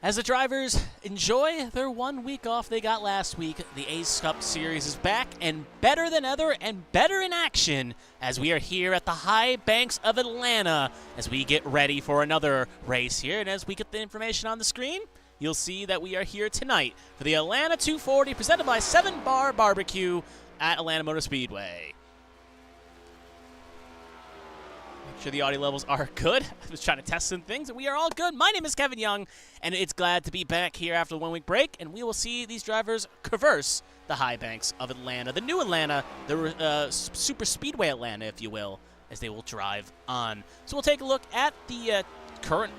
As the drivers enjoy their 1 week off they got last week, the Ace Cup Series is back and better than ever and better in action as we are here at the high banks of Atlanta as we get ready for another race here. And as we get the information on the screen, you'll see that we are here tonight for the Atlanta 240 presented by 7 Bar Barbecue at Atlanta Motor Speedway. Make sure the audio levels are good. I was trying to test some things, and we are all good. My name is Kevin Young, and it's glad to be back here after the 1 week break, and we will see these drivers traverse the high banks of Atlanta, the new Atlanta, the super speedway Atlanta, if you will, as they will drive on. So we'll take a look at the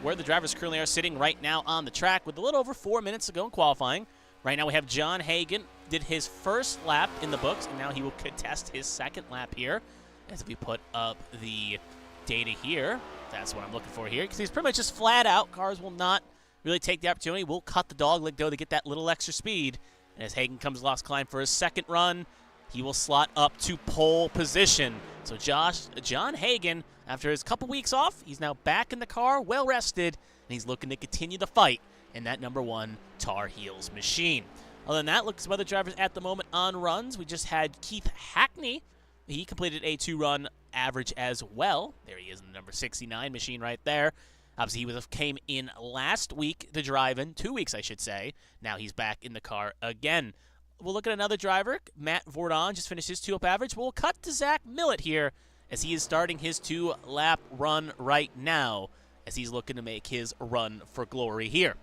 where the drivers currently are sitting right now on the track with a little over 4 minutes to go in qualifying. Right now we have John Hagan, did his first lap in the books, and now he will contest his second lap here as we put up the data here. That's what I'm looking for here, because he's pretty much just flat out. Cars will not really take the opportunity. We'll cut the dog leg, though, to get that little extra speed. And as Hagan comes lost climb for his second run, he will slot up to pole position. So John Hagan, after his couple weeks off, he's now back in the car, well rested, and he's looking to continue the fight in that #1 Tar Heels machine. Other than that, look at some other drivers at the moment on runs. We just had Keith Hackney. He completed a 2-run average as well. There he is in the number 69 machine right there. Obviously, he came in last week to drive in, 2 weeks, I should say. Now he's back in the car again. We'll look at another driver. Matt Vordon just finished his 2-up average. We'll cut to Zach Millett here as he is starting his 2-lap run right now as he's looking to make his run for glory here.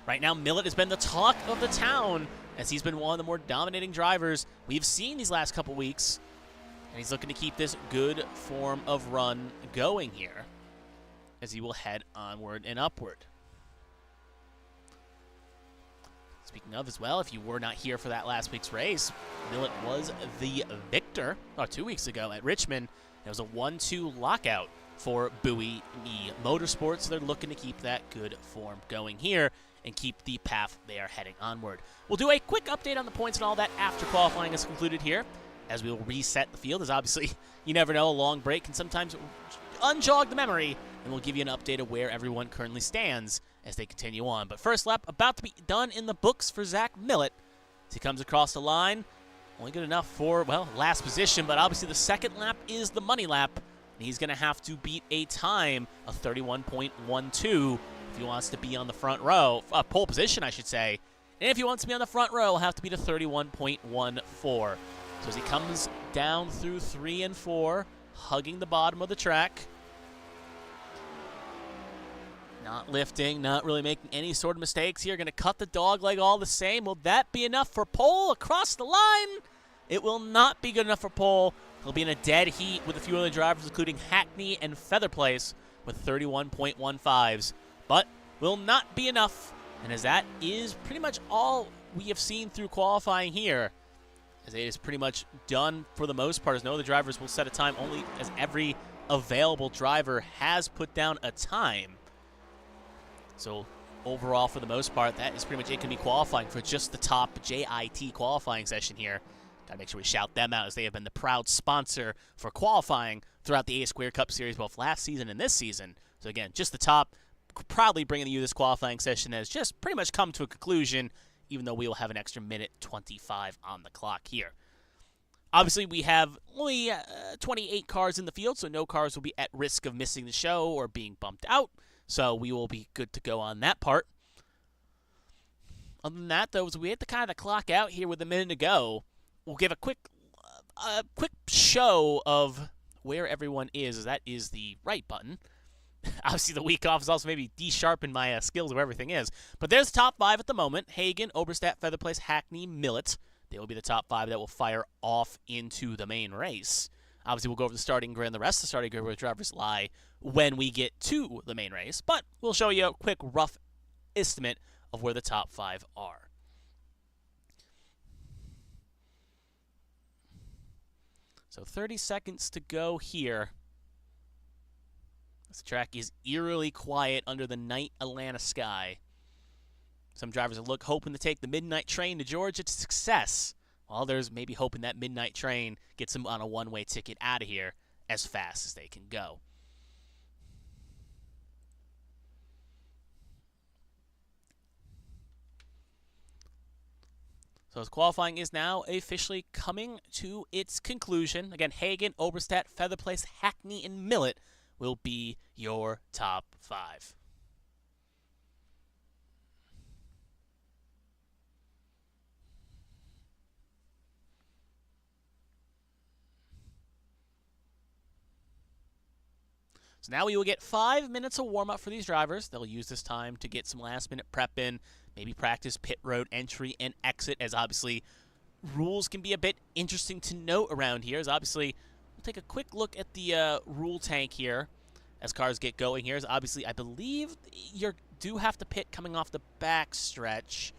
Right now, Millett has been the talk of the town as he's been one of the more dominating drivers we've seen these last couple weeks. And he's looking to keep this good form of run going here as he will head onward and upward. Speaking of as well, if you were not here for that last week's race, Millett was the victor 2 weeks ago at Richmond. It was a 1-2 lockout for Bowie Motorsports. So they're looking to keep that good form going here and keep the path they are heading onward. We'll do a quick update on the points and all that after qualifying is concluded here, as we will reset the field, as obviously, you never know, a long break can sometimes unjog the memory, and we'll give you an update of where everyone currently stands as they continue on. But first lap about to be done in the books for Zach Millett as he comes across the line. Only good enough for, well, last position, but obviously the second lap is the money lap, and he's going to have to beat a time of 31.12 if he wants to be on the front row, pole position, I should say. And if he wants to be on the front row, he'll have to beat a 31.14. So as he comes down through 3 and 4, hugging the bottom of the track, not lifting, not really making any sort of mistakes here, going to cut the dog leg all the same. Will that be enough for pole across the line? It will not be good enough for pole. He'll be in a dead heat with a few other drivers, including Hackney and Featherplace with 31.15s, but will not be enough. And as that is pretty much all we have seen through qualifying here, as it is pretty much done for the most part, as no other drivers will set a time, only as every available driver has put down a time. So overall, for the most part, that is pretty much it. Can be qualifying for just the top JIT qualifying session here. Gotta make sure we shout them out, as they have been the proud sponsor for qualifying throughout the A Cup Series, both last season and this season. So again, just the top, proudly bringing you this qualifying session has just pretty much come to a conclusion, even though we will have an extra minute 25 on the clock here. Obviously, we have only 28 cars in the field, so no cars will be at risk of missing the show or being bumped out. So we will be good to go on that part. Other than that, though, as we hit the kind of the clock out here with a minute to go, we'll give a quick show of where everyone is, as that is the right button. Obviously, the week off has also maybe de-sharpened my skills of where everything is. But there's the top 5 at the moment. Hagan, Oberstadt, Featherplace, Hackney, Millett. They will be the top 5 that will fire off into the main race. Obviously, we'll go over the starting grid and the rest of the starting grid where drivers lie when we get to the main race. But we'll show you a quick rough estimate of where the top 5 are. So 30 seconds to go here. This track is eerily quiet under the night Atlanta sky. Some drivers are hoping to take the midnight train to Georgia to success, while others maybe hoping that midnight train gets them on a one-way ticket out of here as fast as they can go. So as qualifying is now officially coming to its conclusion. Again, Hagen, Oberstadt, Featherplace, Hackney, and Millet will be your top 5. So now we will get 5 minutes of warm-up for these drivers. They'll use this time to get some last-minute prep in, maybe practice pit road entry and exit, as obviously rules can be a bit interesting to note around here. As obviously, we'll take a quick look at the rule tank here as cars get going here. As obviously, I believe you do have to pit coming off the back stretch,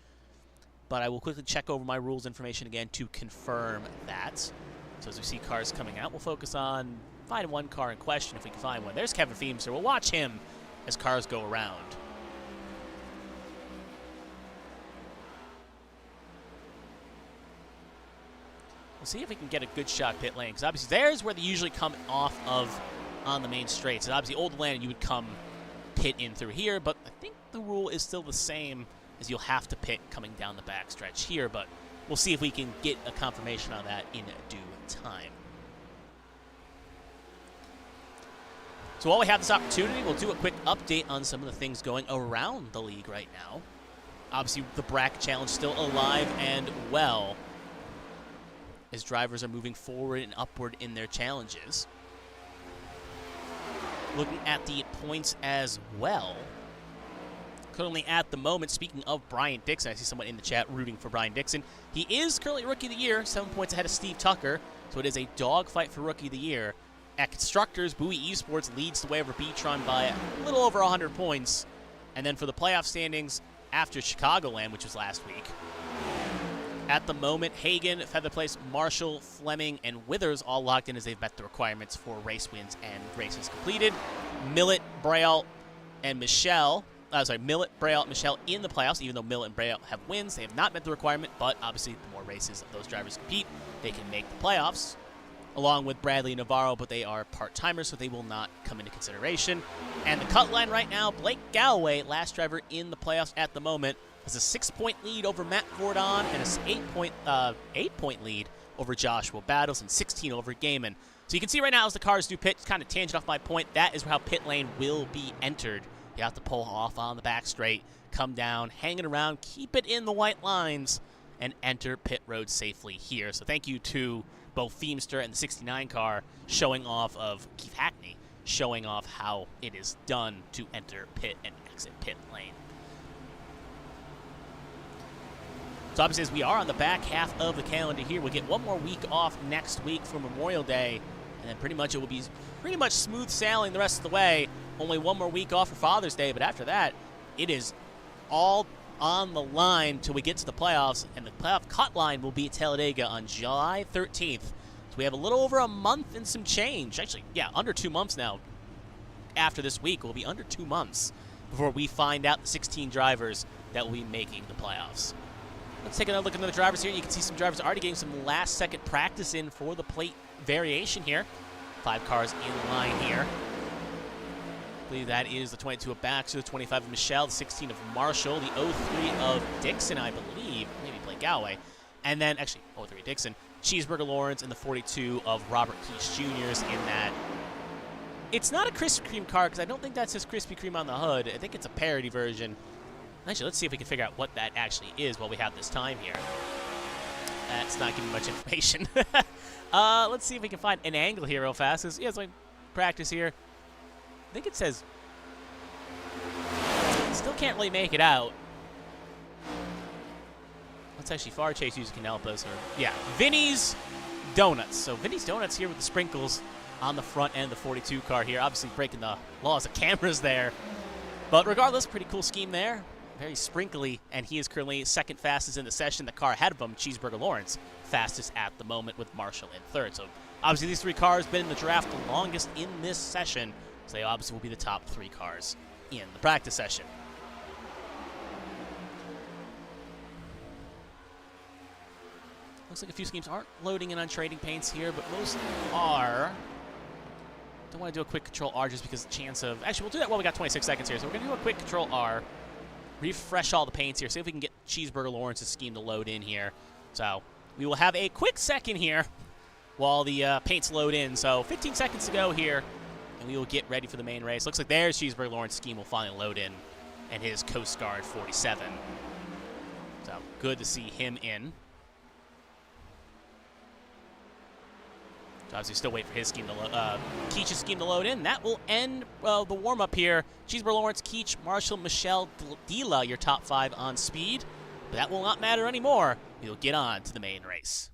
but I will quickly check over my rules information again to confirm that. So as we see cars coming out, we'll focus on finding one car in question if we can find one. There's Kevin Feemster. We'll watch him as cars go around. We'll see if we can get a good shot pit lane, because obviously there's where they usually come off of on the main straights. And obviously Old Land, you would come pit in through here, but I think the rule is still the same, as you'll have to pit coming down the back stretch here, but we'll see if we can get a confirmation on that in due time. So while we have this opportunity, we'll do a quick update on some of the things going around the league right now. Obviously, the bracket challenge still alive and well, as drivers are moving forward and upward in their challenges. Looking at the points as well. Currently at the moment, speaking of Brian Dixon, I see someone in the chat rooting for Brian Dixon. He is currently Rookie of the Year, 7 points ahead of Steve Tucker, so it is a dogfight for Rookie of the Year. At Constructors, Bowie Esports leads the way over Beatron by a little over 100 points. And then for the playoff standings after Chicagoland, which was last week, at the moment, Hagen, Featherplace, Marshall, Fleming, and Withers all locked in as they've met the requirements for race wins and races completed. Millet, Braille, and Michelle, Millet, Braille, Michelle in the playoffs. Even though Millet and Braille have wins, they have not met the requirement, but obviously the more races those drivers compete, they can make the playoffs, along with Bradley and Navarro, but they are part-timers, so they will not come into consideration. And the cut line right now, Blake Galloway, last driver in the playoffs at the moment, has a 6-point lead over Matt Gordon and an 8-point lead over Joshua Battles and 16 over Gaiman. So you can see right now as the cars do pit, kind of tangent off my point, that is how pit lane will be entered. You have to pull off on the back straight, come down, hang it around, keep it in the white lines, and enter pit road safely here. So thank you to both Feemster and the 69 car showing off of Keith Hackney, showing off how it is done to enter pit and exit pit lane. So obviously as we are on the back half of the calendar here, we'll get one more week off next week for Memorial Day, and then pretty much it will be pretty much smooth sailing the rest of the way. Only one more week off for Father's Day, but after that, it is all on the line till we get to the playoffs, and the playoff cut line will be at Talladega on July 13th. So we have a little over a month and some change. Actually, yeah, under 2 months now. After this week, it will be under 2 months before we find out the 16 drivers that will be making the playoffs. Let's take another look at the drivers here. You can see some drivers already getting some last-second practice in for the plate variation here. 5 cars in line here. I believe that is the 22 of Baxter, the 25 of Michelle, the 16 of Marshall, the 03 of Dixon, I believe, maybe Blake Galloway, and then, actually, 03 of Dixon, Cheeseburger Lawrence, and the 42 of Robert Keys Jr.'s in that. It's not a Krispy Kreme car, because I don't think that says Krispy Kreme on the hood. I think it's a parody version. Actually, let's see if we can figure out what that actually is while we have this time here. That's not giving much information. Let's see if we can find an angle here real fast. Yeah, it's like practice here. I think it says, still can't really make it out. Let's actually Far Chase user can help us. Or, yeah, Vinny's Donuts. So Vinny's Donuts here with the sprinkles on the front end of the 42 car here. Obviously breaking the laws of cameras there. But regardless, pretty cool scheme there. Very sprinkly, and he is currently second fastest in the session. The car ahead of him, Cheeseburger Lawrence, fastest at the moment with Marshall in third. So obviously these 3 cars been in the draft the longest in this session. So they obviously will be the top 3 cars in the practice session. Looks like a few schemes aren't loading in on trading paints here, but most are. Don't want to do a quick Control R just because the chance of... Actually, we'll do that while we got 26 seconds here. So we're going to do a quick Control R, refresh all the paints here, see if we can get Cheeseburger Lawrence's scheme to load in here. So we will have a quick second here while the paints load in. So 15 seconds to go here, and we will get ready for the main race. Looks like there's Cheeseburger Lawrence scheme will finally load in, and his Coast Guard 47. So good to see him in. So obviously still wait for his scheme to Keech's scheme to load in. That will end the warm-up here. Cheeseburger Lawrence, Keech, Marshall, Michelle, Dila, your top 5 on speed. But that will not matter anymore. We'll get on to the main race.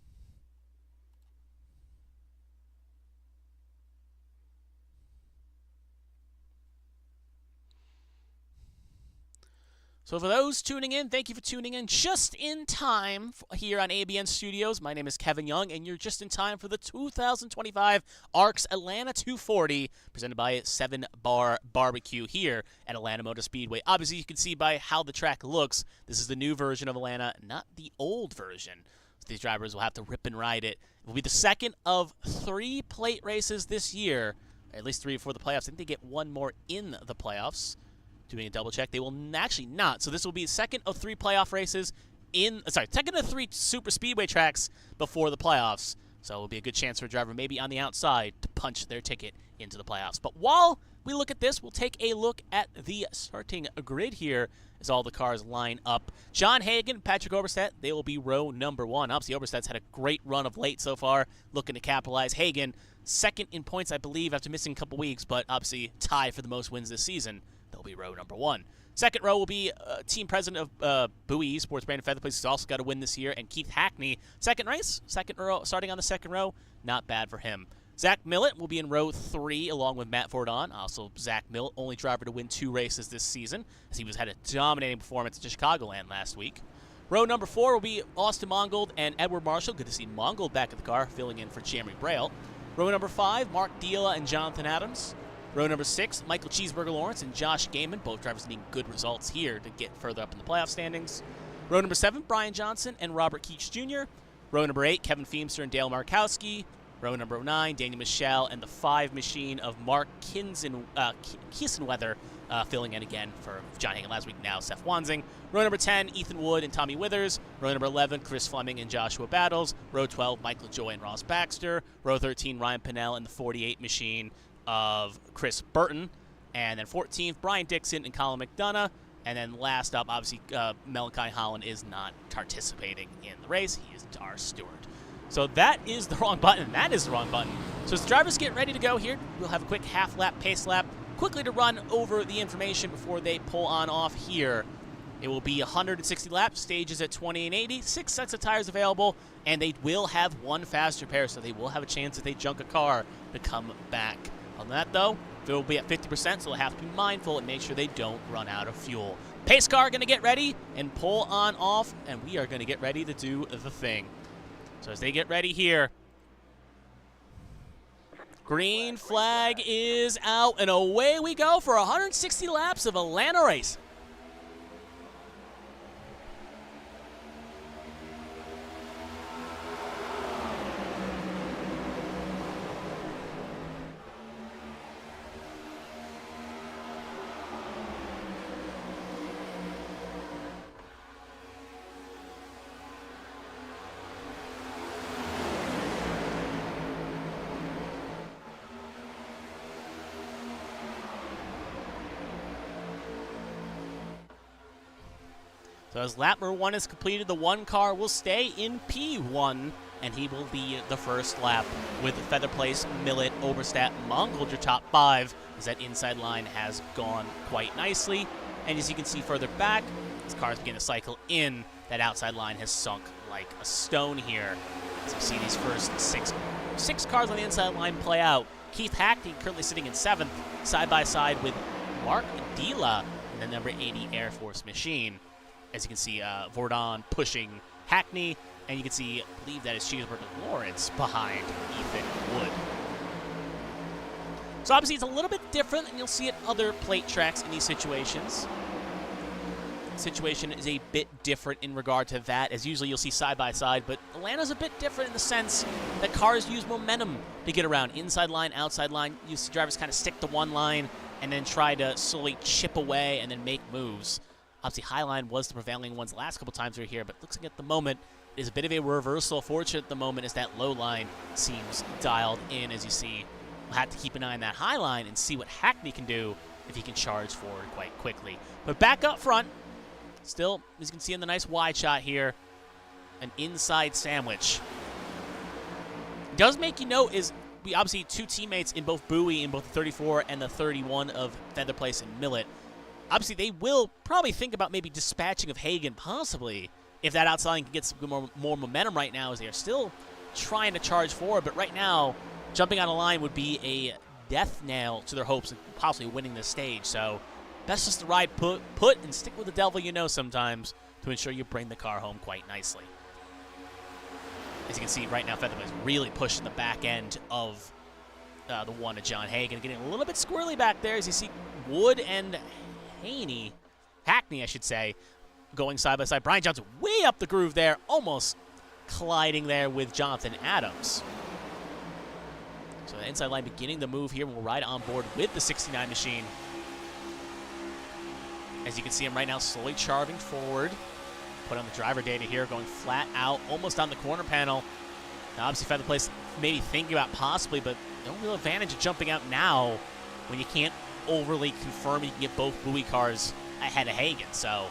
So for those tuning in, thank you for tuning in just in time here on ABN Studios. My name is Kevin Young, and you're just in time for the 2025 ARCS Atlanta 240, presented by 7 Bar Barbecue here at Atlanta Motor Speedway. Obviously, you can see by how the track looks, this is the new version of Atlanta, not the old version. So these drivers will have to rip and ride it. It will be the second of 3 plate races this year, at least 3 before the playoffs. I think they get 1 more in the playoffs. Doing a double check, they will actually not. So this will be the second of 3 playoff races second of 3 super speedway tracks before the playoffs. So it will be a good chance for a driver maybe on the outside to punch their ticket into the playoffs. But while we look at this, we'll take a look at the starting grid here as all the cars line up. John Hagen, Patrick Oberstadt, they will be row number 1. Obviously, Oberstadt's had a great run of late so far, looking to capitalize. Hagen, second in points, I believe, after missing a couple weeks, but obviously tied for the most wins this season. They'll be row number 1. Second row will be team president of Bowie Esports, Brandon Featherplace, who's also got a win this year, and Keith Hackney. Second race, second row, starting on the second row, not bad for him. Zach Millett will be in row 3 along with Matt Fordon. Also, Zach Millett, only driver to win 2 races this season, as he had a dominating performance at Chicagoland last week. Row number 4 will be Austin Mongold and Edward Marshall. Good to see Mongold back at the car, filling in for Jeremy Braille. Row number 5, Mark Dila and Jonathan Adams. Row number 6, Michael Cheeseburger Lawrence and Josh Gaiman, both drivers needing good results here to get further up in the playoff standings. Row number 7, Brian Johnson and Robert Keech Jr. Row number 8, Kevin Feemster and Dale Markowski. Row number 9, Daniel Michelle and the 5 machine of Mark Kissenweather, filling in again for John Hagen last week, now Seth Wansing. Row number 10, Ethan Wood and Tommy Withers. Row number 11, Chris Fleming and Joshua Battles. Row 12, Michael Joy and Ross Baxter. Row 13, Ryan Pinnell and the 48 machine of Chris Burton. And then 14th, Brian Dixon and Colin McDonough. And then last up, obviously, Malachi Holland is not participating in the race. He is our steward. So that is the wrong button. That is the wrong button. So as the drivers get ready to go here, we'll have a quick half-lap, pace lap, quickly to run over the information before they pull on off here. It will be 160 laps, stages at 20 and 80, 6 sets of tires available, and they will have 1 faster pair, so they will have a chance if they junk a car to come back. On that, though, they will be at 50%, so they'll have to be mindful and make sure they don't run out of fuel. Pace car going to get ready and pull on off, and we are going to get ready to do the thing. So as they get ready here, green flag is out, and away we go for 160 laps of Atlanta racing. So as lap number 1 is completed, the 1 car will stay in P1, and he will lead the first lap with Featherplace, Millett, Oberstadt, Mongold, your top 5, as that inside line has gone quite nicely. And as you can see further back, as cars begin to cycle in, that outside line has sunk like a stone here. As you see these first six cars on the inside line play out. Keith Hackney currently sitting in 7th, side by side with Mark Dila in the number 80 Air Force machine. As you can see, Vordon pushing Hackney, and you can see, I believe that is Cheeseburger Lawrence behind Ethan Wood. So obviously it's a little bit different than you'll see at other plate tracks in these situations. The situation is a bit different in regard to that, as usually you'll see side by side, but Atlanta's a bit different in the sense that cars use momentum to get around. Inside line, outside line, you see drivers kind of stick to one line and then try to slowly chip away and then make moves. Obviously, Highline was the prevailing ones the last couple times we were here, but looks like at the moment is a bit of a reversal fortune at the moment as that low line seems dialed in, as you see. We'll have to keep an eye on that high line and see what Hackney can do if he can charge forward quite quickly. But back up front, still, as you can see in the nice wide shot here, an inside sandwich. Does make you note is we obviously two teammates in both Bowie, in both the 34 and the 31 of Feather Place and Millet. Obviously, they will probably think about maybe dispatching of Hagen, possibly, if that outside line can get some more momentum right now, as they are still trying to charge forward. But right now, jumping on a line would be a death nail to their hopes of possibly winning this stage. So best just to ride put and stick with the devil you know sometimes to ensure you bring the car home quite nicely. As you can see right now, Featherplace really pushing the back end of the one of John Hagen, getting a little bit squirrely back there as you see Wood and Hackney, I should say, going side by side. Brian Johnson way up the groove there, almost colliding there with Jonathan Adams. So the inside line beginning the move here. We'll ride on board with the 69 machine. As you can see him right now slowly charging forward. Put on the driver data here, going flat out, almost on the corner panel. Now obviously Feather Place maybe thinking about possibly, but no real advantage of jumping out now when you can't overly confirm you can get both Bowie cars ahead of Hagen. So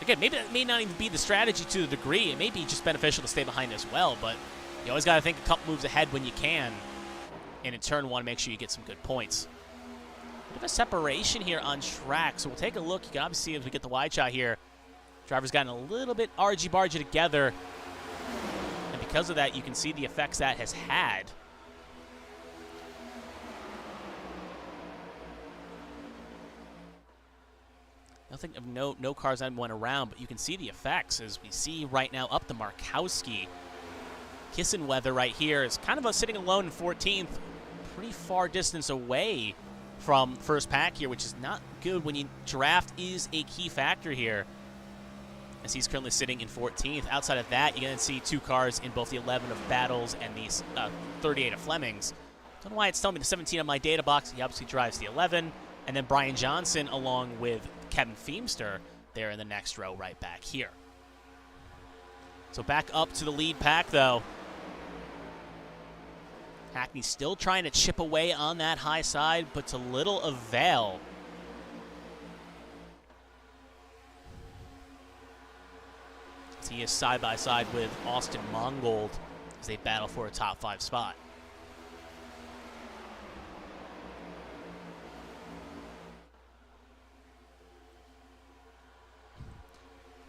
again, maybe that may not even be the strategy to the degree. It may be just beneficial to stay behind as well, but you always got to think a couple moves ahead when you can, and in turn want to make sure you get some good points. Bit of a separation here on track, so we'll take a look. You can obviously see as we get the wide shot here, drivers gotten a little bit argy-bargy together, and because of that, you can see the effects that has had. Nothing of note, no cars went around, but you can see the effects as we see right now up the Markowski. Kissenweather right here is kind of sitting alone in 14th, pretty far distance away from first pack here, which is not good when you draft is a key factor here, as he's currently sitting in 14th. Outside of that, you're going to see two cars in both the 11 of Battles and the 38 of Flemings. Don't know why it's telling me the 17 on my data box. He obviously drives the 11, and then Brian Johnson along with Kevin Feemster there in the next row right back here. So back up to the lead pack, though. Hackney still trying to chip away on that high side, but to little avail. As he is side by side with Austin Mongold as they battle for a top 5 spot.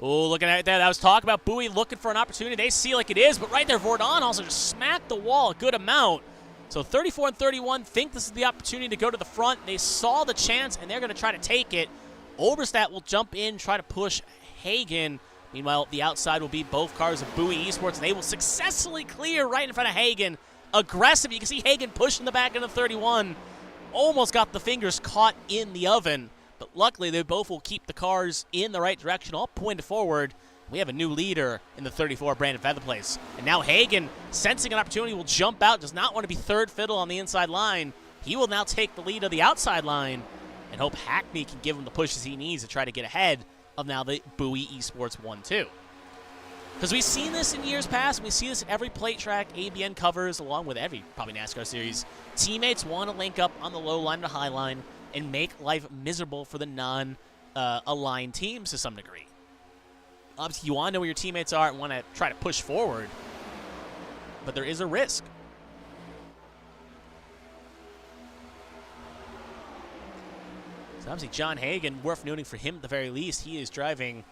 Oh, looking at that, I was talking about Bowie looking for an opportunity. They see like it is, but right there, Vordon also just smacked the wall a good amount. So 34 and 31 think this is the opportunity to go to the front. They saw the chance, and they're going to try to take it. Oberstadt will jump in, try to push Hagen. Meanwhile, the outside will be both cars of Bowie Esports, and they will successfully clear right in front of Hagen. Aggressive. You can see Hagen pushing the back into 31. Almost got the fingers caught in the oven. But luckily, they both will keep the cars in the right direction, all pointed forward. We have a new leader in the 34, Brandon Featherplace. And now Hagen, sensing an opportunity, will jump out, does not want to be third fiddle on the inside line. He will now take the lead of the outside line and hope Hackney can give him the pushes he needs to try to get ahead of now the Bowie Esports 1-2. Because we've seen this in years past, and we see this in every plate track ABN covers, along with every probably NASCAR series. Teammates want to link up on the low line to high line and make life miserable for the non-aligned teams to some degree. Obviously, you want to know where your teammates are and want to try to push forward, but there is a risk. So obviously, John Hagen, worth noting for him at the very least, he is driving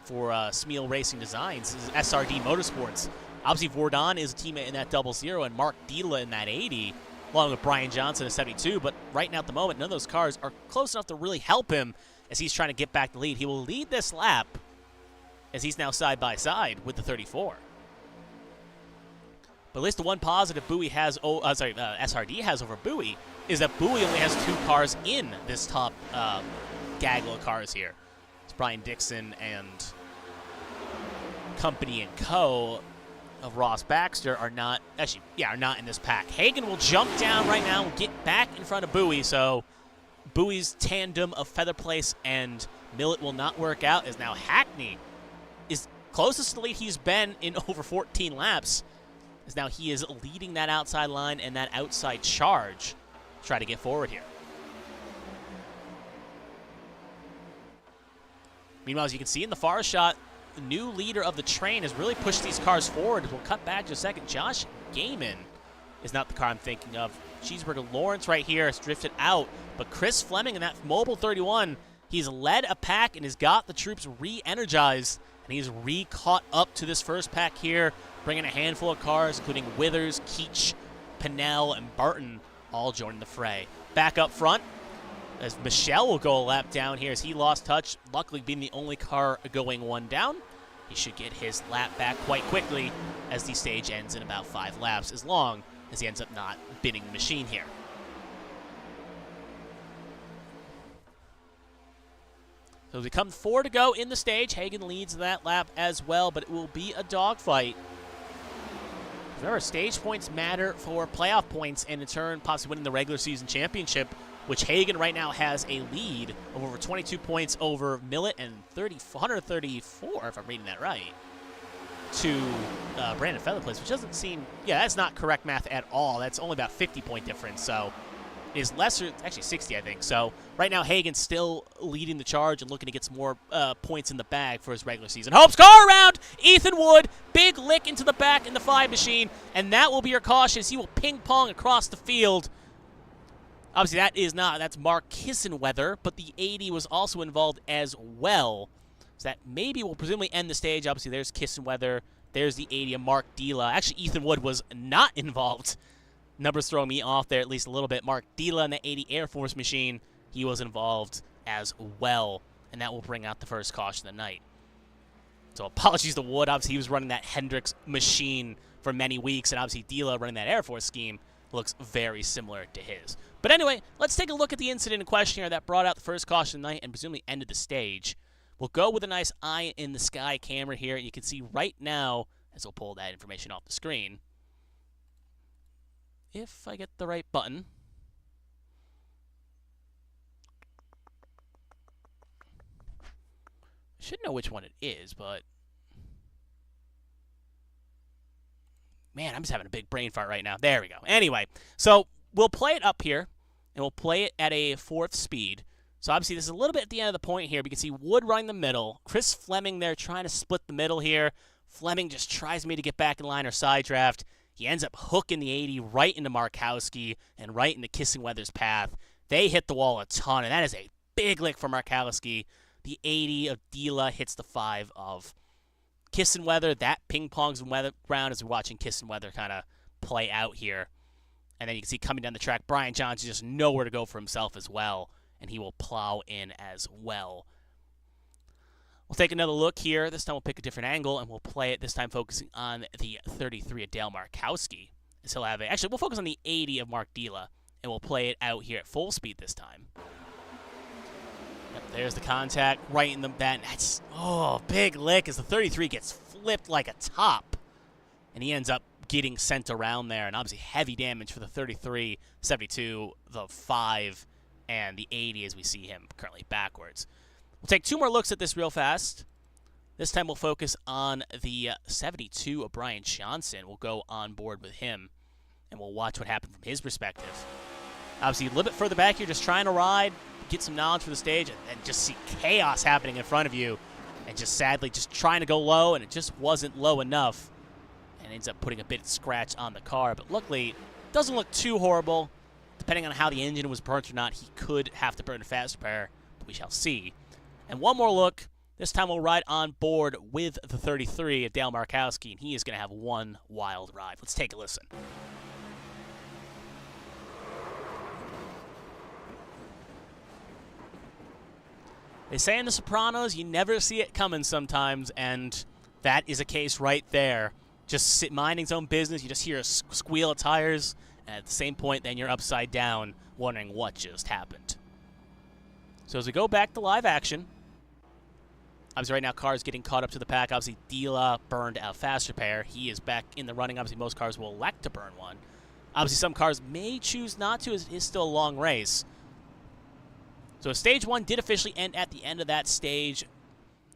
for Smeal Racing Designs. This is SRD Motorsports. Obviously, Vordon is a teammate in that 00 and Mark Dila in that 80. Along with Brian Johnson at 72, but right now at the moment, none of those cars are close enough to really help him as he's trying to get back the lead. He will lead this lap as he's now side by side with the 34. But at least the one positive Bowie has, SRD has over Bowie is that Bowie only has 2 cars in this top gaggle of cars here. It's Brian Dixon and Company and Co. of Ross Baxter are not in this pack. Hagen will jump down right now and get back in front of Bowie, so Bowie's tandem of Featherplace and Millet will not work out, as now Hackney is closest to the lead he's been in over 14 laps, is now he is leading that outside line and that outside charge to try to get forward here. Meanwhile, as you can see in the far shot, the new leader of the train has really pushed these cars forward. We'll cut back to a second. Josh Gaiman is not the car I'm thinking of. Cheeseburger Lawrence right here has drifted out, but Chris Fleming in that mobile 31, he's led a pack and has got the troops re-energized, and he's re-caught up to this first pack here, bringing a handful of cars, including Withers, Keach, Pinnell, and Barton, all joining the fray. Back up front, as Michelle will go a lap down here as he lost touch, luckily being the only car going one down. He should get his lap back quite quickly as the stage ends in about 5 laps, as long as he ends up not bidding the machine here. So as we come 4 to go in the stage, Hagan leads that lap as well, but it will be a dogfight. Remember, stage points matter for playoff points and in turn possibly winning the regular season championship, which Hagan right now has a lead of over 22 points over Millett and 134, if I'm reading that right, to Brandon Featherplace, which doesn't seem, yeah, that's not correct math at all. That's only about 50-point difference, so is lesser, it's actually 60, I think. So right now, Hagan's still leading the charge and looking to get some more points in the bag for his regular season. Hope's car around! Ethan Wood, big lick into the back in the 5 machine, and that will be your caution as he will ping-pong across the field. Obviously, that's Mark Kissenweather, but the 80 was also involved as well. So that maybe will presumably end the stage. Obviously, there's Kissenweather. There's the 80 of Mark Dila. Actually, Ethan Wood was not involved. Numbers throwing me off there at least a little bit. Mark Dila in the 80 Air Force machine, he was involved as well. And that will bring out the first caution of the night. So apologies to Wood. Obviously, he was running that Hendricks machine for many weeks. And obviously, Dila running that Air Force scheme looks very similar to his. But anyway, let's take a look at the incident in question here that brought out the first caution of the night and presumably ended the stage. We'll go with a nice eye in the sky camera here. And you can see right now, as we'll pull that information off the screen, if I get the right button. I should know which one it is, but man, I'm just having a big brain fart right now. There we go. Anyway, so we'll play it up here, and we'll play it at a 4th speed. So obviously this is a little bit at the end of the point here. We can see Wood running the middle. Chris Fleming there trying to split the middle here. Fleming just tries me to get back in line or side draft. He ends up hooking the 80 right into Markowski and right into Kissenweather's path. They hit the wall a ton, and that is a big lick for Markowski. The 80 of Dila hits the 5 of Kissenweather. That ping-pongs around as we're watching Kissenweather kind of play out here. And then you can see coming down the track, Brian Johnson just nowhere to go for himself as well, and he will plow in as well. We'll take another look here. This time we'll pick a different angle, and we'll play it, this time focusing on the 33 of Dale Markowski. So actually, we'll focus on the 80 of Mark Dila, and we'll play it out here at full speed this time. Yep, there's the contact right in the bat. That's, big lick as the 33 gets flipped like a top, and he ends up getting sent around there, and obviously heavy damage for the 33, 72, the 5, and the 80 as we see him currently backwards. We'll take 2 more looks at this real fast. This time we'll focus on the 72 of Brian Johnson. We'll go on board with him, and we'll watch what happened from his perspective. Obviously, a little bit further back here, just trying to ride, get some knowledge for the stage, and just see chaos happening in front of you, and just sadly just trying to go low, and it just wasn't low enough, and ends up putting a bit of scratch on the car. But luckily, it doesn't look too horrible. Depending on how the engine was burnt or not, he could have to burn a fast repair, but we shall see. And one more look. This time we'll ride on board with the 33 of Dale Markowski, and he is going to have one wild ride. Let's take a listen. They say in The Sopranos, you never see it coming sometimes, and that is a case right there. Just minding his own business, you just hear a squeal of tires, and at the same point, then you're upside down, wondering what just happened. So as we go back to live action, obviously right now cars getting caught up to the pack. Obviously Dila burned out fast repair. He is back in the running. Obviously most cars will elect to burn one. Obviously some cars may choose not to. It is still a long race. So stage 1 did officially end at the end of that stage.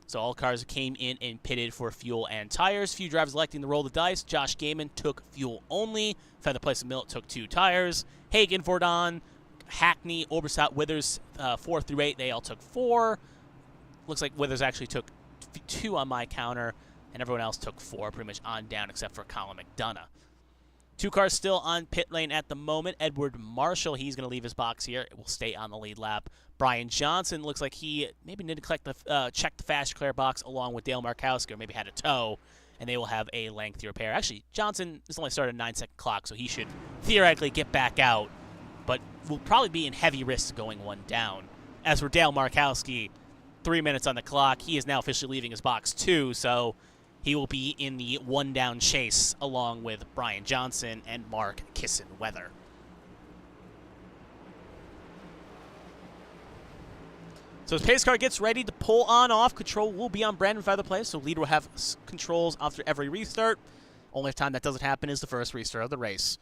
So all cars came in and pitted for fuel and tires. Few drivers electing to roll the dice. Josh Gaiman took fuel only. Feather Place and Millet took 2 tires. Hagen, Vordon, Hackney, Obersat, Withers, 4 through 8, they all took 4. Looks like Withers actually took 2 on my counter, and everyone else took 4, pretty much on down except for Colin McDonough. 2 cars still on pit lane at the moment. Edward Marshall, he's going to leave his box here. It will stay on the lead lap. Brian Johnson looks like he maybe need to check the fast clear box along with Dale Markowski, or maybe had a tow, and they will have a lengthy repair. Actually, Johnson has only started a 9-second clock, so he should theoretically get back out, but will probably be in heavy risk going 1 down. As for Dale Markowski, 3 minutes on the clock. He is now officially leaving his box 2, so he will be in the 1 down chase along with Brian Johnson and Mark Kisson-Weather. So as pace car gets ready to pull on off, control will be on Brandon Feather Place, so leader will have controls after every restart. Only time that doesn't happen is the first restart of the race.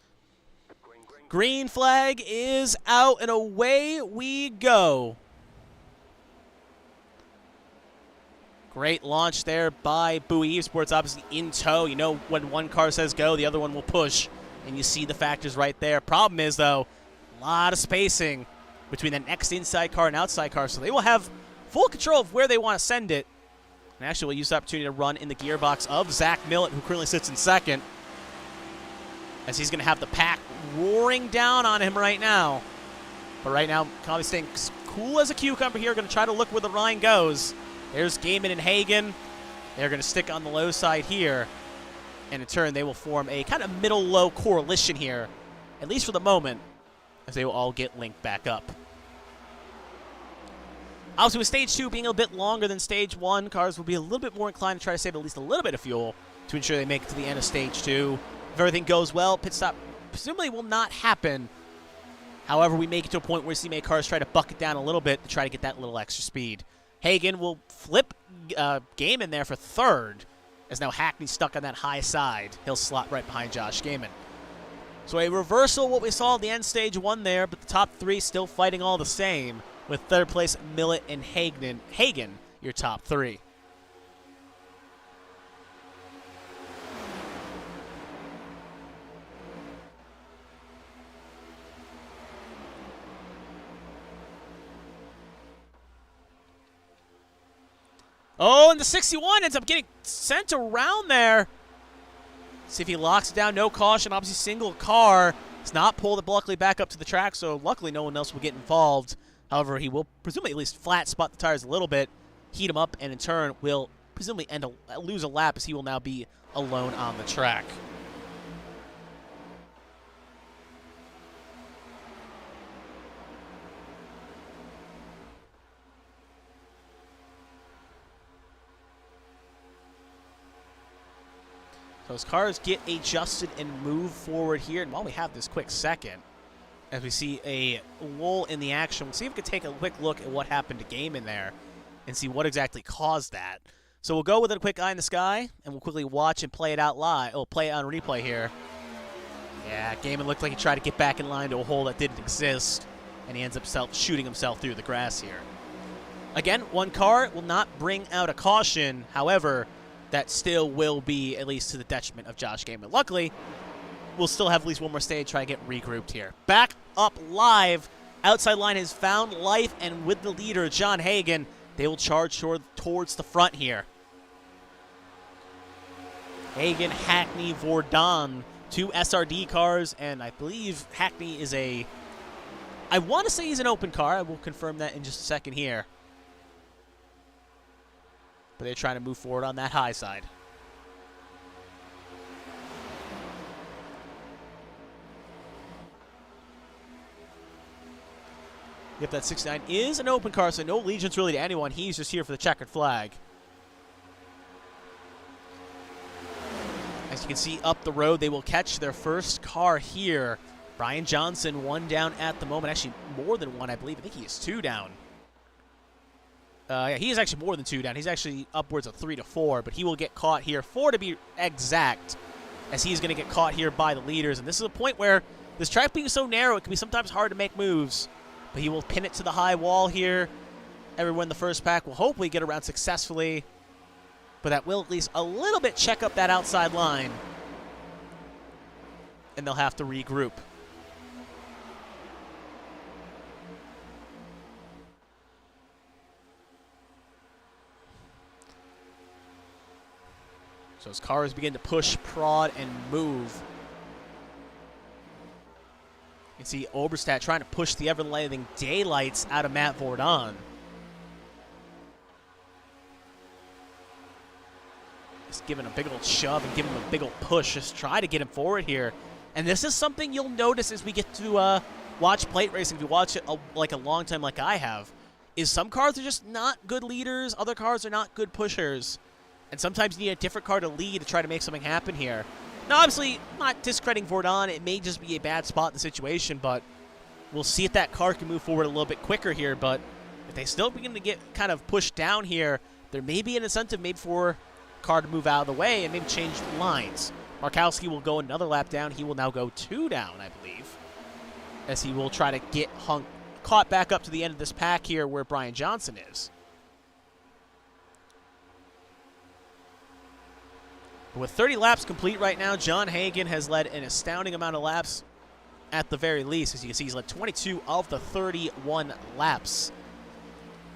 Green flag is out, and away we go. Great launch there by Bowie Esports, obviously in tow. You know when one car says go, the other one will push, and you see the factors right there. Problem is, though, a lot of spacing between the next inside car and outside car, so they will have full control of where they want to send it. And actually, we'll use the opportunity to run in the gearbox of Zach Millett, who currently sits in second, as he's going to have the pack roaring down on him right now. But right now, Conley staying cool as a cucumber here, going to try to look where the line goes. There's Gaiman and Hagen. They're going to stick on the low side here. And in turn, they will form a kind of middle-low coalition here, at least for the moment, as they will all get linked back up. Obviously, with Stage 2 being a bit longer than Stage 1, cars will be a little bit more inclined to try to save at least a little bit of fuel to ensure they make it to the end of Stage 2. If everything goes well, pit stop presumably will not happen. However, we make it to a point where we see many cars try to buck it down a little bit to try to get that little extra speed. Hagen will flip Gaiman there for third, as now Hackney's stuck on that high side. He'll slot right behind Josh Gaiman. So a reversal of what we saw at the end Stage 1 there, but the top 3 still fighting all the same, with third place Millett and Hagen, your top 3. Oh, and the 61 ends up getting sent around there. See if he locks it down. No caution. Obviously, single car. It's not pulled it luckily back up to the track, so luckily no one else will get involved. However, he will presumably at least flat spot the tires a little bit, heat them up, and in turn will presumably lose a lap, as he will now be alone on the track. So as cars get adjusted and move forward here, and while we have this quick second, as we see a lull in the action, we'll see if we can take a quick look at what happened to Gaiman there and see what exactly caused that. So we'll go with a quick eye in the sky, and we'll quickly watch and play it out live. Oh, play it on replay here. Yeah, Gaiman looked like he tried to get back in line to a hole that didn't exist, and he ends up shooting himself through the grass here. Again, one car will not bring out a caution. However, that still will be at least to the detriment of Josh Gaiman. Luckily, we'll still have at least one more stage, try to get regrouped here. Back up live. Outside line has found life, and with the leader, John Hagen, they will charge towards the front here. Hagen, Hackney, Vordon, 2 SRD cars, and I believe Hackney is I want to say he's an open car. I will confirm that in just a second here. But they're trying to move forward on that high side. Yep, that 69 is an open car, so no allegiance really to anyone. He's just here for the checkered flag. As you can see up the road, they will catch their first car here. Brian Johnson, 1 down at the moment. Actually, more than 1, I believe. I think he is 2 down. Yeah, he is actually more than 2 down. He's actually upwards of 3 to 4, but he will get caught here, 4 to be exact, as he's going to get caught here by the leaders. And this is a point where this track being so narrow, it can be sometimes hard to make moves. But he will pin it to the high wall here. Everyone in the first pack will hopefully get around successfully. but that will at least a little bit check up that outside line, and they'll have to regroup. So as cars begin to push, prod, and move, you can see Oberstadt trying to push the ever-living daylights out of Matt Vordon. Just giving a big old shove and giving him a big old push. Just try to get him forward here. And this is something you'll notice as we get to watch plate racing. If you watch it like a long time like I have, is some cars are just not good leaders. Other cars are not good pushers. And sometimes you need a different car to lead to try to make something happen here. Now, obviously, not discrediting Vordon. It may just be a bad spot in the situation, but we'll see if that car can move forward a little bit quicker here. But if they still begin to get kind of pushed down here, there may be an incentive maybe for car to move out of the way and maybe change lines. Markowski will go another lap down. He will now go 2 down, I believe, as he will try to get caught back up to the end of this pack here where Brian Johnson is. With 30 laps complete right now, John Hagen has led an astounding amount of laps at the very least. As you can see, he's led 22 of the 31 laps.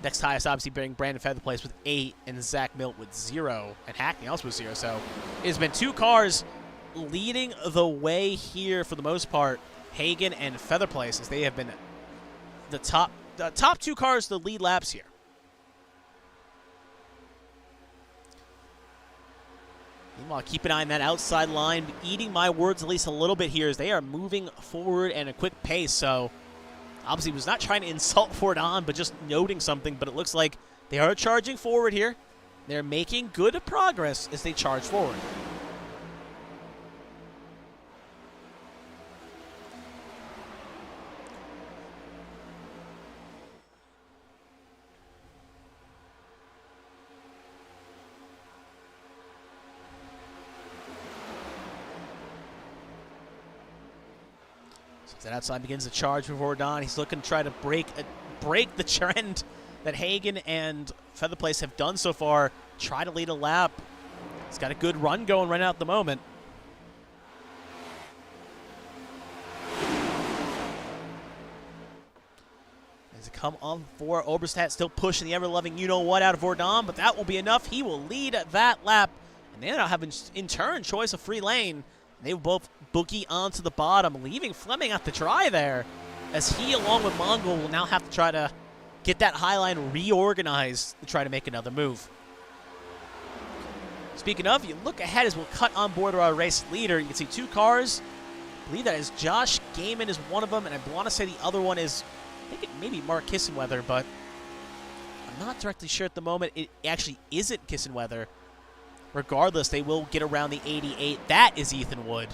Next highest, obviously, being Brandon Featherplace with 8 and Zach Milt with 0, and Hackney also with 0. So it has been 2 cars leading the way here for the most part, Hagen and Featherplace, as they have been the top 2 cars to lead laps here. Meanwhile, keep an eye on that outside line, eating my words at least a little bit here as they are moving forward at a quick pace. So obviously was not trying to insult Vordon, but just noting something. But it looks like they are charging forward here. They're making good progress as they charge forward. That outside begins to charge for Vordon. He's looking to try to break the trend that Hagen and Featherplace have done so far. Try to lead a lap. He's got a good run going right now at the moment. As it come on for Oberstadt, still pushing the ever-loving you-know-what out of Vordon, but that won't be enough. He will lead that lap. And they now have, in turn, choice of free lane. They will both boogie onto the bottom, leaving Fleming out to dry there, as he, along with Mongol, will now have to try to get that high line reorganized to try to make another move. Speaking of, you look ahead as we'll cut on board our race leader. You can see 2 cars. I believe that is Josh Gaiman is one of them, and I want to say the other one is, I think it may be Mark Kissenweather, but I'm not directly sure at the moment. It actually isn't Kissenweather. Regardless, they will get around the 88. That is Ethan Wood,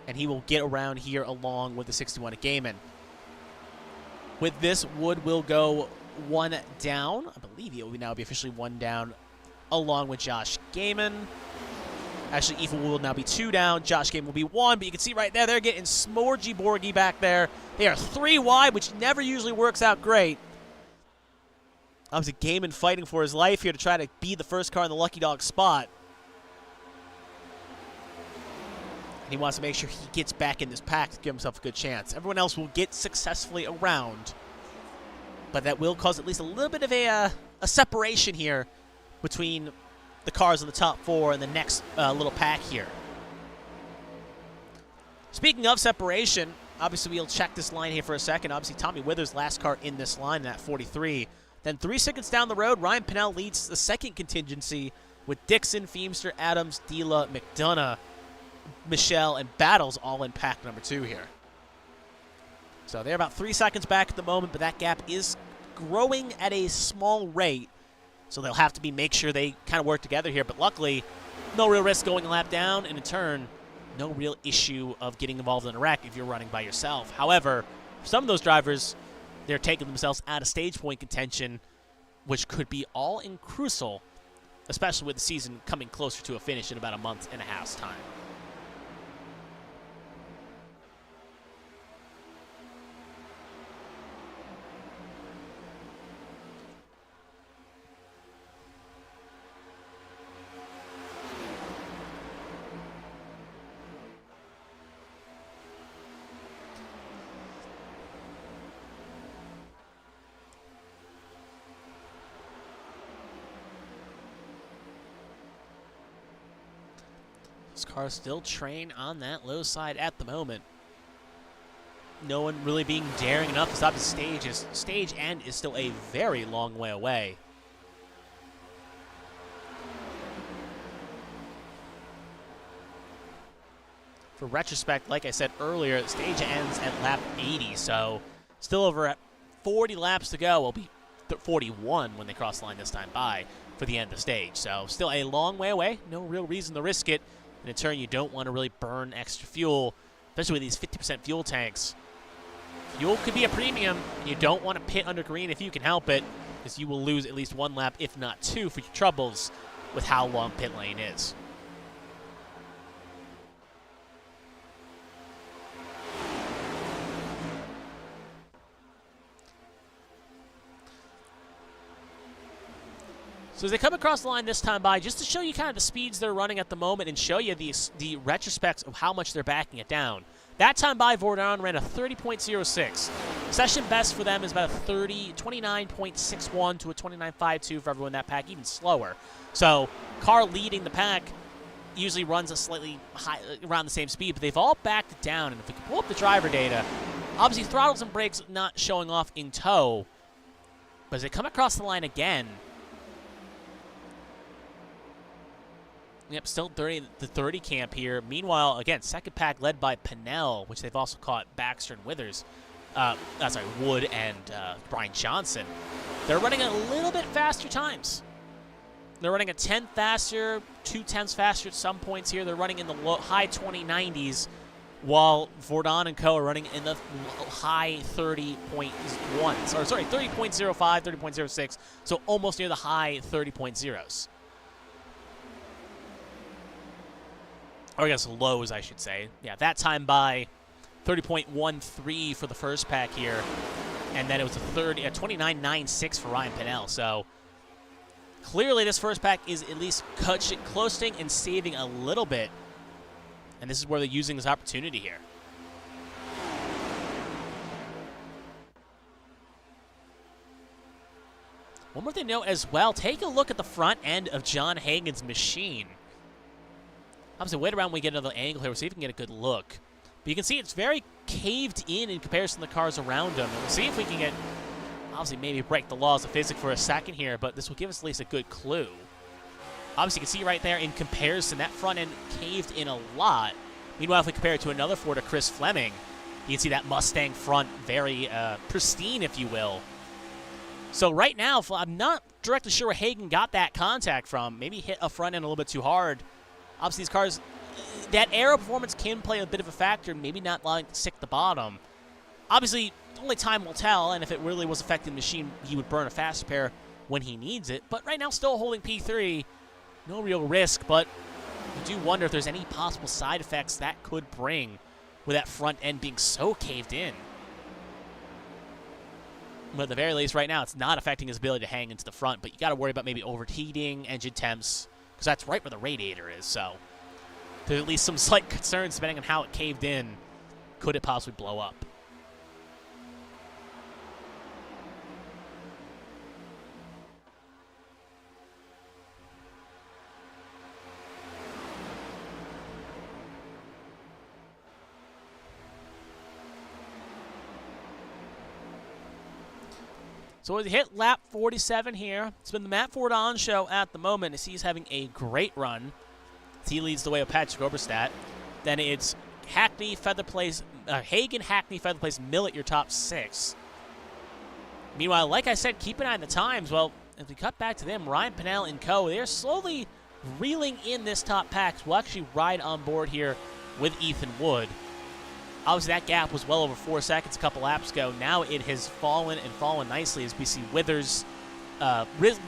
and he will get around here along with the 61 at Gaiman. With this, Wood will go 1 down. I believe he will now be officially 1 down along with Josh Gaiman. Actually, Ethan Wood will now be 2 down. Josh Gaiman will be 1, but you can see right there, they're getting smorgy-borgy back there. They are 3 wide, which never usually works out great. Obviously, Gaiman fighting for his life here to try to be the first car in the Lucky Dog spot. He wants to make sure he gets back in this pack to give himself a good chance. Everyone else will get successfully around, but that will cause at least a little bit of a separation here between the cars in the top 4 and the next little pack here. Speaking of separation, obviously we'll check this line here for a second. Obviously Tommy Withers' last car in this line, that 43. Then 3 seconds down the road, Ryan Pinnell leads the second contingency with Dixon, Feemster, Adams, Dila, McDonough, Michelle, and Battles all in pack number 2 here. So they're about 3 seconds back at the moment, but that gap is growing at a small rate. So they'll have to make sure they kind of work together here. But luckily, no real risk going a lap down, and in turn, no real issue of getting involved in a wreck if you're running by yourself. However, for some of those drivers, they're taking themselves out of stage point contention, which could be all in crucial, especially with the season coming closer to a finish in about a month and a half's time. This car still train on that low side at the moment. No one really being daring enough to stop the stage. His stage end is still a very long way away. For retrospect, like I said earlier, the stage ends at lap 80, so still over at 40 laps to go. Will be 41 when they cross the line this time by for the end of the stage. So still a long way away. No real reason to risk it. In a turn, you don't want to really burn extra fuel, especially with these 50% fuel tanks. Fuel could be a premium. You don't want to pit under green if you can help it, because you will lose at least one lap, if not two, for your troubles with how long pit lane is. So as they come across the line this time by, just to show you kind of the speeds they're running at the moment and show you the retrospects of how much they're backing it down. That time by, Vordon ran a 30.06. Session best for them is about a 29.61 to a 29.52 for everyone in that pack, even slower. So car leading the pack usually runs a slightly high, around the same speed, but they've all backed it down. And if we can pull up the driver data, obviously throttles and brakes not showing off in tow, but as they come across the line again, yep, still 30, the 30 camp here. Meanwhile, again, second pack led by Pinnell, which they've also caught Baxter and Withers. Wood and Brian Johnson. They're running a little bit faster times. They're running a 10th faster, 2/10ths faster at some points here. They're running in the high 2090s, while Vordon and Co. are running in the high 30.1s. Or sorry, 30.05, 30.06, so almost near the high 30.0s. Or I guess lows, I should say. Yeah, that time by 30.13 for the first pack here. And then it was a 29.96 for Ryan Pinnell. So clearly this first pack is at least closing and saving a little bit. And this is where they're using this opportunity here. One more thing to note as well, take a look at the front end of John Hagan's machine. Obviously, wait around when we get another angle here. We'll see if we can get a good look. But you can see it's very caved in comparison to the cars around him. And we'll see if we can get, obviously, maybe break the laws of physics for a second here, but this will give us at least a good clue. Obviously, you can see right there in comparison, that front end caved in a lot. Meanwhile, if we compare it to another Ford, a Chris Fleming, you can see that Mustang front very pristine, if you will. So right now, I'm not directly sure where Hagan got that contact from. Maybe hit a front end a little bit too hard. Obviously, these cars, that aero performance can play a bit of a factor, maybe not allowing to stick the bottom. Obviously, only time will tell, and if it really was affecting the machine, he would burn a faster pair when he needs it. But right now, still holding P3, no real risk, but you do wonder if there's any possible side effects that could bring with that front end being so caved in. But at the very least, right now, it's not affecting his ability to hang into the front, but you got to worry about maybe overheating, engine temps, because that's right where the radiator is, so there's at least some slight concerns depending on how it caved in. Could it possibly blow up? So we hit lap 47 here. It's been the Matt Vordon show at the moment as he's having a great run. He leads the way with Patrick Oberstadt. Then it's Hackney, Featherplace, Hagan, Hackney, Featherplace, Millett, your top 6. Meanwhile, like I said, keep an eye on the times. Well, if we cut back to them, Ryan Pinnell and Co., they're slowly reeling in this top pack. We'll actually ride on board here with Ethan Wood. Obviously, that gap was well over 4 seconds a couple laps ago. Now it has fallen and fallen nicely as we see Withers, I believe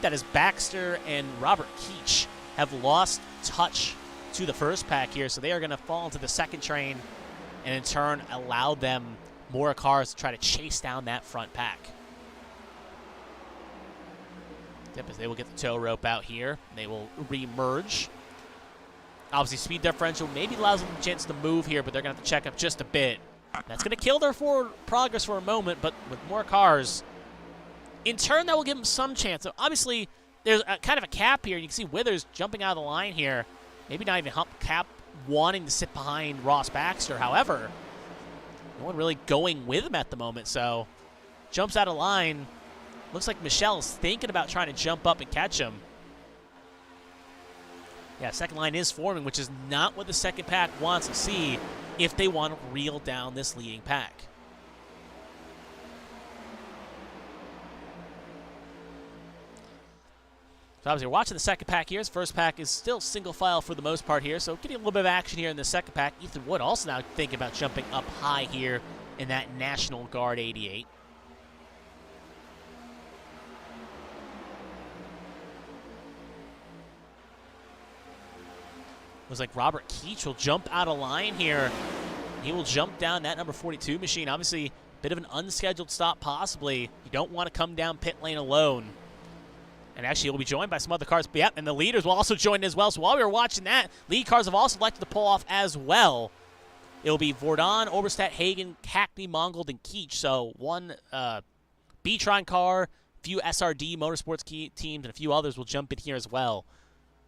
that is Baxter and Robert Keach, have lost touch to the first pack here. So they are going to fall into the second train and in turn allow them more cars to try to chase down that front pack. Yep, as they will get the tow rope out here. They will re-merge. Obviously, speed differential maybe allows them a chance to move here, but they're going to have to check up just a bit. That's going to kill their forward progress for a moment, but with more cars, in turn, that will give them some chance. So obviously, there's kind of a cap here. You can see Withers jumping out of the line here. Maybe not even Cap wanting to sit behind Ross Baxter. However, no one really going with him at the moment, so jumps out of line. Looks like Michelle's thinking about trying to jump up and catch him. Yeah, second line is forming, which is not what the second pack wants to see if they want to reel down this leading pack. So obviously we're watching the second pack here. His first pack is still single file for the most part here, so getting a little bit of action here in the second pack. Ethan Wood also now thinking about jumping up high here in that National Guard 88. Looks like Robert Keach will jump out of line here. He will jump down that number 42 machine. Obviously, a bit of an unscheduled stop possibly. You don't want to come down pit lane alone. And actually, he'll be joined by some other cars. But yep, and the leaders will also join as well. So while we were watching that, lead cars have also elected to pull off as well. It'll be Vordon, Oberstadt, Hagen, Hackney, Mongold, and Keach. So one B-Tron car, a few SRD Motorsports teams, and a few others will jump in here as well.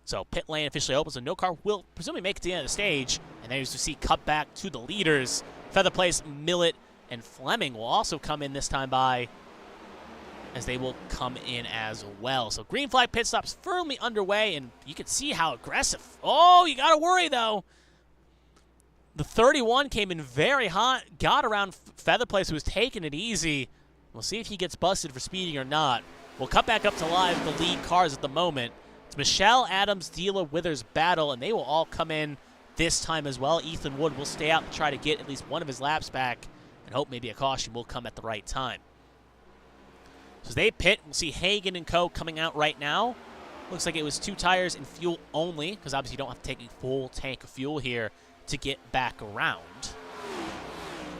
So pit lane officially opens, so no car will presumably make it to the end of the stage. And then as you see, cut back to the leaders. Feather Place, Millet, and Fleming will also come in this time by, as they will come in as well. So green flag pit stops firmly underway, and you can see how aggressive. Oh, you got to worry, though. The 31 came in very hot, got around Feather Place, who was taking it easy. We'll see if he gets busted for speeding or not. We'll cut back up to live the lead cars at the moment. It's Michelle, Adams, Dila, Withers battle, and they will all come in this time as well. Ethan Wood will stay out to try to get at least one of his laps back and hope maybe a caution will come at the right time. So as they pit, we'll see Hagen and co. coming out right now. Looks like it was 2 tires and fuel only, because obviously you don't have to take a full tank of fuel here to get back around.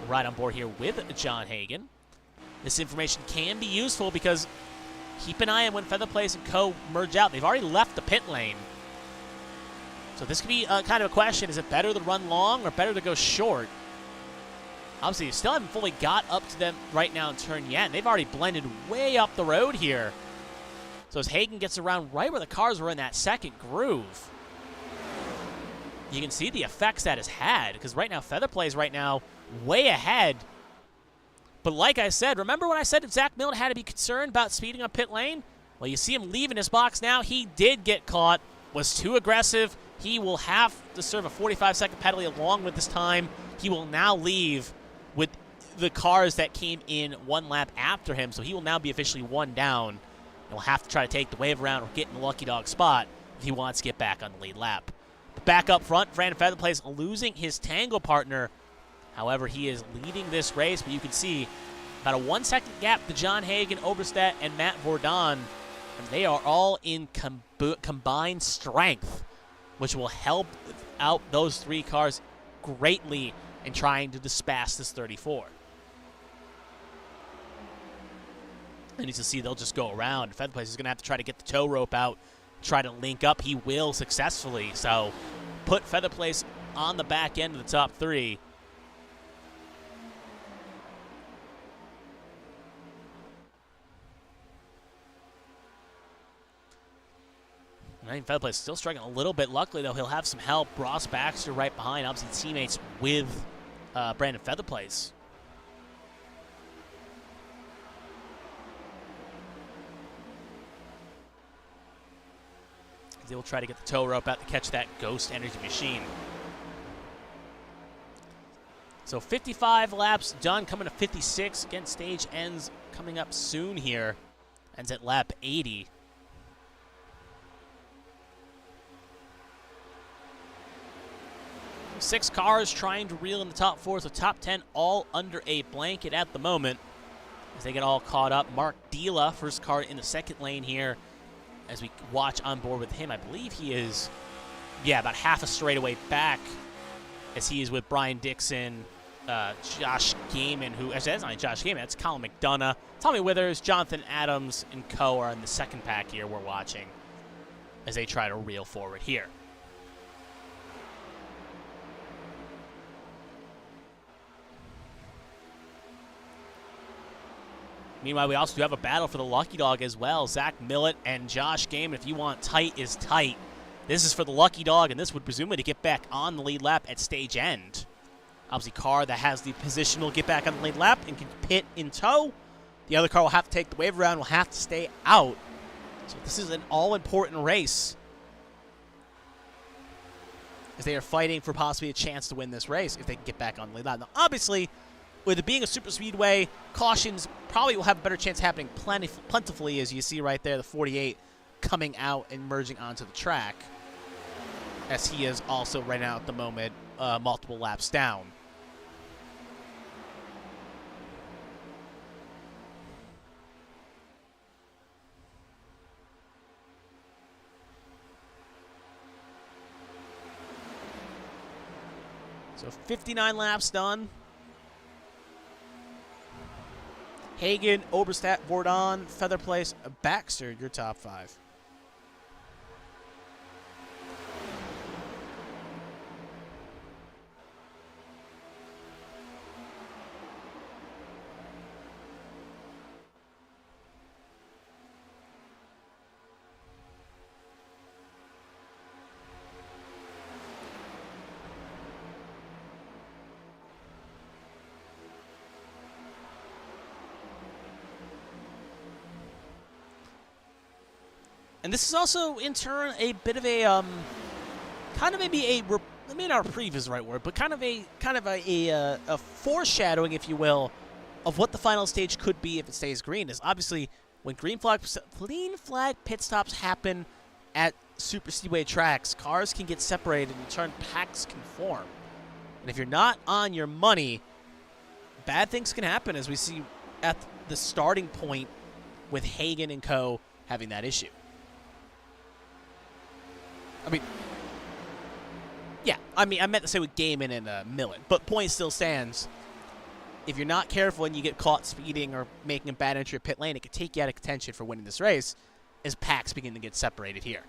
Right on board here with John Hagen. This information can be useful because keep an eye on when Feather Place and co. merge out. They've already left the pit lane. So this could be kind of a question. Is it better to run long or better to go short? Obviously, you still haven't fully got up to them right now in turn yet. And they've already blended way up the road here. So as Hagen gets around right where the cars were in that second groove, you can see the effects that has had. Because right now, Feather Plays right now way ahead. But like I said, remember when I said Zach Millen had to be concerned about speeding on pit lane? Well, you see him leaving his box now. He did get caught, was too aggressive. He will have to serve a 45-second penalty along with this time. He will now leave with the cars that came in one lap after him, so he will now be officially one down. And will have to try to take the wave around or get in the lucky dog spot if he wants to get back on the lead lap. But back up front, Brandon Featherplace losing his tango partner. However, he is leading this race, but you can see about a 1-second gap to John Hagen, Oberstadt, and Matt Vordon. And they are all in combined strength, which will help out those 3 cars greatly in trying to dispatch this 34. And as you see, they'll just go around. Featherplace is going to have to try to get the tow rope out, try to link up. He will successfully. So put Featherplace on the back end of the top 3. I think Featherplace still struggling a little bit. Luckily, though, he'll have some help. Ross Baxter right behind. Obviously, teammates with Brandon Featherplace. They will try to get the tow rope out to catch that Ghost Energy machine. So 55 laps done, coming to 56. Again, stage ends coming up soon here. Ends at lap 80. Six cars trying to reel in the top 4, so top 10 all under a blanket at the moment as they get all caught up. Mark Dila, first car in the second lane here as we watch on board with him. I believe he is, yeah, about half a straightaway back as he is with Brian Dixon, Josh Gaiman, who, actually that's not Josh Gaiman, that's Colin McDonough, Tommy Withers, Jonathan Adams, and co. are in the second pack here we're watching as they try to reel forward here. Meanwhile, we also do have a battle for the Lucky Dog as well. Zach Millet and Josh Gaiman. If you want tight is tight This is for the lucky dog, and this would presumably to get back on the lead lap at stage end. Obviously, car that has the position will get back on the lead lap and can pit in tow. The other car will have to take the wave around, will have to stay out. So this is an all-important race, as they are fighting for possibly a chance to win this race if they can get back on the lead lap. Now, obviously, with it being a super speedway, cautions probably will have a better chance happening plentifully, as you see right there, the 48 coming out and merging onto the track, as he is also right now at the moment multiple laps down. So 59 laps done. Hagen, Oberstadt, Vordon, Featherplace, Baxter, your top 5. And this is also, in turn, a bit of a, kind of maybe a, I mean, not reprieve is the right word, but kind of a foreshadowing, if you will, of what the final stage could be if it stays green. Is obviously when green flag pit stops happen at super speedway tracks, cars can get separated and in turn packs can form. And if you're not on your money, bad things can happen, as we see at the starting point with Hagen and co. having that issue. I mean, yeah, I meant to say with Gaiman and Millet, but point still stands. If you're not careful and you get caught speeding or making a bad entry of pit lane, it could take you out of contention for winning this race as packs begin to get separated here.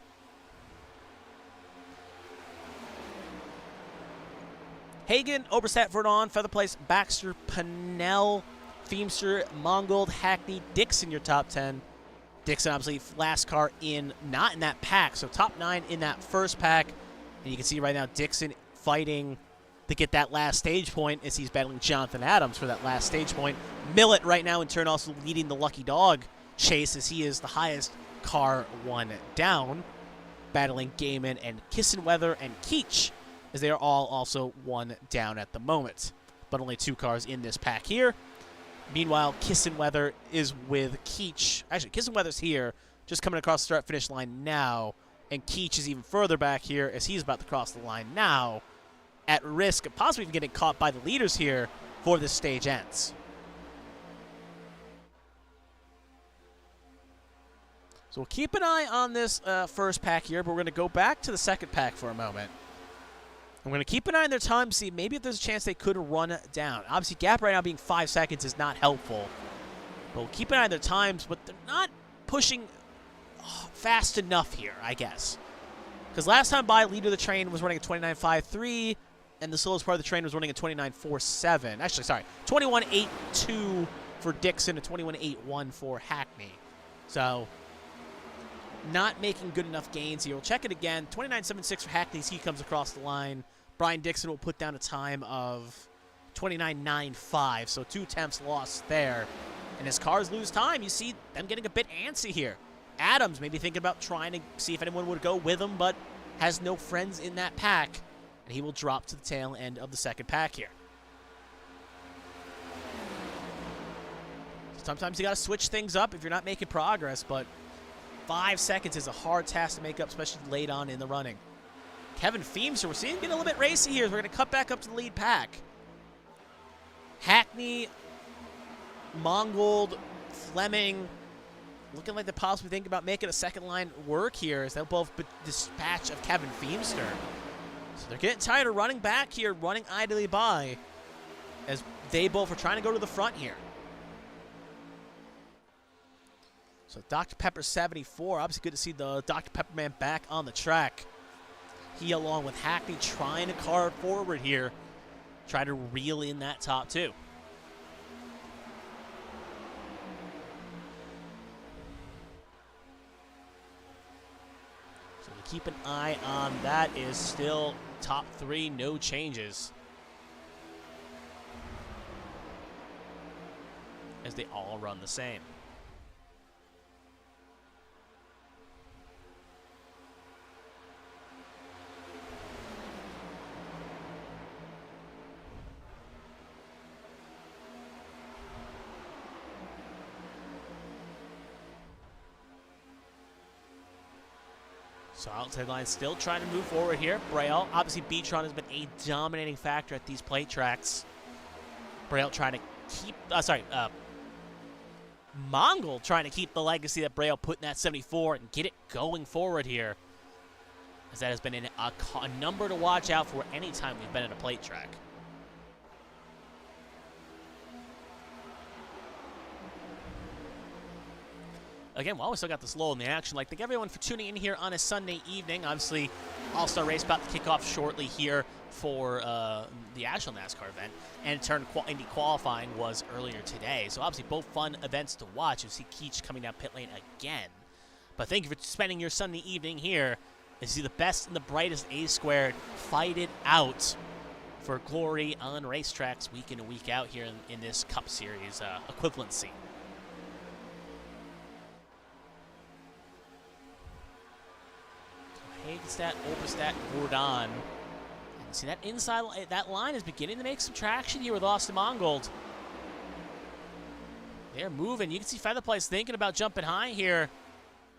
Hagen, Oberstadt, Verdon, Featherplace, Baxter, Pennell, Feimster, Mongold, Hackney, Dixon, your top 10. Dixon, obviously, last car in, not in that pack, so top 9 in that first pack. And you can see right now Dixon fighting to get that last stage point as he's battling Jonathan Adams for that last stage point. Millet right now, in turn, also leading the lucky dog chase as he is the highest car one down, battling Gaiman and Kissenweather and Keach, as they are all also one down at the moment. But only 2 cars in this pack here. Meanwhile, Kissenweather is with Keach. Actually, Kissenweather's here, just coming across the start-finish line now. And Keach is even further back here as he's about to cross the line now, at risk of possibly even getting caught by the leaders here before this stage ends. So we'll keep an eye on this first pack here, but we're going to go back to the second pack for a moment. I'm going to keep an eye on their time to see maybe if there's a chance they could run down. Obviously, gap right now being 5 seconds is not helpful. But we'll keep an eye on their times, but they're not pushing fast enough here, I guess. Because last time by, leader of the train was running a 29.53, and the slowest part of the train was running a 29.47. Actually, sorry, 21.82 for Dixon, a 21.81 for Hackney. So, not making good enough gains here. We'll check it again. 29.76 for Hackney as he comes across the line. Brian Dixon will put down a time of 29.95, so 2 attempts lost there. And as cars lose time, you see them getting a bit antsy here. Adams maybe thinking about trying to see if anyone would go with him, but has no friends in that pack. And he will drop to the tail end of the second pack here. Sometimes you got to switch things up if you're not making progress, but 5 seconds is a hard task to make up, especially late on in the running. Kevin Feimster, we're seeing him get a little bit racy here. We're going to cut back up to the lead pack. Hackney, Mongold, Fleming, looking like they possibly think about making a second line work here as they'll both dispatch of Kevin Feimster. So they're getting tired of running back here, running idly by, as they both are trying to go to the front here. So Dr. Pepper 74, obviously good to see the Dr. Pepper man back on the track. He, along with Hackney, trying to carve forward here, try to reel in that top 2. So keep an eye on. That is still top 3, no changes. As they all run the same. So outside line still trying to move forward here. Braille, obviously Beatron has been a dominating factor at these plate tracks. Braille trying to keep, Mongol trying to keep the legacy that Braille put in that 74 and get it going forward here. As that has been a number to watch out for any time we've been at a plate track. Again, while we still got this lull in the action, thank everyone for tuning in here on a Sunday evening. Obviously, All-Star Race about to kick off shortly here for the actual NASCAR event. And in turn, Indy qualifying was earlier today. So obviously, both fun events to watch. You see Keach coming down pit lane again. But thank you for spending your Sunday evening here as you see the best and the brightest A-squared fight it out for glory on racetracks week in and week out here in this Cup Series equivalency. Hagenstadt, Oberstadt, Gordon. And see that inside, that line is beginning to make some traction here with Austin Mongold. They're moving. You can see Featherplace thinking about jumping high here.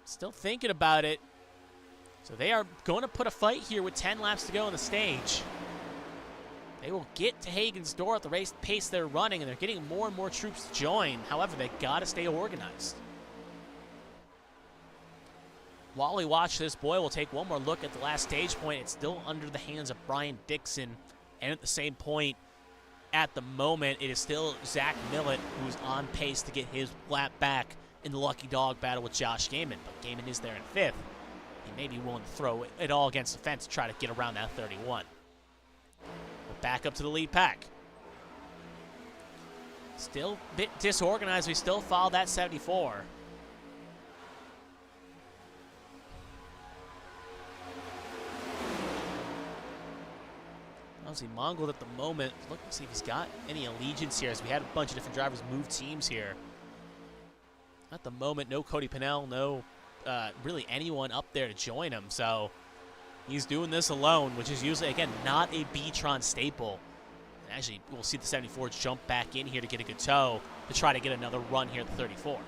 Still thinking about it. So they are going to put a fight here with 10 laps to go on the stage. They will get to Hagen's door at the race pace they're running, and they're getting more and more troops to join. However, they got to stay organized. While we watch this, boy, we'll take one more look at the last stage point. It's still under the hands of Brian Dixon. And at the same point, at the moment, it is still Zach Millett who's on pace to get his lap back in the lucky dog battle with Josh Gaiman. But Gaiman is there in 5th. He may be willing to throw it all against the fence to try to get around that 31. But back up to the lead pack. Still a bit disorganized. We still follow that 74. Obviously, Mongold at the moment, looking to see if he's got any allegiance here, as we had a bunch of different drivers move teams here. At the moment, no Cody Pennell, no really anyone up there to join him, so he's doing this alone, which is usually, again, not a B-Tron staple. And actually, we'll see the 74 jump back in here to get a good tow to try to get another run here at the 34.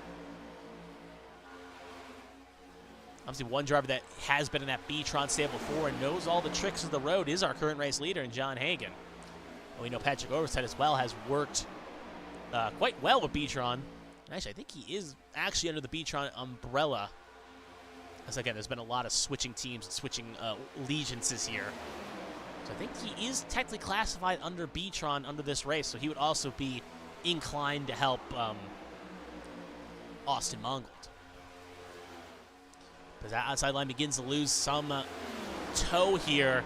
Obviously, one driver that has been in that B-Tron stable before and knows all the tricks of the road is our current race leader in John Hagen. And we know Patrick Overstead as well has worked quite well with B-Tron. Actually, I think he is actually under the B-Tron umbrella. As again, there's been a lot of switching teams and switching allegiances here. So I think he is technically classified under B-Tron under this race, so he would also be inclined to help Austin Mongold. As that outside line begins to lose some tow here.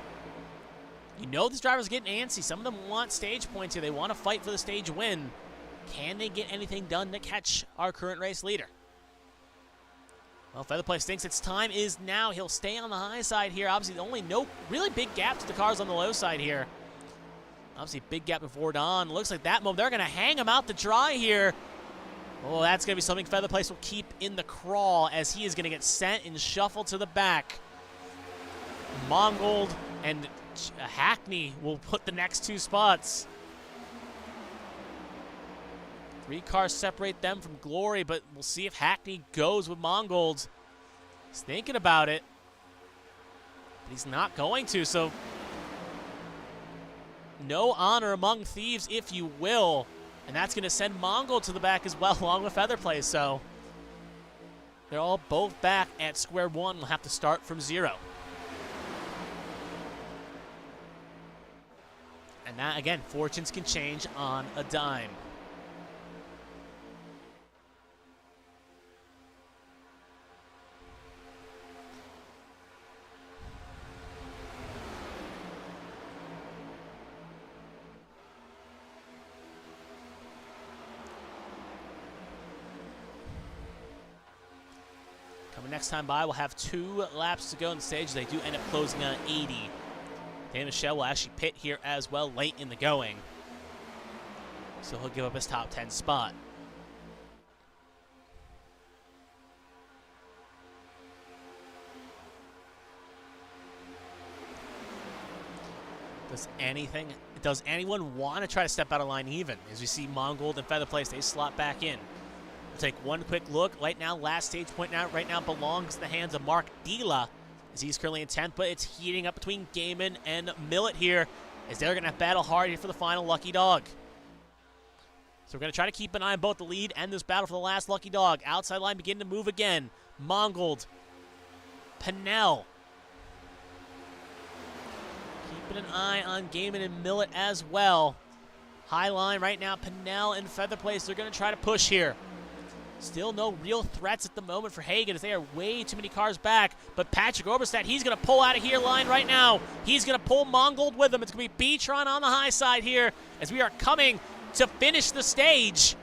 You know these drivers are getting antsy. Some of them want stage points here. They want to fight for the stage win. Can they get anything done to catch our current race leader? Well, Featherplace thinks its time is now. He'll stay on the high side here. Obviously, only no really big gap to the cars on the low side here. Obviously, big gap before Don. Looks like that moment they're going to hang him out to dry here. Oh, that's going to be something Featherplace will keep in the crawl, as he is going to get sent and shuffled to the back. Mongold and Hackney will put the next 2 spots. 3 cars separate them from glory, but we'll see if Hackney goes with Mongold. He's thinking about it, but he's not going to, so no honor among thieves, if you will. And that's going to send Mongold to the back as well, along with Featherplace. So they're all both back at square one. We'll have to start from 0. And that, again, fortunes can change on a dime. next time by will have 2 laps to go on the stage. They do end up closing on 80. Dan Michelle will actually pit here as well late in the going. So he'll give up his top 10 spot. Does anyone want to try to step out of line even? As we see Mongold and Feather Place, they slot back in. We'll take one quick look. Right now, last stage point out right now belongs in the hands of Mark Dila, as he's currently in 10th, but it's heating up between Gaiman and Millet here, as they're going to battle hard here for the final Lucky Dog. So we're going to try to keep an eye on both the lead and this battle for the last Lucky Dog. Outside line beginning to move again. Mongold, Pinnell. Keeping an eye on Gaiman and Millet as well. High line right now, Pinnell and Feather Place. They're going to try to push here. Still no real threats at the moment for Hagen, as they are way too many cars back. But Patrick Oberstadt, he's going to pull out of here line right now. He's going to pull Mongold with him. It's going to be B-Tron on the high side here, as we are coming to finish the stage.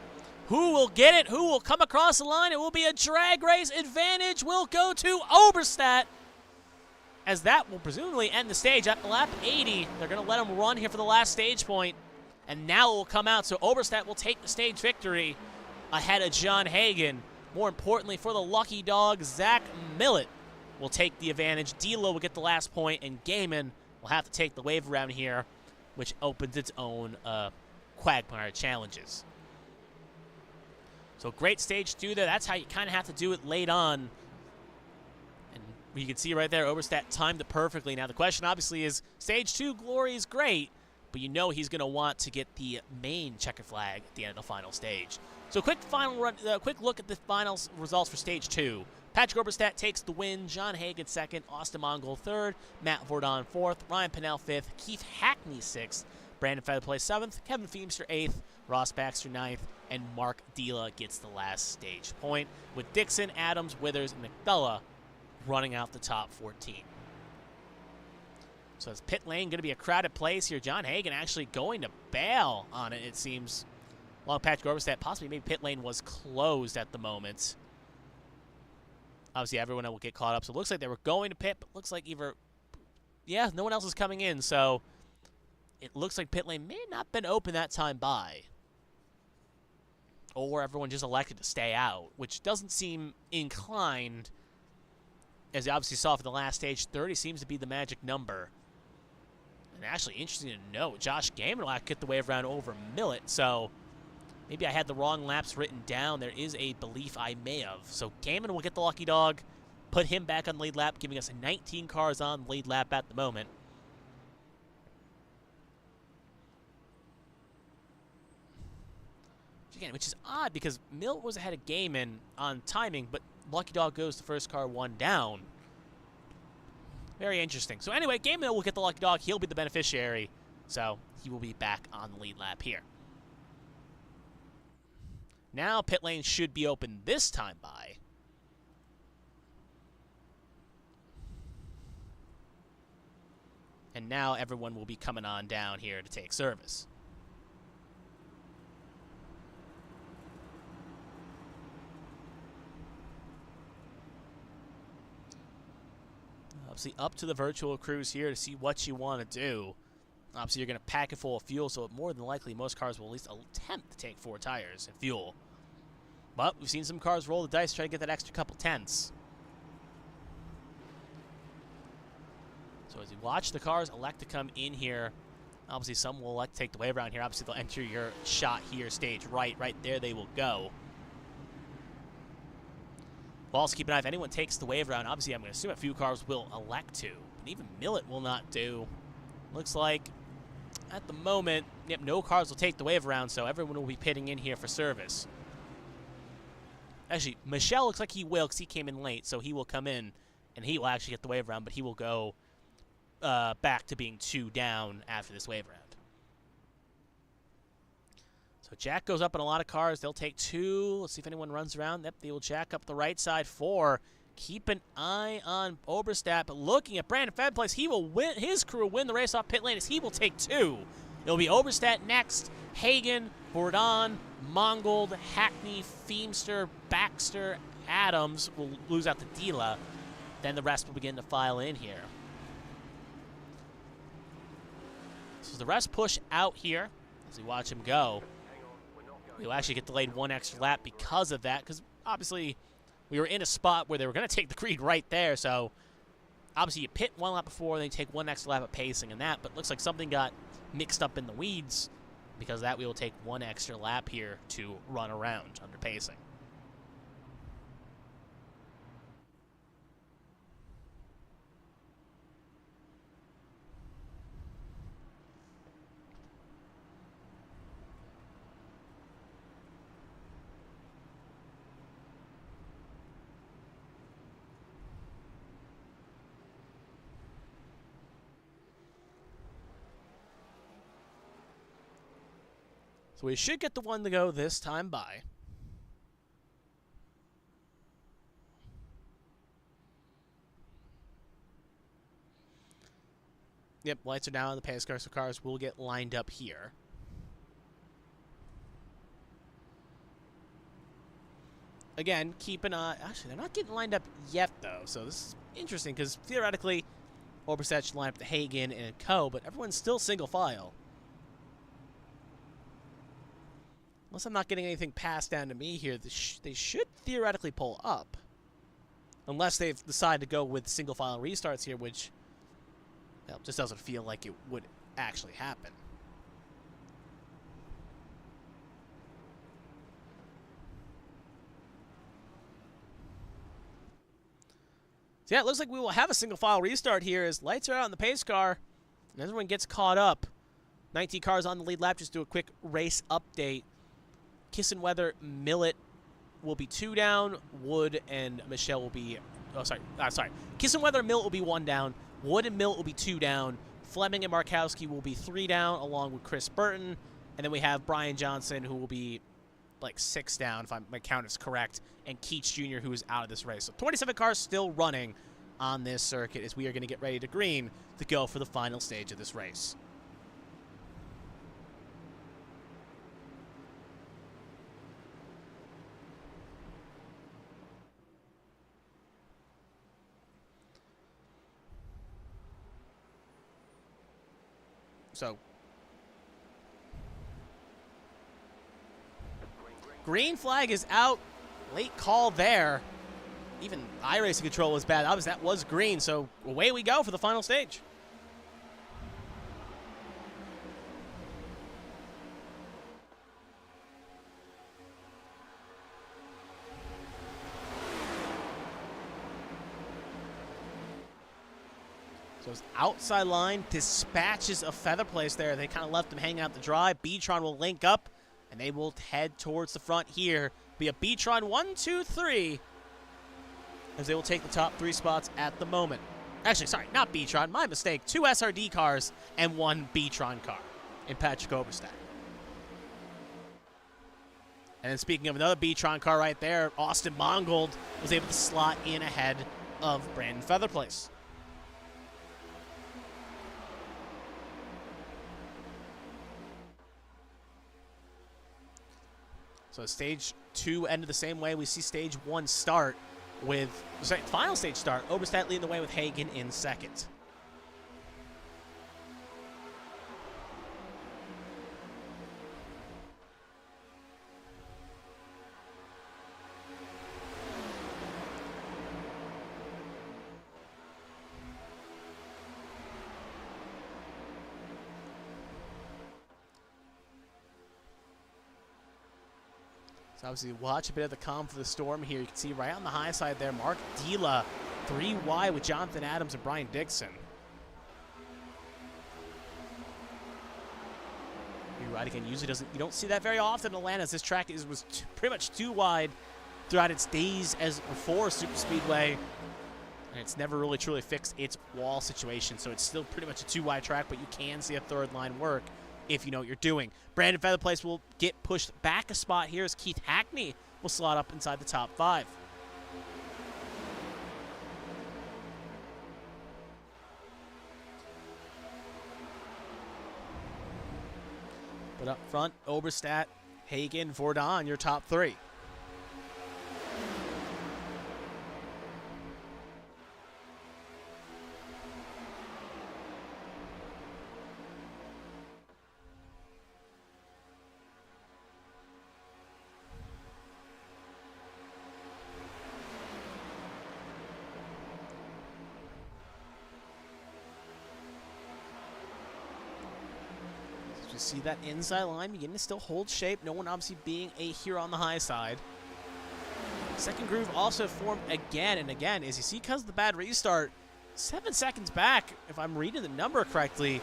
Who will get it? Who will come across the line? It will be a drag race advantage. Will go to Oberstadt, as that will presumably end the stage at lap 80. They're going to let him run here for the last stage point, and now it will come out. So Oberstadt will take the stage victory ahead of John Hagen. More importantly, for the Lucky Dog, Zach Millet will take the advantage. D'Lo will get the last point, and Gaiman will have to take the wave around here, which opens its own quagmire challenges. So great stage 2 there. That's how you kind of have to do it late on. And you can see right there, Oberstadt timed it perfectly. Now the question obviously is, stage 2 glory is great, but you know he's going to want to get the main checker flag at the end of the final stage. So quick look at the final results for stage 2. Patrick Oberstadt takes the win. John Hagen 2nd, Austin Mongold 3rd, Matt Vordon 4th, Ryan Pinnell 5th, Keith Hackney 6th, Brandon Featherplace 7th, Kevin Feemster 8th, Ross Baxter 9th, and Mark Dila gets the last stage point, with Dixon, Adams, Withers, and McDullough running out the top 14. So is pit lane going to be a crowded place here? John Hagen actually going to bail on it, it seems. Along Patrick Oberstadt, possibly maybe pit lane was closed at the moment. Obviously, everyone will get caught up. So it looks like they were going to pit, but looks like no one else is coming in. So it looks like pit lane may not have been open that time by. Or everyone just elected to stay out, which doesn't seem inclined. As you obviously saw for the last stage, 30 seems to be the magic number. And actually, interesting to note, Josh Gaiman will have to get the wave around over Millet. So maybe I had the wrong laps written down. There is a belief I may have. So Gaiman will get the Lucky Dog, put him back on the lead lap, giving us 19 cars on the lead lap at the moment. Again, which is odd because Millet was ahead of Gaiman on timing, but Lucky Dog goes the first car one down. Very interesting. So anyway, Gaiman will get the Lucky Dog. He'll be the beneficiary. So he will be back on the lead lap here. Now pit lane should be open this time by. And now everyone will be coming on down here to take service. Obviously up to the virtual crews here to see what you want to do. Obviously you're going to pack it full of fuel, so more than likely most cars will at least attempt to take 4 tires and fuel. But we've seen some cars roll the dice to try to get that extra couple tenths. So as you watch the cars elect to come in here, obviously some will elect to take the wave around here. Obviously they'll enter your shot here, stage right there they will go. We'll also keep an eye if anyone takes the wave around. Obviously, I'm going to assume a few cars will elect to. But even Millet will not do. Looks like, at the moment, yep, no cars will take the wave around, so everyone will be pitting in here for service. Actually, Michelle looks like he will because he came in late, so he will come in, and he will actually get the wave around, but he will go back to being 2 down after this wave round. So Jack goes up in a lot of cars. They'll take 2. Let's see if anyone runs around. Yep, they will jack up the right side 4. Keep an eye on Oberstadt, but looking at Brandon Featherplace, he will win. His crew will win the race off pit lane as he will take 2. It'll be Oberstadt next, Hagen, Bourdon, Mongold, Hackney, Feemster, Baxter, Adams will lose out to Dila. Then the rest will begin to file in here. So the rest push out here as we watch him go. We'll actually get delayed one extra lap because of that, because obviously we were in a spot where they were going to take the green right there. So obviously you pit one lap before, then you take one extra lap of pacing and that. But looks like something got mixed up in the weeds. Because of that, we will take one extra lap here to run around under pacing. So we should get the one to go this time by. Yep, lights are down on the pace car, so cars will get lined up here. Again, keep an eye. Actually, they're not getting lined up yet, though, so this is interesting because theoretically, Oberstadt should line up to Hagen and Co., but everyone's still single file. Unless I'm not getting anything passed down to me here, they should theoretically pull up. Unless they've decided to go with single file restarts here, which, well, just doesn't feel like it would actually happen. So yeah, it looks like we will have a single file restart here as lights are out on the pace car and everyone gets caught up. 19 cars on the lead lap. Just do a quick race update. Kissenweather, Millet will be 2 down. Wood and Michelle will be... Oh, sorry. Kissenweather and Millet will be 1 down. Wood and Millet will be 2 down. Fleming and Markowski will be 3 down, along with Chris Burton. And then we have Brian Johnson, who will be like 6 down, if my count is correct. And Keats Jr., who is out of this race. So 27 cars still running on this circuit as we are going to get ready to green to go for the final stage of this race. So, green flag is out. Late call there. Even iRacing control was bad. Obviously, that was green, so away we go for the final stage. So it's outside line, dispatches a feather place there. They kind of left him hanging out the dry. B-Tron will link up, and they will head towards the front here. Be a B-Tron 1, 2, 3, as they will take the top 3 spots at the moment. Actually, sorry, not B-Tron. My mistake. 2 SRD cars and 1 B-Tron car in Patrick Oberstadt. And then speaking of another B-Tron car right there, Austin Mongold was able to slot in ahead of Brandon Featherplace. So stage 2 ended the same way. We see stage 1 start with, sorry, final stage start. Oberstadt leading the way with Hagen in second. So obviously watch a bit of the calm for the storm here. You can see right on the high side there, Mark Dila, 3 wide with Jonathan Adams and Brian Dixon. You're right again, usually you don't see that very often in Atlanta, as this track was pretty much too wide throughout its days as before Super Speedway. And it's never really truly fixed its wall situation, so it's still pretty much a 2 wide track, but you can see a third line work if you know what you're doing. Brandon Featherplace will get pushed back a spot here as Keith Hackney will slot up inside the top 5. But up front, Oberstadt, Hagen, Vordon, your top 3. You see that inside line beginning to still hold shape. No one obviously being a hero on the high side. Second groove also formed again and again. As you see, because of the bad restart, 7 seconds back, if I'm reading the number correctly,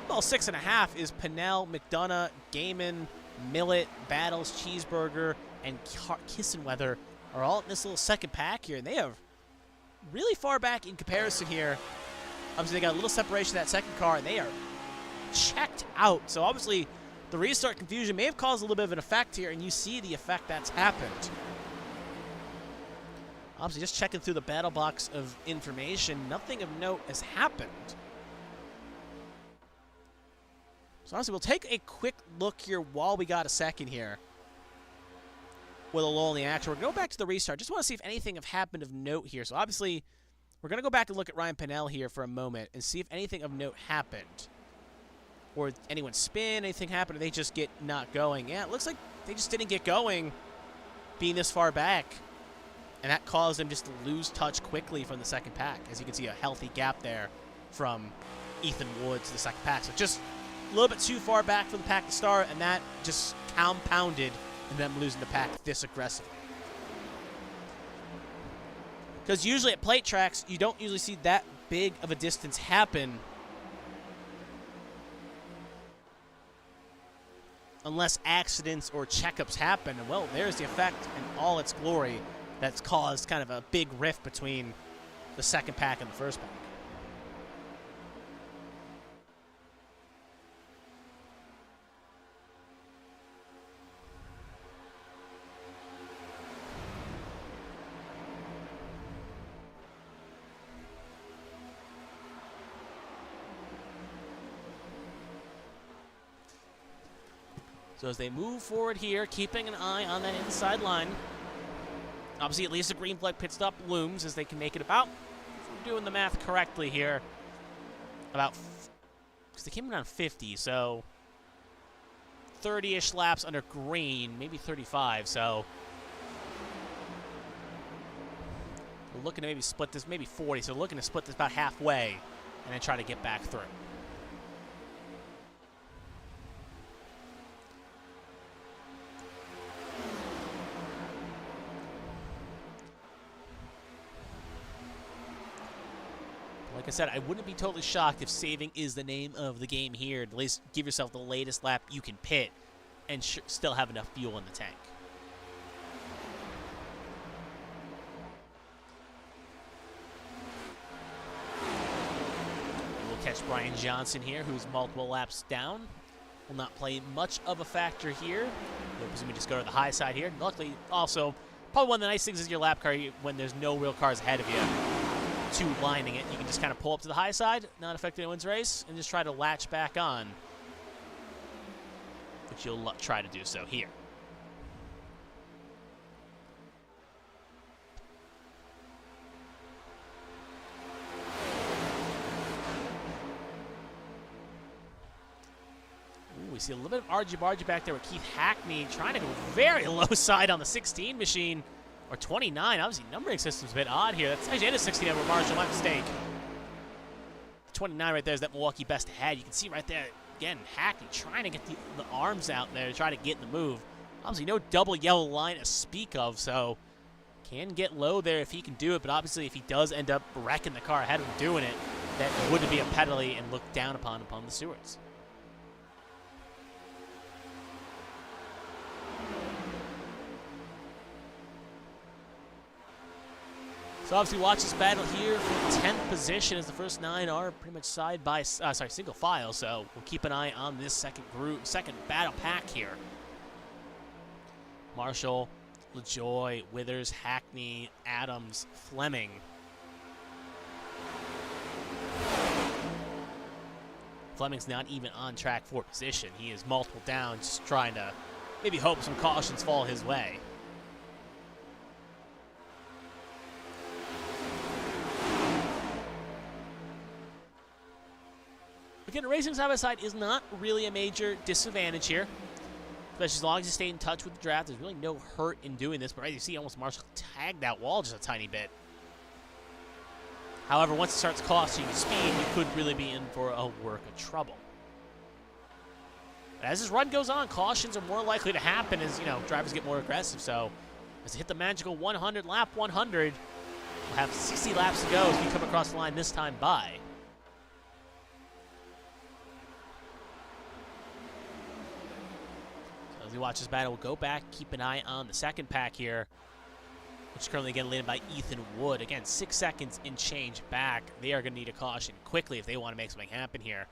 well, 6.5 is Pinnell, McDonough, Gaiman, Millet, Battles, Cheeseburger, and Kissenweather are all in this little second pack here, and they are really far back in comparison here. Obviously, they got a little separation of that second car, and they are checked out. So obviously, the restart confusion may have caused a little bit of an effect here, and you see the effect that's happened. Obviously, just checking through the battle box of information, nothing of note has happened. So honestly, we'll take a quick look here while we got a second here with a lull in the action. We're going to go back to the restart. Just want to see if anything have happened of note here. So obviously, we're going to go back and look at Ryan Pinnell here for a moment and see if anything of note happened. Or anyone spin, anything happened, or they just get not going. Yeah, it looks like they just didn't get going being this far back. And that caused them just to lose touch quickly from the second pack. As you can see, a healthy gap there from Ethan Woods to the second pack. So just a little bit too far back for the pack to start, and that just compounded in them losing the pack this aggressively. Because usually at plate tracks, you don't usually see that big of a distance happen unless accidents or checkups happen. And well, there's the effect in all its glory that's caused kind of a big rift between the second pack and the first pack. So as they move forward here, keeping an eye on that inside line. Obviously, at least the green flag pit stop looms as they can make it about, if we're doing the math correctly here, about, because they came in around 50, so 30-ish laps under green, maybe 35, so we're looking to maybe split this, maybe 40, so we're looking to split this about halfway and then try to get back through. Like I said, I wouldn't be totally shocked if saving is the name of the game here. At least give yourself the latest lap you can pit and still have enough fuel in the tank. We'll catch Brian Johnson here, who's multiple laps down. Will not play much of a factor here. We'll presumably just go to the high side here. Luckily, also, probably one of the nice things is your lap car when there's no real cars ahead of you. Two lining it, you can just kind of pull up to the high side, not affect anyone's race, and just try to latch back on, which you'll try to do so here. Ooh, we see a little bit of argy-bargy back there with Keith Hackney trying to go very low side on the 16 machine. Or 29, obviously numbering system's a bit odd here. That's actually a 16 over Marshall, my mistake. 29 right there is that Milwaukee best ahead. You can see right there, again, Hackney trying to get the arms out there to try to get in the move. Obviously no double yellow line to speak of, so can get low there if he can do it, but obviously if he does end up wrecking the car ahead of him doing it, that would be a penalty and looked down upon the stewards. So obviously watch this battle here for 10th position as the first 9 are pretty much single file. So we'll keep an eye on this second battle pack here. Marshall, LaJoy, Withers, Hackney, Adams, Fleming. Fleming's not even on track for position. He is multiple down, just trying to maybe hope some cautions fall his way. Again, racing side by side is not really a major disadvantage here, especially as long as you stay in touch with the draft. There's really no hurt in doing this, but right, you see almost Marshall tagged that wall just a tiny bit. However, once it starts costing you speed, you could really be in for a work of trouble. As this run goes on, cautions are more likely to happen as, you know, drivers get more aggressive. So as they hit the magical 100, lap 100, we'll have 60 laps to go as we come across the line this time by. So as we watch this battle, we'll go back, keep an eye on the second pack here, which is currently again led by Ethan Wood. Again, 6 seconds in change back. They are going to need a caution quickly if they want to make something happen here.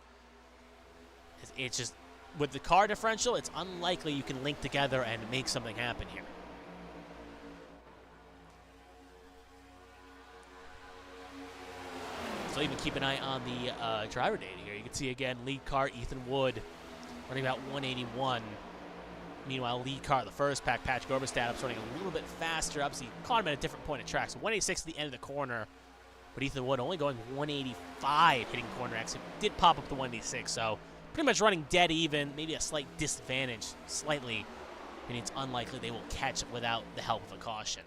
It's just, with the car differential, it's unlikely you can link together and make something happen here. So even keep an eye on the driver data here. You can see, again, lead car Ethan Wood running about 181. Meanwhile, lead car, the first pack, Patrick Oberstadt, running a little bit faster. Obviously, caught him at a different point of track. So 186 at the end of the corner. But Ethan Wood only going 185 hitting corner X. It did pop up to 186, so pretty much running dead even, maybe a slight disadvantage, slightly, meaning it's unlikely they will catch it without the help of a caution.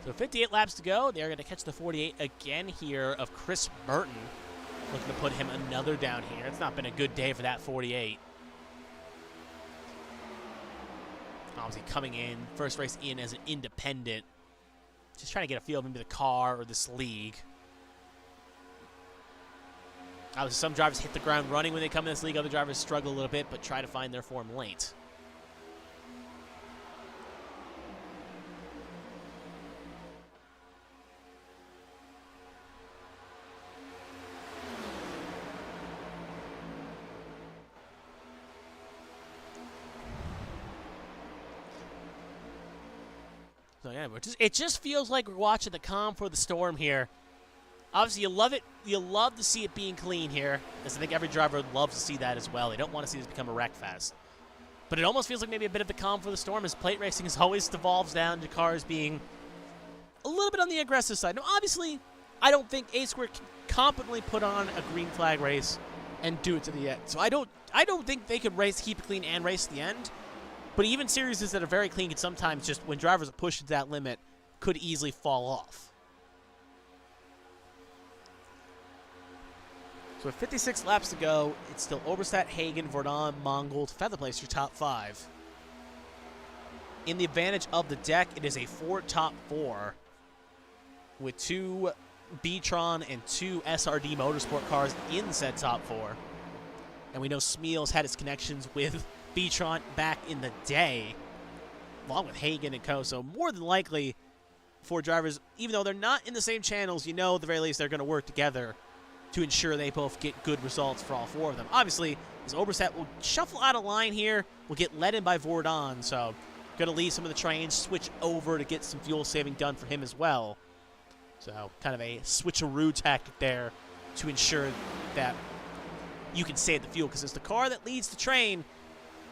So 58 laps to go. They're going to catch the 48 again here of Chris Burton. Looking to put him another down here. It's not been a good day for that 48. Obviously coming in, first race in as an independent. Just trying to get a feel of maybe the car or this league. Obviously some drivers hit the ground running when they come in this league. Other drivers struggle a little bit, but try to find their form late. So yeah, it just feels like we're watching the calm for the storm here. Obviously, you love it. You love to see it being clean here, as I think every driver loves to see that as well. They don't want to see this become a wreck fest. But it almost feels like maybe a bit of the calm for the storm, as plate racing has always devolves down to cars being a little bit on the aggressive side. Now, obviously, I don't think A-Square can competently put on a green flag race and do it to the end. So I don't think they could keep it clean and race to the end. But even series that are very clean can sometimes just, when drivers are pushed to that limit, could easily fall off. So with 56 laps to go, it's still Oberstadt, Hagen, Verdon, Mongold, Featherplace, your top 5. In the advantage of the deck, it is a Ford top 4 with 2 B-Tron and 2 SRD Motorsport cars in said top 4. And we know Smeals had its connections with B-Tron back in the day, along with Hagen and co. So more than likely, Ford drivers, even though they're not in the same channels, you know at the very least they're going to work together to ensure they both get good results for all 4 of them. Obviously, as Oberstadt will shuffle out of line here, will get led in by Vordon, so going to leave some of the trains, switch over to get some fuel saving done for him as well. So kind of a switcheroo tactic there to ensure that you can save the fuel, because it's the car that leads the train.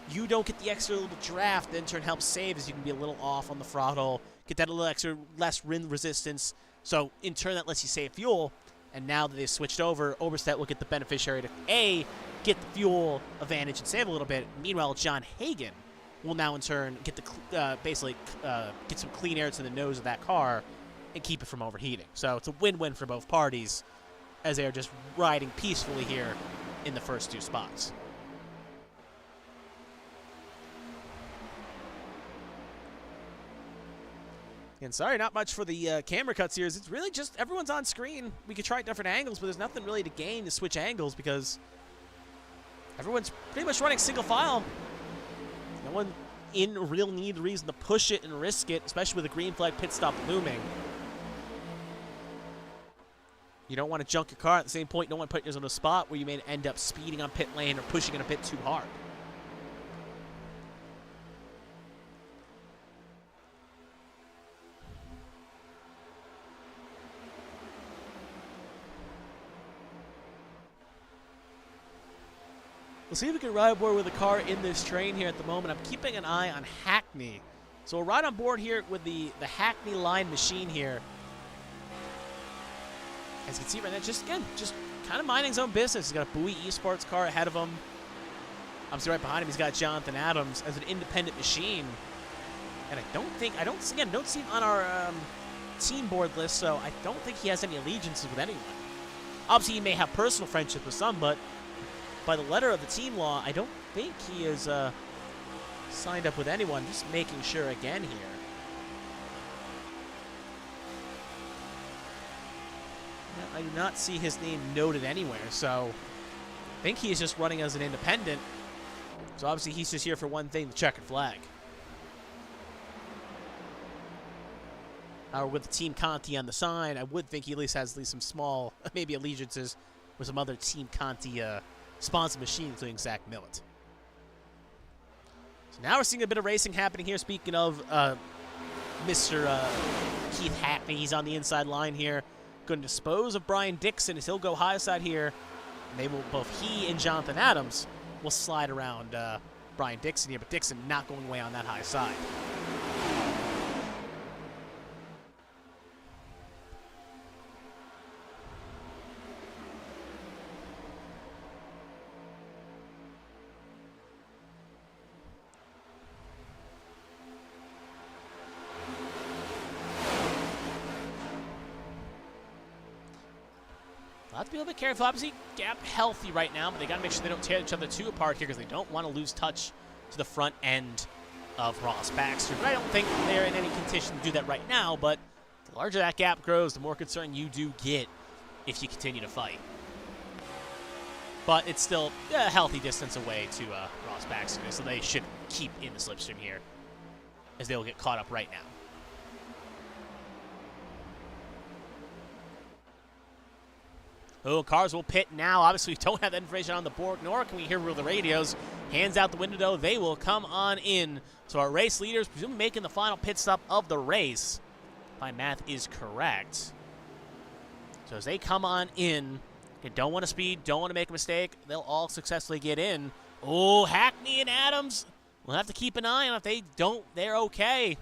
You don't get the extra little draft that in turn helps save, as you can be a little off on the throttle, get that a little extra less wind resistance. So in turn that lets you save fuel. And now that they've switched over, Oberstadt will get the beneficiary to A, get the fuel advantage and save a little bit. Meanwhile, John Hagen will now in turn get the get some clean air to the nose of that car and keep it from overheating. So it's a win-win for both parties, as they are just riding peacefully here in the first 2 spots. And sorry, not much for the camera cuts here. It's really just everyone's on screen. We could try different angles, but there's nothing really to gain to switch angles because everyone's pretty much running single file. No one in real need reason to push it and risk it, especially with a green flag pit stop looming. You don't want to junk your car at the same point. You don't want to put yourself in a spot where you may end up speeding on pit lane or pushing it a bit too hard. We'll see if we can ride aboard with a car in this train here at the moment. I'm keeping an eye on Hackney. So we'll ride on board here with the Hackney line machine here. As you can see right now, just kind of minding his own business. He's got a Bowie Esports car ahead of him. Obviously, right behind him, he's got Jonathan Adams as an independent machine. And I don't see him on our team board list, so I don't think he has any allegiances with anyone. Obviously, he may have personal friendship with some, but by the letter of the team law, I don't think he is signed up with anyone. Just making sure again here. I do not see his name noted anywhere, so I think he is just running as an independent. So obviously he's just here for one thing, the checkered flag. Or with the Team Conti on the side, I would think he at least has some small, maybe allegiances with some other Team Conti sponsored machines, including Zach Millett. So now we're seeing a bit of racing happening here. Speaking of Mr. Keith Hackney, he's on the inside line here. Going to dispose of Brian Dixon as he'll go high side here. They will, both he and Jonathan Adams will slide around Brian Dixon here, but Dixon not going away on that high side. Have to be a little bit careful. Obviously, gap healthy right now, but they got to make sure they don't tear each other too apart here because they don't want to lose touch to the front end of Ross Baxter. But I don't think they're in any condition to do that right now, but the larger that gap grows, the more concern you do get if you continue to fight. But it's still a healthy distance away to Ross Baxter, so they should keep in the slipstream here as they will get caught up right now. Oh, cars will pit now. Obviously, we don't have that information on the board, nor can we hear over the radios. Hands out the window, though. They will come on in. So our race leaders, presumably making the final pit stop of the race. If my math is correct. So as they come on in, they don't want to speed, don't want to make a mistake. They'll all successfully get in. Oh, Hackney and Adams. We'll have to keep an eye on if they don't. They're okay.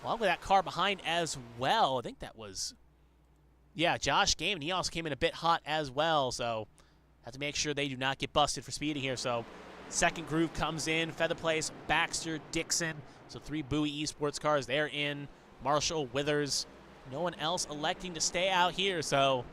Along with that car behind as well. I think that was... yeah, Josh Gaiman, he also came in a bit hot as well, so have to make sure they do not get busted for speeding here. So second group comes in, Feather Place, Baxter, Dixon. So 3 Bowie Esports cars, they're in. Marshall, Withers, no one else electing to stay out here, so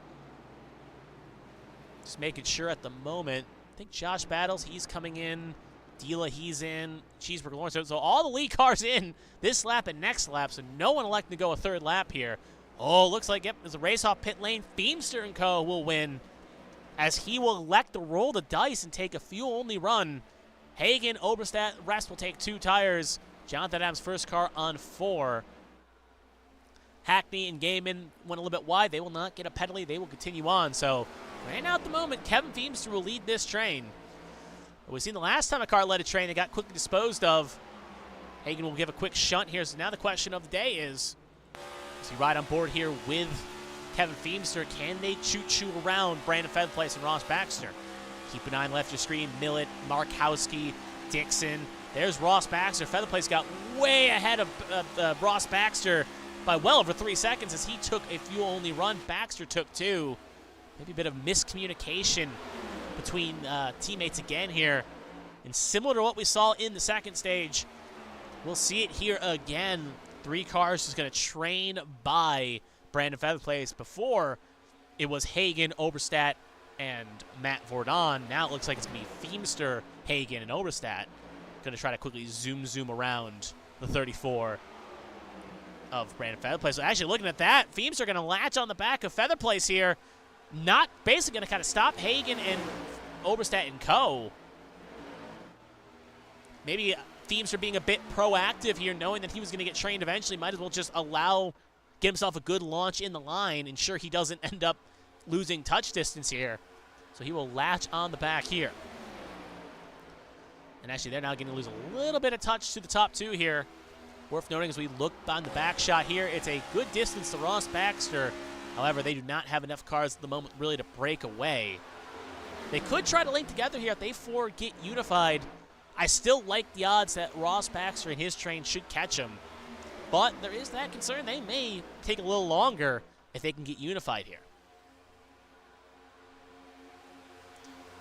just making sure at the moment. I think Josh Battles, he's coming in. Dila, he's in. Cheeseburger Lawrence. So all the lead cars in this lap and next lap, so no one electing to go a third lap here. Oh, looks like, yep, there's a race off pit lane. Feemster & Co. will win as he will elect to roll the dice and take a fuel-only run. Hagen, Oberstadt, rest will take 2 tires. Jonathan Adams' first car on 4. Hackney and Gaiman went a little bit wide. They will not get a penalty. They will continue on. So right now at the moment, Kevin Feemster will lead this train. We've seen the last time a car led a train, they got quickly disposed of. Hagen will give a quick shunt here. So now the question of the day is, as you ride on board here with Kevin Feemster, can they choo-choo around Brandon Featherplace and Ross Baxter? Keep an eye on left your screen. Millett, Markowski, Dixon. There's Ross Baxter. Featherplace got way ahead of Ross Baxter by well over 3 seconds as he took a fuel-only run. Baxter took 2. Maybe a bit of miscommunication between teammates again here. And similar to what we saw in the second stage, we'll see it here again. 3 cars just going to train by Brandon Featherplace. Before, it was Hagen, Oberstadt, and Matt Vordon. Now it looks like it's going to be Feemster, Hagen, and Oberstadt. Going to try to quickly zoom around the 34 of Brandon Featherplace. So actually looking at that, Feemster going to latch on the back of Featherplace here. Not basically going to kind of stop Hagen and Oberstadt and Co. Maybe Feemster being a bit proactive here, knowing that he was going to get trained eventually, might as well just get himself a good launch in the line, ensure he doesn't end up losing touch distance here. So he will latch on the back here. And actually, they're now going to lose a little bit of touch to the top 2 here. Worth noting as we look on the back shot here, it's a good distance to Ross Baxter. However, they do not have enough cars at the moment really to break away. They could try to link together here if they 4 get unified. I still like the odds that Ross Baxter and his train should catch him. But there is that concern. They may take a little longer if they can get unified here.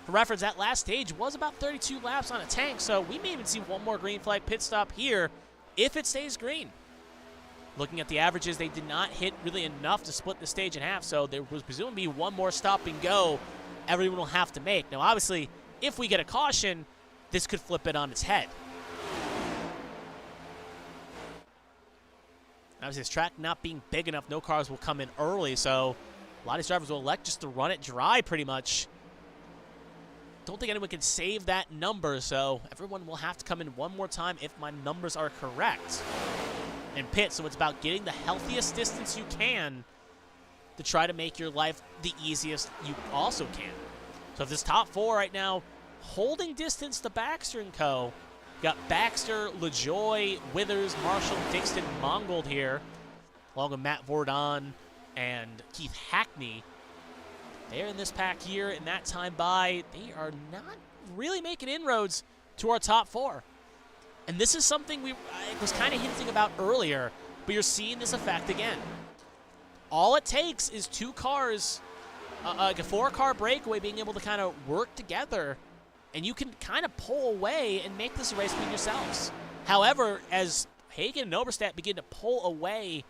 For reference, that last stage was about 32 laps on a tank, so we may even see one more green flag pit stop here if it stays green. Looking at the averages, they did not hit really enough to split the stage in half, so there was presumably one more stop and go everyone will have to make. Now, obviously, if we get a caution, this could flip it on its head. Obviously, this track not being big enough, no cars will come in early, so a lot of these drivers will elect just to run it dry pretty much. Don't think anyone can save that number, so everyone will have to come in one more time if my numbers are correct. And pit, so it's about getting the healthiest distance you can to try to make your life the easiest you also can. So if this top four right now, holding distance to Baxter and co. Got Baxter, LaJoy, Withers, Marshall, Dixon, Mongold here, along with Matt Vordon and Keith Hackney. They're in this pack here, and that time by, they are not really making inroads to our top four. And this is something I was kind of hinting about earlier, but you're seeing this effect again. All it takes is two cars, like a four-car breakaway, being able to kind of work together, and you can kind of pull away and make this a race between yourselves. However, as Hagen and Oberstadt begin to pull away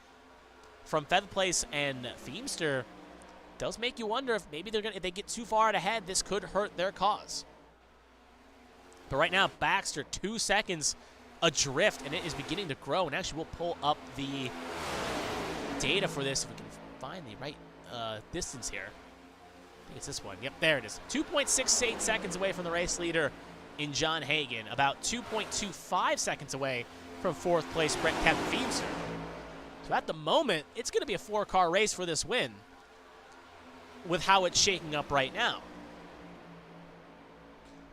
from Featherplace and Feemster, does make you wonder if maybe if they get too far out ahead, this could hurt their cause. But right now, Baxter 2 seconds adrift, and it is beginning to grow. And actually, we'll pull up the data for this if we can find the right distance here. I think it's this one. Yep, there it is. 2.68 seconds away from the race leader in John Hagen. About 2.25 seconds away from fourth place Kevin Feemster. So at the moment, it's going to be a four-car race for this win with how it's shaking up right now.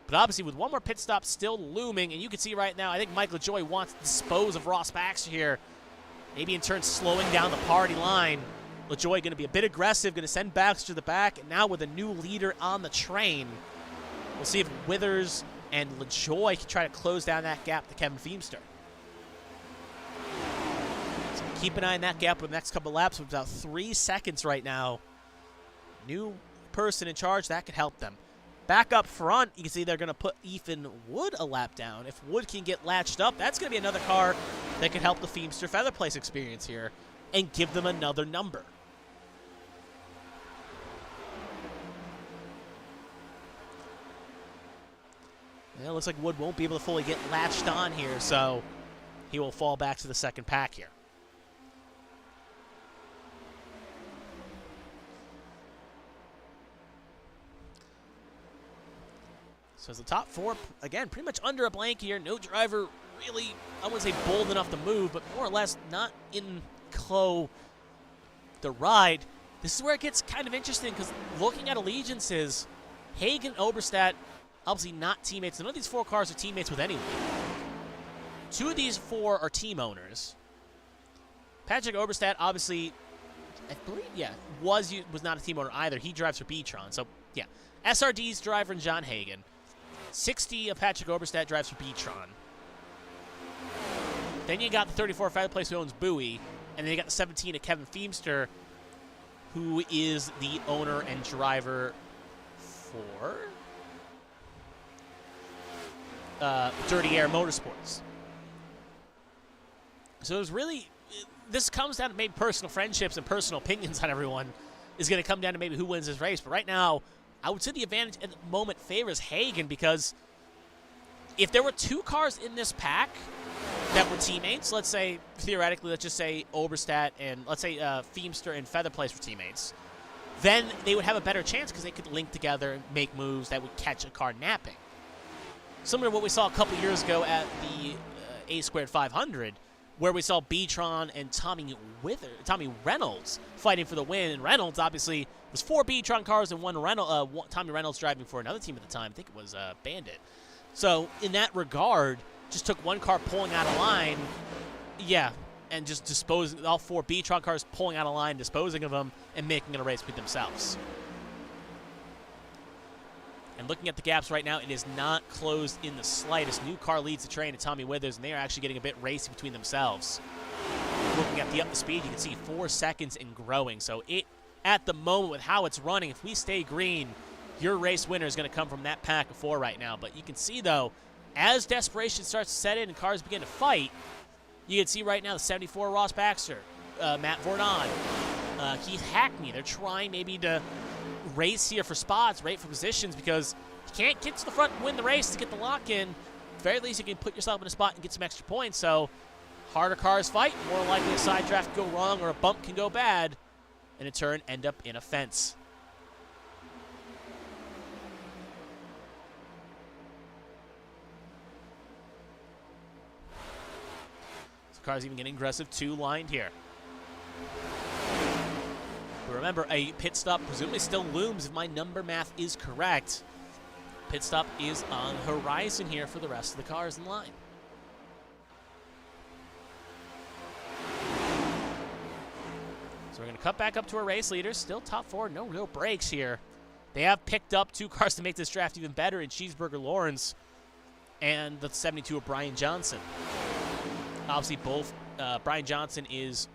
But obviously, with one more pit stop still looming, and you can see right now, I think Mike LaJoy wants to dispose of Ross Baxter here. Maybe in turn slowing down the party line. LaJoy going to be a bit aggressive, going to send Baxter to the back, and now with a new leader on the train, we'll see if Withers and LaJoy can try to close down that gap to Kevin Feemster. So keep an eye on that gap for the next couple of laps. With about 3 seconds right now. New person in charge, that could help them. Back up front, you can see they're going to put Ethan Wood a lap down. If Wood can get latched up, that's going to be another car that could help the Feemster Featherplace experience here and give them another number. Yeah, it looks like Wood won't be able to fully get latched on here, so he will fall back to the second pack here. So as the top four, again, pretty much under a blank here. No driver really, I wouldn't say bold enough to move, but more or less not in the ride. This is where it gets kind of interesting because looking at allegiances, Hagen and Oberstadt, obviously not teammates. None of these four cars are teammates with anyone. Two of these four are team owners. Patrick Oberstadt, obviously, I believe, yeah, was not a team owner either. He drives for B-Tron. So, yeah, SRD's driver in John Hagen. 60 of Patrick Oberstadt drives for B-Tron. Then you got the 34 Featherplace who owns Bowie. And then you got the 17 of Kevin Feemster, who is the owner and driver for Dirty Air Motorsports. So it was really, this comes down to maybe personal friendships and personal opinions on everyone is going to come down to maybe who wins this race. But right now, I would say the advantage at the moment favors Hagen because if there were two cars in this pack that were teammates, let's say, theoretically, let's just say Oberstadt and let's say Feemster and Featherplace were teammates, then they would have a better chance because they could link together and make moves that would catch a car napping. Similar to what we saw a couple years ago at the A² 500, where we saw B-Tron and Tommy Reynolds fighting for the win. And Reynolds, obviously, was 4 B-Tron cars and one Tommy Reynolds driving for another team at the time. I think it was Bandit. So in that regard, just took one car pulling out of line, yeah, and just disposing, all 4 B-Tron cars pulling out of line, disposing of them, and making it a race between themselves. And looking at the gaps right now, it is not closed in the slightest. New car leads the train to Tommy Withers, and they are actually getting a bit racy between themselves. Looking at the up the speed, you can see 4 seconds and growing. So it, at the moment with how it's running, if we stay green, your race winner is going to come from that pack of 4 right now. But you can see, though, as desperation starts to set in and cars begin to fight, you can see right now the 74 Ross Baxter, Matt Vordon, Keith Hackney. They're trying maybe to race here for spots, right, for positions, because you can't get to the front and win the race to get the lock in. At the very least, you can put yourself in a spot and get some extra points. So harder cars fight, more likely a side draft can go wrong or a bump can go bad, and in turn end up in a fence. So cars even getting aggressive, 2 lined here. But remember, a pit stop presumably still looms if my number math is correct. Pit stop is on the horizon here for the rest of the cars in line. So we're going to cut back up to our race leaders. Still top 4, no real breaks here. They have picked up 2 cars to make this draft even better in Cheeseburger Lawrence and the 72 of Brian Johnson. Obviously, both Brian Johnson is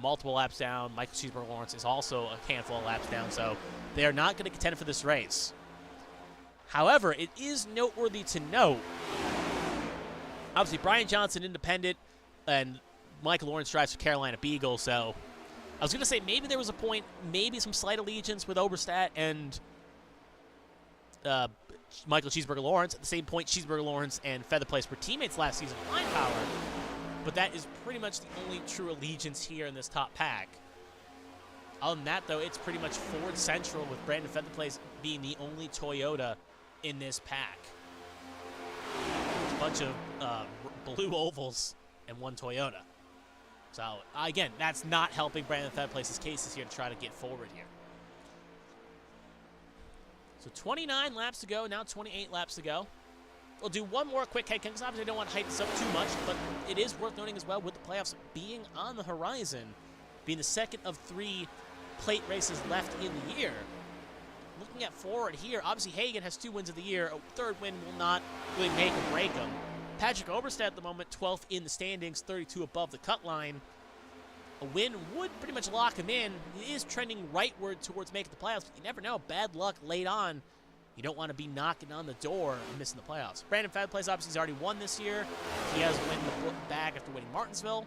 multiple laps down. Michael Cheeseburger Lawrence is also a handful of laps down, so they are not going to contend for this race. However, it is noteworthy to note, obviously, Brian Johnson independent, and Michael Lawrence drives for Carolina Beagle, so I was going to say maybe there was a point, maybe some slight allegiance with Oberstadt and Michael Cheeseburger Lawrence. At the same point, Cheeseburger Lawrence and Feather Place were teammates last season in Line Power, but that is pretty much the only true allegiance here in this top pack. Other than that, though, it's pretty much Ford Central with Brandon Feather Place being the only Toyota in this pack. A bunch of blue ovals and 1 Toyota. So, again, that's not helping Brandon Feather Place's cases here to try to get forward here. So 29 laps to go, now 28 laps to go. We'll do one more quick head count because obviously I don't want to hype this up too much, but it is worth noting as well with the playoffs being on the horizon, being the second of 3 plate races left in the year. Looking at forward here, obviously Hagan has 2 wins of the year. A 3rd win will not really make or break him. Patrick Oberstadt at the moment, 12th in the standings, 32 above the cut line. A win would pretty much lock him in. He is trending rightward towards making the playoffs, but you never know. Bad luck late on. You don't want to be knocking on the door and missing the playoffs. Brandon Feather Place, obviously, he's already won this year. He has won the bag after winning Martinsville.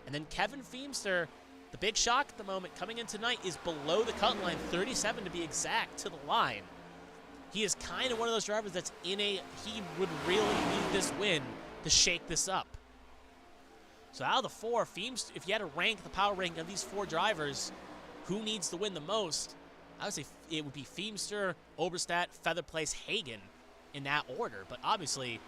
And then Kevin Feemster, the big shock at the moment, coming in tonight, is below the cut line, 37 to be exact, to the line. He is kind of one of those drivers that's he would really need this win to shake this up. So out of the 4, Feemster, if you had to rank the power ranking of these 4 drivers, who needs to win the most, I would say it would be Feemster, Oberstadt, Feather Place, Hagan in that order. But obviously,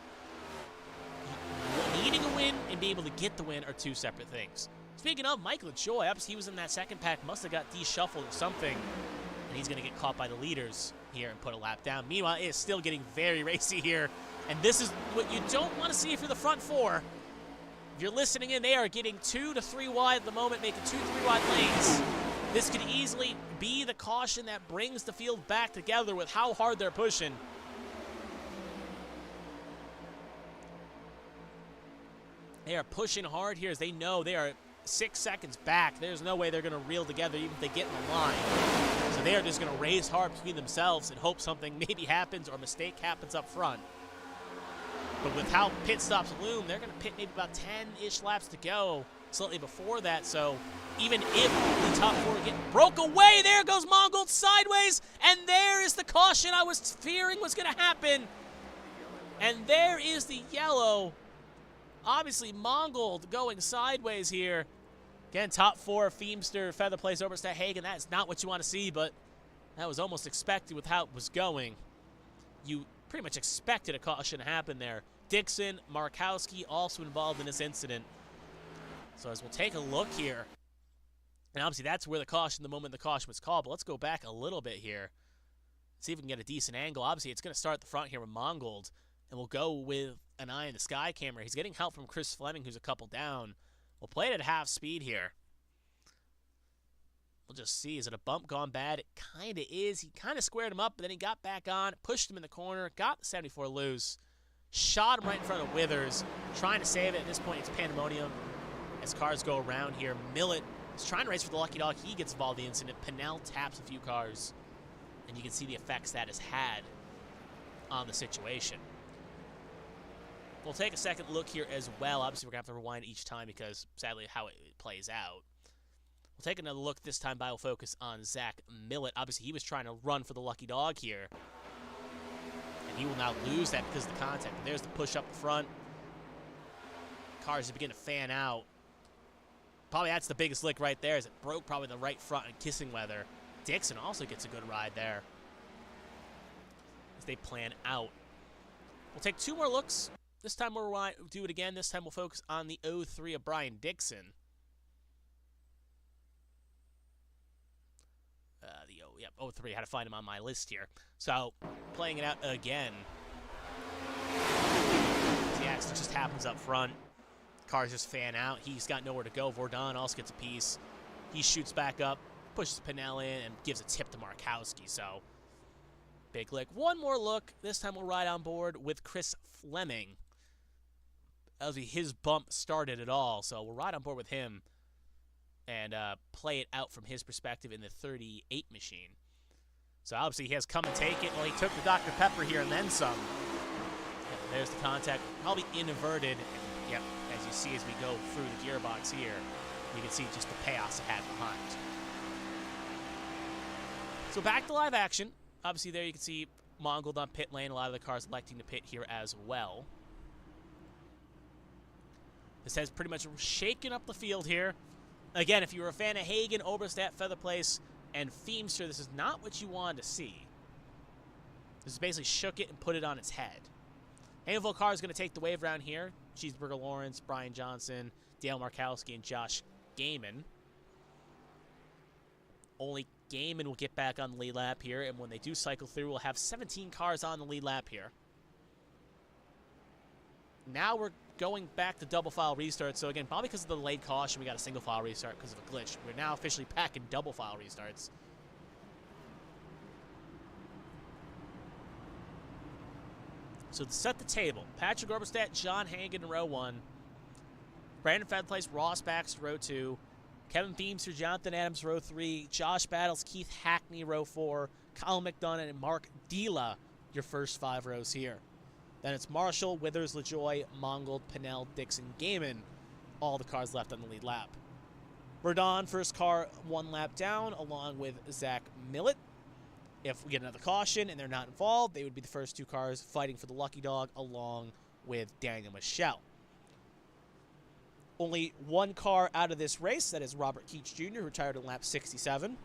needing a win and being able to get the win are 2 separate things. Speaking of Michael Joy, obviously he was in that second pack, must have got de-shuffled or something, and he's going to get caught by the leaders here and put a lap down. Meanwhile, it is still getting very racy here, and this is what you don't want to see if you're the front 4. If you're listening in, they are getting 2 to 3 wide at the moment, making 2 to 3 wide lanes. This could easily be the caution that brings the field back together with how hard they're pushing. They are pushing hard here as they know they are 6 seconds back. There's no way they're going to reel together even if they get in the line. So they are just going to race hard between themselves and hope something maybe happens or a mistake happens up front. But with how pit stops loom, they're going to pit maybe about 10-ish laps to go slightly before that. So even if the top 4 get broke away, there goes Mongold sideways. And there is the caution I was fearing was going to happen. And there is the yellow. Obviously, Mongold going sideways here. Again, top 4, Feemster, Feather Place, Oberstadt, Hagan. That is not what you want to see, but that was almost expected with how it was going. You pretty much expected a caution to happen there. Dixon, Markowski also involved in this incident. So as we'll take a look here, and obviously that's where the caution, the moment the caution was called, but let's go back a little bit here. See if we can get a decent angle. Obviously, it's going to start at the front here with Mongold, and we'll go with an eye in the sky camera. He's getting help from Chris Fleming, who's a couple down. We'll play it at half speed here. We'll just see. Is it a bump gone bad? It kind of is. He kind of squared him up, but then he got back on, pushed him in the corner, got the 74 loose, shot him right in front of Withers, trying to save it. At this point, it's pandemonium as cars go around here. Millet is trying to race for the lucky dog. He gets involved in the incident. Pinnell taps a few cars. And you can see the effects that has had on the situation. We'll take a second look here as well. Obviously, we're going to have to rewind each time because, sadly, how it plays out. We'll take another look. This time, we'll focus on Zach Millett. Obviously, he was trying to run for the lucky dog here. And he will now lose that because of the contact. But there's the push up the front. Cars begin to fan out. Probably that's the biggest lick right there, as it broke probably the right front in kissing weather. Dixon also gets a good ride there as they plan out. We'll take 2 more looks. This time we'll do it again. This time we'll focus on the 03 of Brian Dixon. The 03. Had to find him on my list here. So, playing it out again. The accident just happens up front. Cars just fan out. He's got nowhere to go. Vordon also gets a piece. He shoots back up, pushes Pinnell in, and gives a tip to Markowski. So, big lick. One more look. This time we'll ride on board with Chris Fleming. His bump started it all, so we'll ride on board with him and play it out from his perspective in the 38 machine. So obviously he has come and take it. Well, he took the Dr. Pepper here and then some. Yep, there's the contact, probably inverted. And, yep, as you see as we go through the gearbox here, you can see just the chaos it had behind. So back to live action. Obviously there you can see Mongold on pit lane. A lot of the cars electing to pit here as well. This has pretty much shaken up the field here. Again, if you were a fan of Hagen, Oberstadt, Featherplace, and Feimster, this is not what you wanted to see. This basically shook it and put it on its head. Handful car is going to take the wave around here. Cheeseburger Lawrence, Brian Johnson, Dale Markowski, and Josh Gaiman. Only Gaiman will get back on the lead lap here, and when they do cycle through, we'll have 17 cars on the lead lap here. Now we're going back to double file restart. So again, probably because of the delayed caution, we got a single file restart because of a glitch. We're now officially packing double file restarts. So to set the table, Patrick Oberstadt, John Hagen in row 1. Brandon Featherplace, Ross Baxter, row 2. Kevin Feimster, Jonathan Adams, row 3. Josh Battles, Keith Hackney, row 4. Colin McDonough, and Mark Dila, your first 5 rows here. Then it's Marshall, Withers, LaJoy, Mongold, Pinnell, Dixon, Gaiman. All the cars left on the lead lap. Verdon, first car 1 lap down, along with Zach Millett. If we get another caution and they're not involved, they would be the first 2 cars fighting for the lucky dog, along with Daniel Michelle. Only 1 car out of this race, that is Robert Keach Jr., who retired on lap 67.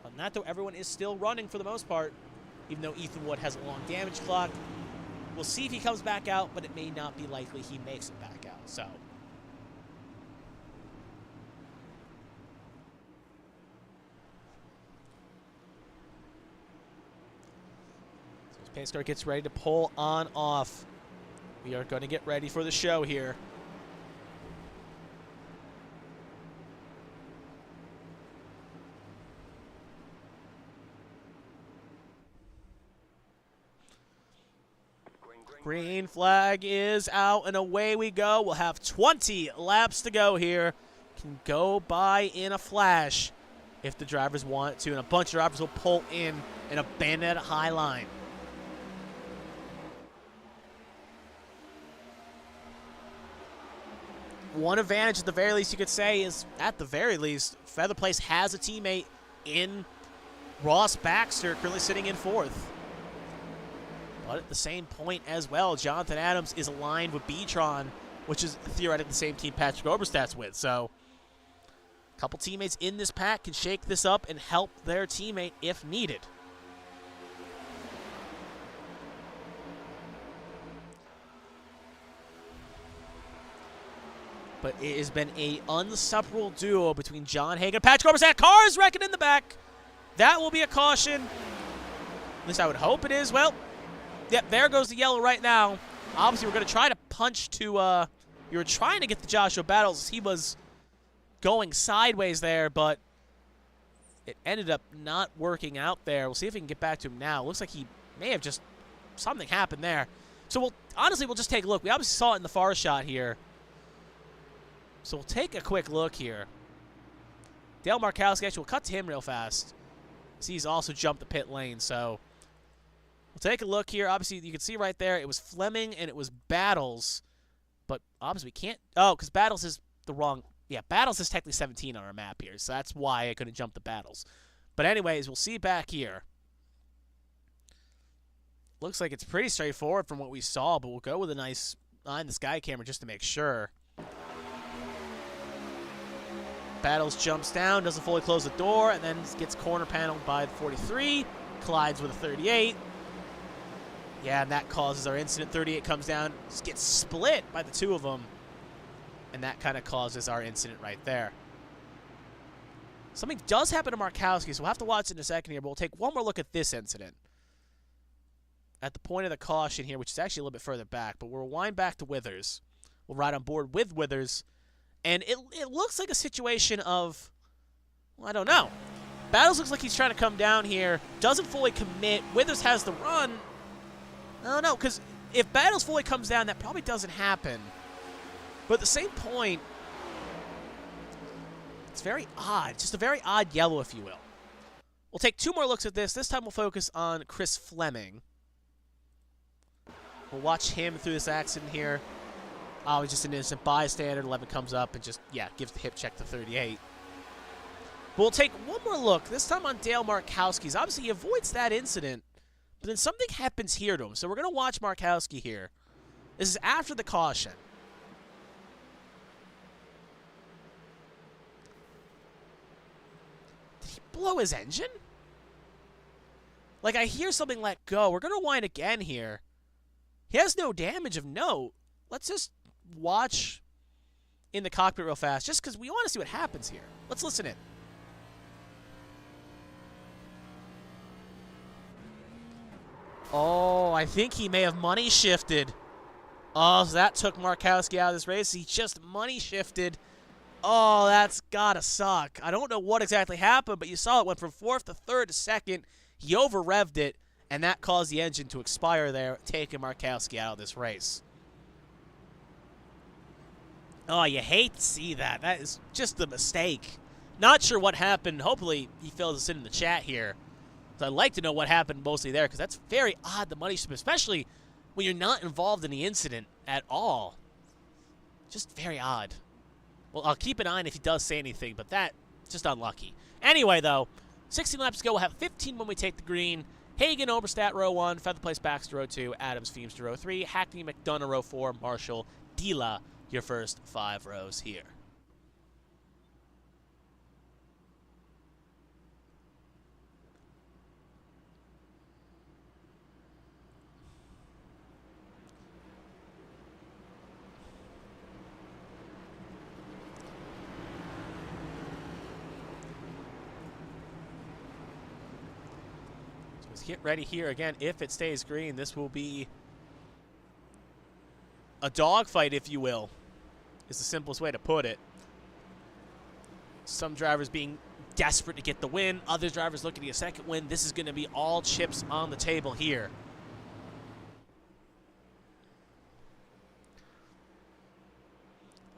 On that, though, everyone is still running for the most part, even though Ethan Wood has a long damage clock. We'll see if he comes back out, but it may not be likely he makes it back out. So his pace car gets ready to pull on off. We are going to get ready for the show here. Green flag is out, and away we go. We'll have 20 laps to go here. Can go by in a flash if the drivers want to, and a bunch of drivers will pull in and abandon at a high line. One advantage, at the very least, you could say, is, at the very least, Featherplace has a teammate in Ross Baxter, currently sitting in 4th. But at the same point as well, Jonathan Adams is aligned with B-Tron, which is theoretically the same team Patrick Oberstadt's with. So a couple teammates in this pack can shake this up and help their teammate if needed. But it has been an unseparable duo between John Hagen and Patrick Oberstadt. Cars wrecking in the back. That will be a caution. At least I would hope it is. Well, yep, there goes the yellow right now. Obviously, we're going to try to punch to, you were trying to get the Joshua Battles. He was going sideways there, but it ended up not working out there. We'll see if we can get back to him now. Looks like he may have just, something happened there. So honestly, we'll just take a look. We obviously saw it in the far shot here. So we'll take a quick look here. Dale Markowski, actually, we'll cut to him real fast. See, he's also jumped the pit lane, so we'll take a look here. Obviously, you can see right there, it was Fleming and it was Battles, but obviously we can't. Oh, because Battles is the wrong. Yeah, Battles is technically 17 on our map here, so that's why I couldn't jump the Battles. But anyways, we'll see back here. Looks like it's pretty straightforward from what we saw, but we'll go with a nice eye in the sky camera just to make sure. Battles jumps down, doesn't fully close the door, and then gets corner paneled by the 43, collides with a 38. Yeah, and that causes our incident. 38 comes down, gets split by the two of them, and that kind of causes our incident right there. Something does happen to Markowski, so we'll have to watch it in a second here, but we'll take one more look at this incident. At the point of the caution here, which is actually a little bit further back, but we'll wind back to Withers. We'll ride on board with Withers. And it looks like a situation of, well, I don't know. Battles looks like he's trying to come down here. Doesn't fully commit. Withers has the run. I don't know, because if Battles fully comes down, that probably doesn't happen. But at the same point, it's very odd. Just a very odd yellow, if you will. We'll take two more looks at this. This time we'll focus on Chris Fleming. We'll watch him through this accident here. Oh, he's just an innocent bystander. 11 comes up and just, yeah, gives the hip check to 38. But we'll take one more look, this time on Dale Markowski's. Obviously, he avoids that incident, but then something happens here to him. So we're going to watch Markowski here. This is after the caution. Did he blow his engine? Like, I hear something let go. We're going to wind again here. He has no damage of note. Let's just watch in the cockpit real fast, just because we want to see what happens here. Let's listen in. Oh, I think he may have money shifted. Oh, so that took Markowski out of this race. He just money shifted. Oh, that's gotta suck. I don't know what exactly happened, but you saw it went from 4th to 3rd to 2nd. He over-revved it, and that caused the engine to expire there, taking Markowski out of this race. Oh, you hate to see that. That is just a mistake. Not sure what happened. Hopefully, he fills us in the chat here. So I'd like to know what happened mostly there, because that's very odd, the money ship, especially when you're not involved in the incident at all. Just very odd. Well, I'll keep an eye on if he does say anything, but that's just unlucky. Anyway, though, 16 laps to go. We'll have 15 when we take the green. Hagen, Oberstadt, row 1. Featherplace, Baxter, row 2. Adams, Feemster, row 3. Hackney, McDonough, row 4. Marshall, Dila, your first 5 rows here. So let's get ready here again. If it stays green, this will be a dogfight, if you will. Is the simplest way to put it. Some drivers being desperate to get the win. Other drivers looking to get a second win. This is going to be all chips on the table here.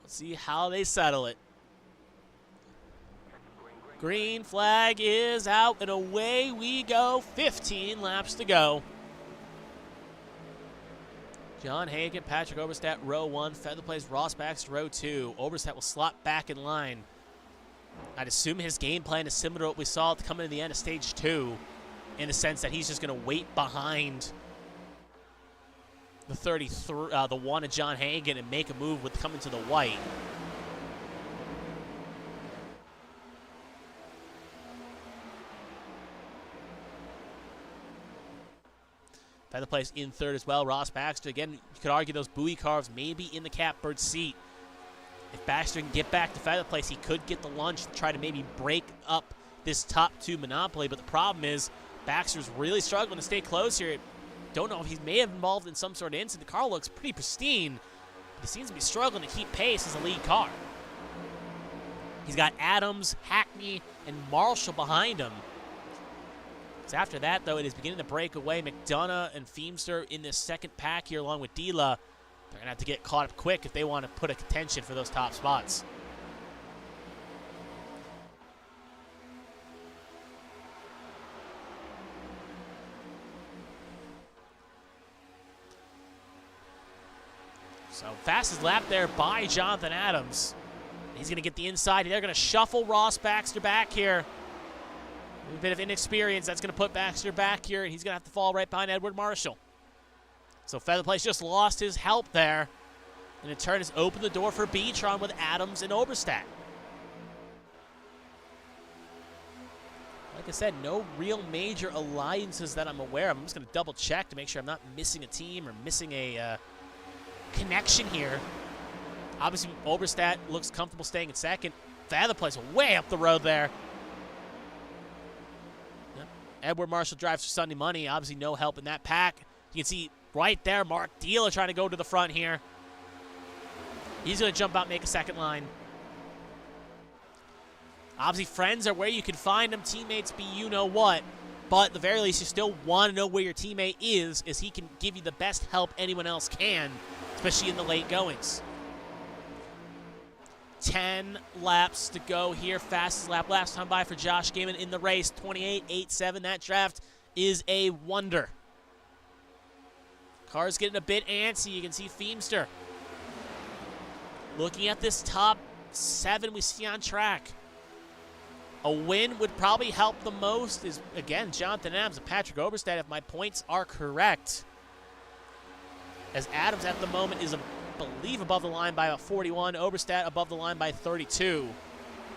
Let's see how they settle it. Green flag is out, and away we go. 15 laps to go. John Hagen, Patrick Oberstadt, row 1. Featherplace, Ross Baxter, row 2. Oberstadt will slot back in line. I'd assume his game plan is similar to what we saw at coming to the end of stage 2, in the sense that he's just going to wait behind the 33, the one of John Hagen, and make a move with coming to the white. Featherplace in 3rd as well. Ross Baxter, again, you could argue those buoy carves may be in the catbird seat. If Baxter can get back to Featherplace, he could get the lunch to try to maybe break up this top 2 monopoly. But the problem is, Baxter's really struggling to stay close here. Don't know if he may have involved in some sort of incident. The car looks pretty pristine, but he seems to be struggling to keep pace as a lead car. He's got Adams, Hackney, and Marshall behind him. So after that, though, it is beginning to break away. McDonough and Feemster in this second pack here, along with Dila. They're going to have to get caught up quick if they want to put a contention for those top spots. So fastest lap there by Jonathan Adams. He's going to get the inside. They're going to shuffle Ross Baxter back here. A bit of inexperience. That's going to put Baxter back here, and he's going to have to fall right behind Edward Marshall. So Featherplace just lost his help there. And in turn has opened the door for Beatron with Adams and Oberstadt. Like I said, no real major alliances that I'm aware of. I'm just going to double check to make sure I'm not missing a team or missing a connection here. Obviously, Oberstadt looks comfortable staying in second. Featherplace way up the road there. Yep. Edward Marshall drives for Sunday Money. Obviously, no help in that pack. You can see right there, Mark Dealer trying to go to the front here. He's going to jump out and make a second line. Obviously, friends are where you can find them. Teammates be you-know-what. But at the very least, you still want to know where your teammate is, as he can give you the best help anyone else can, especially in the late goings. 10 laps to go here. Fastest lap last time by for Josh Gaiman in the race. 28.87. That draft is a wonder. Car's getting a bit antsy. You can see Feemster looking at this top 7 we see on track. A win would probably help the most is, again, Jonathan Adams and Patrick Oberstadt, if my points are correct. As Adams at the moment is, I believe, above the line by about 41. Oberstadt above the line by 32.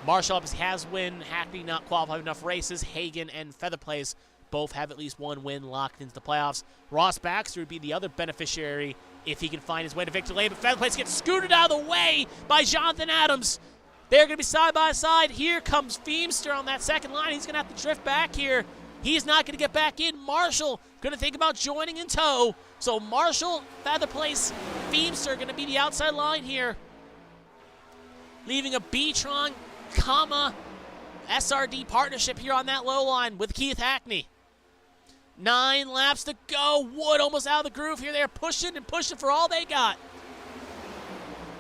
Marshall obviously has win. Hackney not qualified enough races. Hagen and Featherplace both have at least one win locked into the playoffs. Ross Baxter would be the other beneficiary if he can find his way to victory lane. But Featherplace gets scooted out of the way by Jonathan Adams. They're going to be side by side. Here comes Feemster on that second line. He's going to have to drift back here. He's not going to get back in. Marshall going to think about joining in tow. So Marshall, Featherplace, Feemster going to be the outside line here. Leaving a Beatron, SRD partnership here on that low line with Keith Hackney. 9 laps to go. Wood almost out of the groove here. They're pushing and pushing for all they got.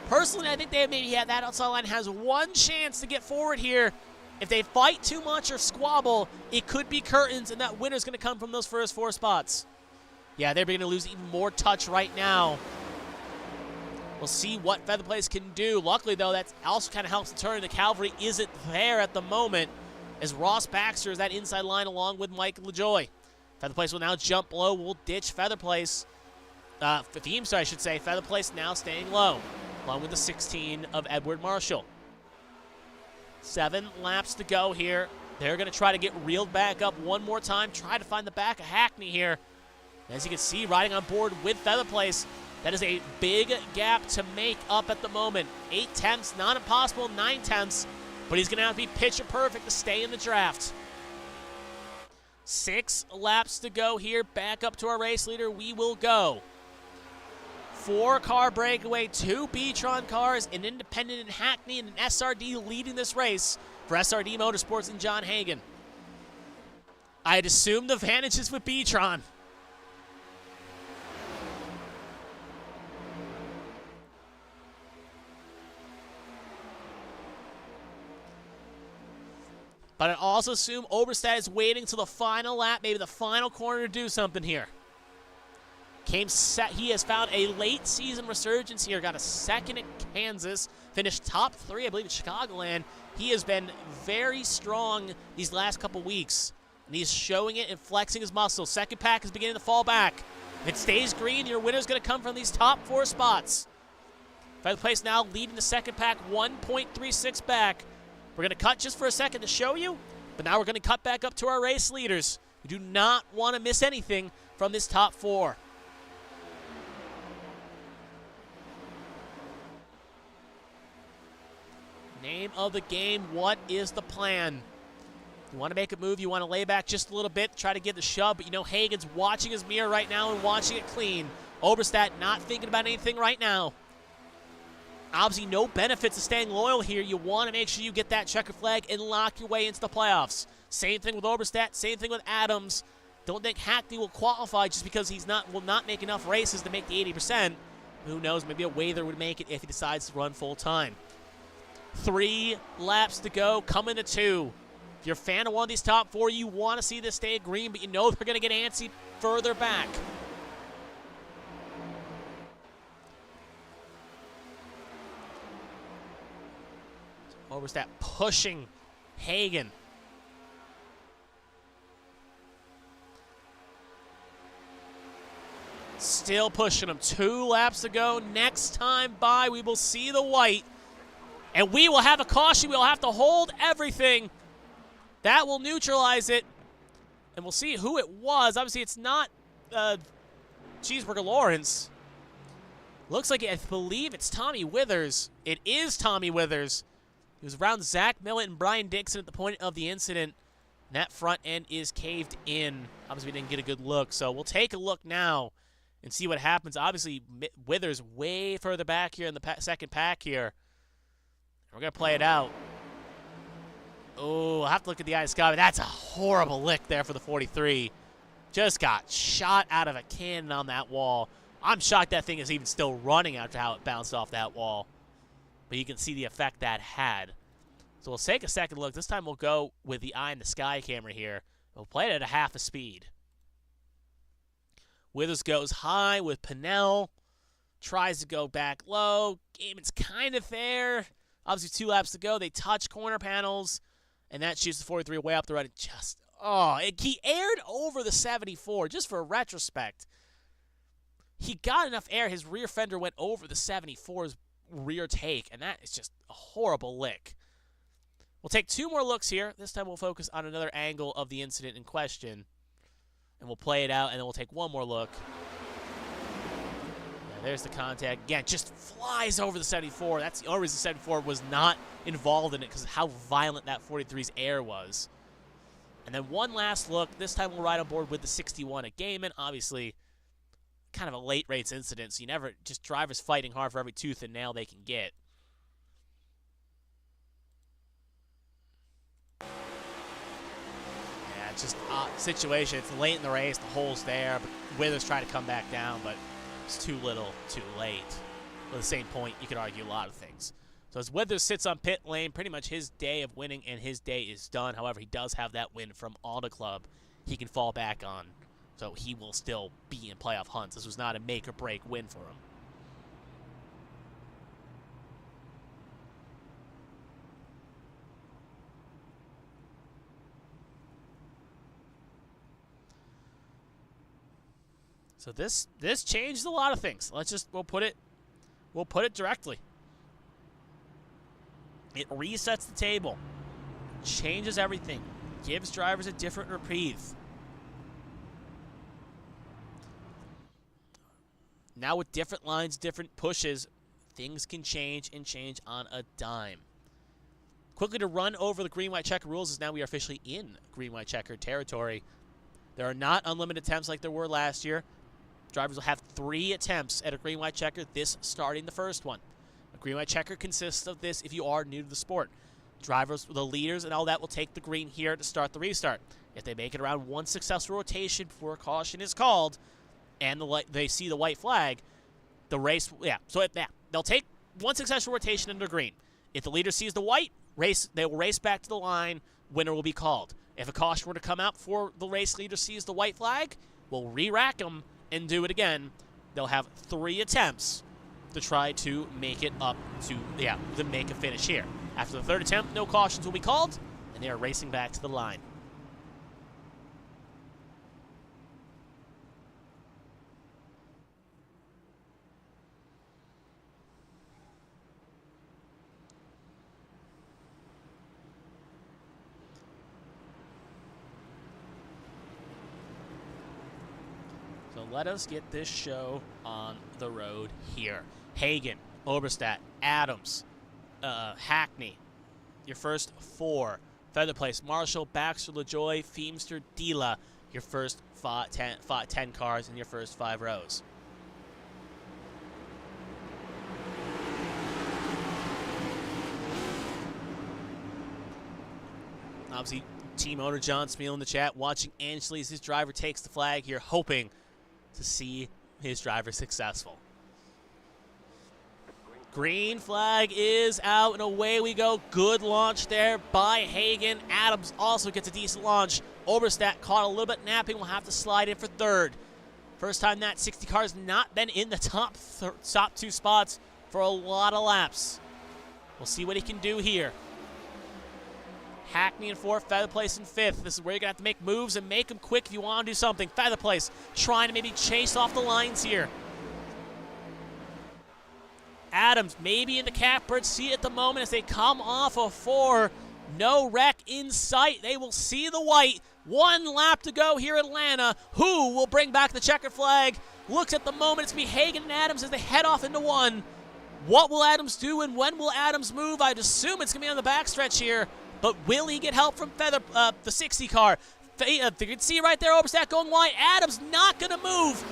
Personally, I think they maybe that outside line has one chance to get forward here. If they fight too much or squabble, it could be curtains, and that winner's going to come from those first 4 spots. Yeah, they're going to lose even more touch right now. We'll see what Featherplace can do. Luckily, though, that also kind of helps the turn. The cavalry isn't there at the moment, as Ross Baxter is that inside line along with Mike LaJoy. Featherplace will now jump low. We'll ditch Featherplace. Feemster, I should say. Featherplace now staying low, along with the 16 of Edward Marshall. 7 laps to go here. They're going to try to get reeled back up one more time, try to find the back of Hackney here. As you can see, riding on board with Featherplace, that is a big gap to make up at the moment. 8 tenths, not impossible, 9 tenths, but he's going to have to be pitcher perfect to stay in the draft. 6 laps to go here. Back up to our race leader. We will go. 4-car breakaway, 2 Beatron cars, an independent in Hackney, and an SRD leading this race for SRD Motorsports and John Hagen. I'd assume the advantage is with Beatron. But I also assume Oberstadt is waiting until the final lap, maybe the final corner, to do something here. He has found a late season resurgence here. Got a second at Kansas. Finished top 3, I believe, at Chicagoland. He has been very strong these last couple weeks. And he's showing it and flexing his muscles. Second pack is beginning to fall back. If it stays green, your winner's going to come from these top 4 spots. Featherplace now leading the second pack, 1.36 back. We're going to cut just for a second to show you, but now we're going to cut back up to our race leaders. We do not want to miss anything from this top 4. Name of the game, what is the plan? You want to make a move, you want to lay back just a little bit, try to get the shove, but you know Hagen's watching his mirror right now and watching it clean. Oberstadt not thinking about anything right now. Obviously, no benefits of staying loyal here. You want to make sure you get that checker flag and lock your way into the playoffs. Same thing with Oberstadt, same thing with Adams. Don't think Hackney will qualify just because will not make enough races to make the 80%. Who knows, maybe a Wather would make it if he decides to run full time. 3 laps to go, coming to 2. If you're a fan of one of these top 4, you want to see this stay green, but you know they're going to get antsy further back. Oberstadt pushing Hagen. Still pushing him. 2 laps to go. Next time by, we will see the white. And we will have a caution. We will have to hold everything. That will neutralize it. And we'll see who it was. Obviously, it's not Cheeseburger Lawrence. Looks like I believe it's Tommy Withers. It is Tommy Withers. He was around Zach Millett and Brian Dixon at the point of the incident. And that front end is caved in. Obviously, we didn't get a good look. So we'll take a look now and see what happens. Obviously, Withers way further back here in the second pack here. We're going to play it out. Oh, I'll have to look at the eye of Scott. That's a horrible lick there for the 43. Just got shot out of a cannon on that wall. I'm shocked that thing is even still running after how it bounced off that wall. But you can see the effect that had. So we'll take a second look. This time we'll go with the eye in the sky camera here. We'll play it at a half a speed. Withers goes high with Pinnell. Tries to go back low. Gaiman's kind of there. Obviously 2 laps to go. They touch corner panels. And that shoots the 43 way up the right. Just, he aired over the 74, just for retrospect. He got enough air. His rear fender went over the 74's rear take, and that is just a horrible lick. We'll take 2 more looks here. This time we'll focus on another angle of the incident in question. And we'll play it out, and then we'll take 1 more look. Yeah, there's the contact. Again, just flies over the 74. That's the only reason the 74 was not involved in it, because of how violent that 43's air was. And then 1 last look. This time we'll ride on board with the 61 at Gaiman. Obviously, kind of a late race incident, so you never, just drivers fighting hard for every tooth and nail they can get. Yeah, just situation. It's late in the race. The hole's there, but Withers tried to come back down, but it's too little, too late. At the same point, you could argue a lot of things. So as Withers sits on pit lane, pretty much his day of winning and his day is done. However, he does have that win from Auto Club he can fall back on. So he will still be in playoff hunts. This was not a make-or-break win for him. So this changed a lot of things. We'll put it directly. It resets the table, changes everything, gives drivers a different reprieve. Now with different lines, different pushes, things can change and change on a dime. Quickly to run over the green-white checker rules, as now we are officially in green-white checker territory. There are not unlimited attempts like there were last year. Drivers will have 3 attempts at a green-white checker, this starting the first one. A green-white checker consists of this if you are new to the sport. Drivers, the leaders and all that, will take the green here to start the restart. If they make it around 1 successful rotation before a caution is called, and they see the white flag, the race, they'll take 1 successful rotation into green. If the leader sees the white, they will race back to the line, winner will be called. If a caution were to come out before the race leader sees the white flag, we'll re-rack them and do it again. They'll have 3 attempts to try to make it up to make a finish here. After the 3rd attempt, no cautions will be called, and they are racing back to the line. So let us get this show on the road here. Hagen, Oberstadt, Adams, Hackney, your first 4. Feather Place, Marshall, Baxter, LaJoy, Feemster, Dila, your first 10 cars in your first 5 rows. Obviously, team owner John Smeal in the chat watching anxiously as his driver takes the flag here, hoping to see his driver successful. Green flag is out, and away we go. Good launch there by Hagen. Adams also gets a decent launch. Oberstadt caught a little bit napping. Will have to slide in for 3rd. First time that 60 car's not been in the top 2 spots for a lot of laps. We'll see what he can do here. Hackney in 4th, Feather Place in 5th. This is where you're going to have to make moves and make them quick if you want to do something. Feather Place trying to maybe chase off the lines here. Adams maybe in the catbird seat at the moment as they come off of 4. No wreck in sight. They will see the white. 1 lap to go here in Atlanta. Who will bring back the checkered flag? Looks at the moment. It's going to be Hagan and Adams as they head off into 1. What will Adams do and when will Adams move? I'd assume it's going to be on the backstretch here. But will he get help from the 60 car? You can see right there, Oberstadt going wide. Adams not going to move.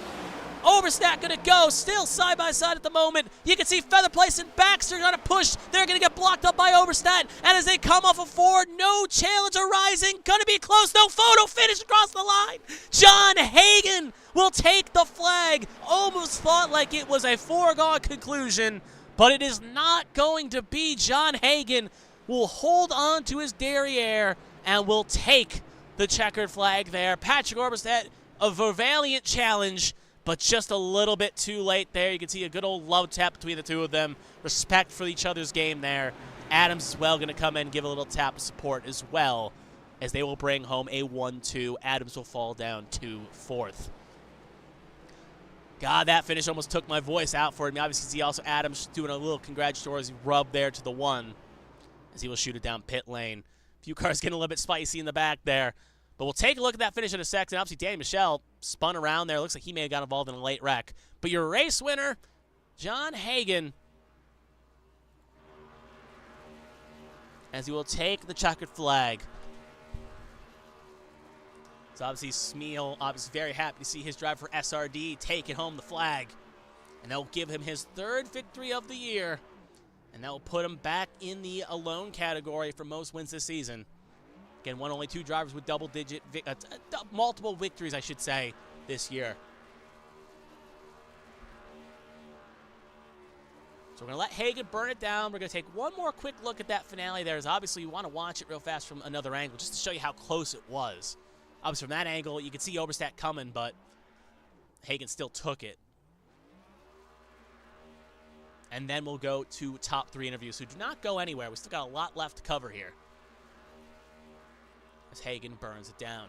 Oberstadt going to go, still side by side at the moment. You can see Feather Place and Baxter going to push. They're going to get blocked up by Oberstadt. And as they come off of 4, no challenge arising. Going to be close, no photo finish across the line. John Hagan will take the flag. Almost thought like it was a foregone conclusion, but it is not going to be. John Hagan will hold on to his derriere and will take the checkered flag there. Patrick Oberstadt, a valiant challenge, but just a little bit too late there. You can see a good old love tap between the two of them. Respect for each other's game there. Adams as well going to come in and give a little tap of support as well as they will bring home a 1-2. Adams will fall down to 4th. God, that finish almost took my voice out for him. Obviously, see also Adams doing a little congratulatory rub there to the 1 as he will shoot it down pit lane. A few cars getting a little bit spicy in the back there. But we'll take a look at that finish in a second. Obviously, Danny Michel spun around there. Looks like he may have got involved in a late wreck. But your race winner, John Hagan, as he will take the checkered flag. So obviously, Smeal obviously very happy to see his driver for SRD taking home the flag. And that will give him his 3rd victory of the year. And that will put him back in the alone category for most wins this season. Again, only 2 drivers with multiple victories, I should say, this year. So we're going to let Hagan burn it down. We're going to take one more quick look at that finale there. As obviously, you want to watch it real fast from another angle, just to show you how close it was. Obviously, from that angle, you can see Oberstadt coming, but Hagan still took it. And then we'll go to top 3 interviews. So do not go anywhere. We still got a lot left to cover here as Hagan burns it down.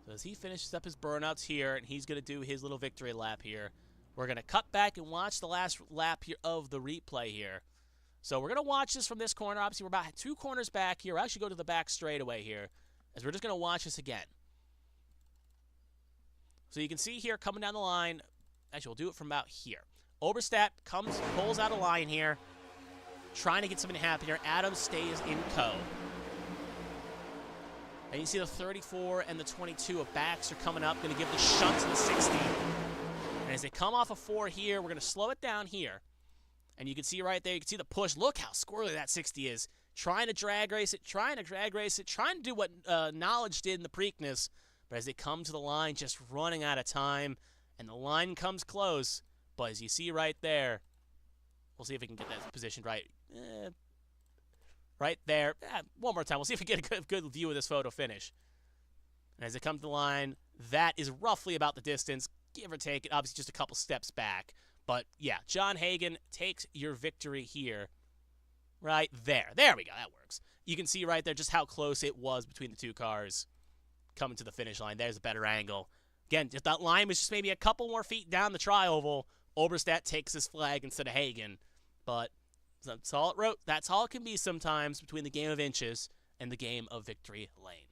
So as he finishes up his burnouts here, and he's going to do his little victory lap here, we're going to cut back and watch the last lap here of the replay here. So we're going to watch this from this corner. Obviously, we're about 2 corners back here. We'll actually go to the back straightaway here, as we're just going to watch this again. So you can see here coming down the line. Actually, we'll do it from about here. Oberstadt pulls out a line here, trying to get something to happen here. Adams stays in co. And you see the 34 and the 22 of Baxter coming up, going to give the shunt to the 60. And as they come off of 4 here, we're going to slow it down here. And you can see right there, you can see the push. Look how squirrely that 60 is. Trying to drag race it, trying to do what Knowledge did in the Preakness. But as they come to the line, just running out of time. And the line comes close. But as you see right there, we'll see if we can get that positioned right. Right there. One more time. We'll see if we get a good view of this photo finish. And as they come to the line, that is roughly about the distance, give or take. Obviously just a couple steps back. But, yeah, John Hagan takes your victory here. Right there. There we go. That works. You can see right there just how close it was between the 2 cars coming to the finish line. There's a better angle. Again, if that line was just maybe a couple more feet down the tri-oval, Oberstadt takes his flag instead of Hagan. But that's all it wrote. That's all it can be sometimes between the game of inches and the game of victory lane.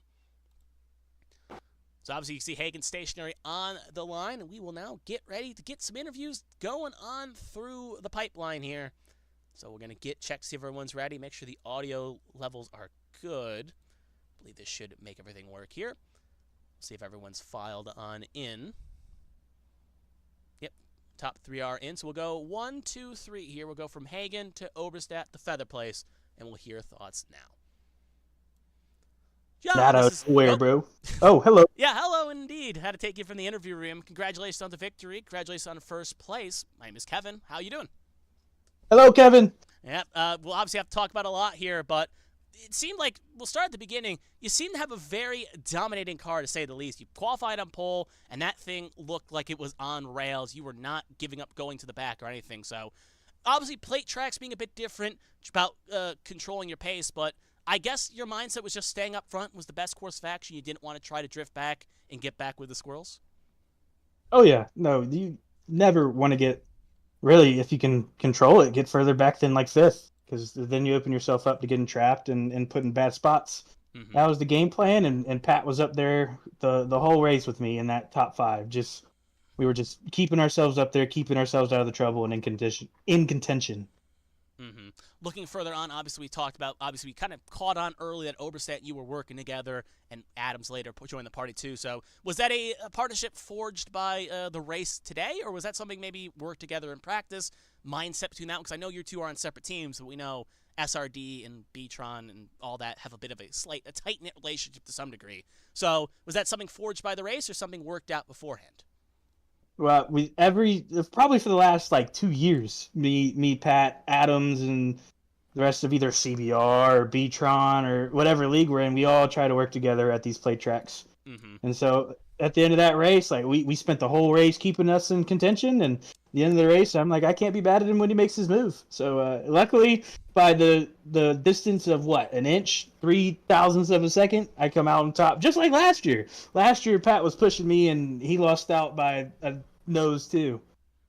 So obviously you see Hagan stationary on the line, and we will now get ready to get some interviews going on through the pipeline here. So we're going to check to see if everyone's ready, make sure the audio levels are good. I believe this should make everything work here. See if everyone's filed on in. Yep, top 3 are in. So we'll go 1, 2, 3 here. We'll go from Hagan to Oberstadt to Feather Place, and we'll hear thoughts now. John, Not out where, bro. Oh, hello. Yeah, hello indeed. Had to take you from the interview room. Congratulations on the victory. Congratulations on first place. My name is Kevin. How you doing? Hello, Kevin. Yeah, we'll obviously have to talk about a lot here, but it seemed like, we'll start at the beginning, you seem to have a very dominating car, to say the least. You qualified on pole, and that thing looked like it was on rails. You were not giving up going to the back or anything. So, obviously, plate tracks being a bit different, it's about controlling your pace, but I guess your mindset was just staying up front was the best course of action. You didn't want to try to drift back and get back with the squirrels? Oh yeah, no, you never want to get really if you can control it, get further back than like fifth, because then you open yourself up to getting trapped and put in bad spots. Mm-hmm. That was the game plan, and Pat was up there the whole race with me in that top five. Just we were just keeping ourselves up there, keeping ourselves out of the trouble and in contention. Mm-hmm. Looking further on, obviously we talked about, obviously we kind of caught on early that Oberstadt, you were working together, and Adams later joined the party too. So was that a partnership forged by the race today, or was that something maybe worked together in practice, mindset between that? Because I know you two are on separate teams, but we know SRD and B-Tron and all that have a bit of a tight-knit relationship to some degree. So was that something forged by the race or something worked out beforehand? Well, probably for the last like 2 years, me, Pat, Adams, and the rest of either CBR or B-Tron or whatever league we're in, we all try to work together at these plate tracks. Mm-hmm. And so at the end of that race, like we spent the whole race keeping us in contention. And at the end of the race, I'm like, I can't be mad at him when he makes his move. So luckily, by the distance of what, an inch, 0.003 of a second, I come out on top, just like last year. Last year, Pat was pushing me, and he lost out by a nose too.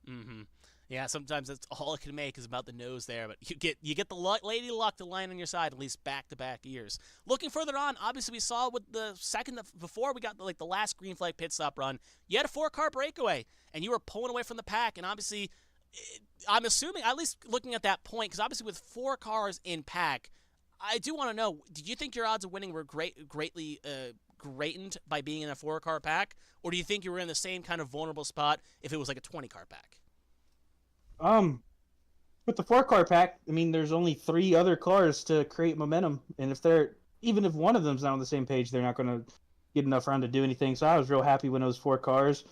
Mm-hmm. Yeah, sometimes that's all it can make is about the nose there, but you get the lady luck to line on your side at least back-to-back years. Looking further on, obviously we saw with the second before we got the last green flag pit stop run, you had a 4-car breakaway and you were pulling away from the pack, and obviously I'm assuming, at least looking at that point, because obviously with 4 cars in pack, I do want to know, did you think your odds of winning were greatly greatened by being in a 4-car pack, or do you think you were in the same kind of vulnerable spot if it was like a 20-car pack? With the 4-car pack, I mean, there's only 3 other cars to create momentum, and even if one of them's not on the same page, they're not going to get enough round to do anything. So I was real happy when it was 4 cars,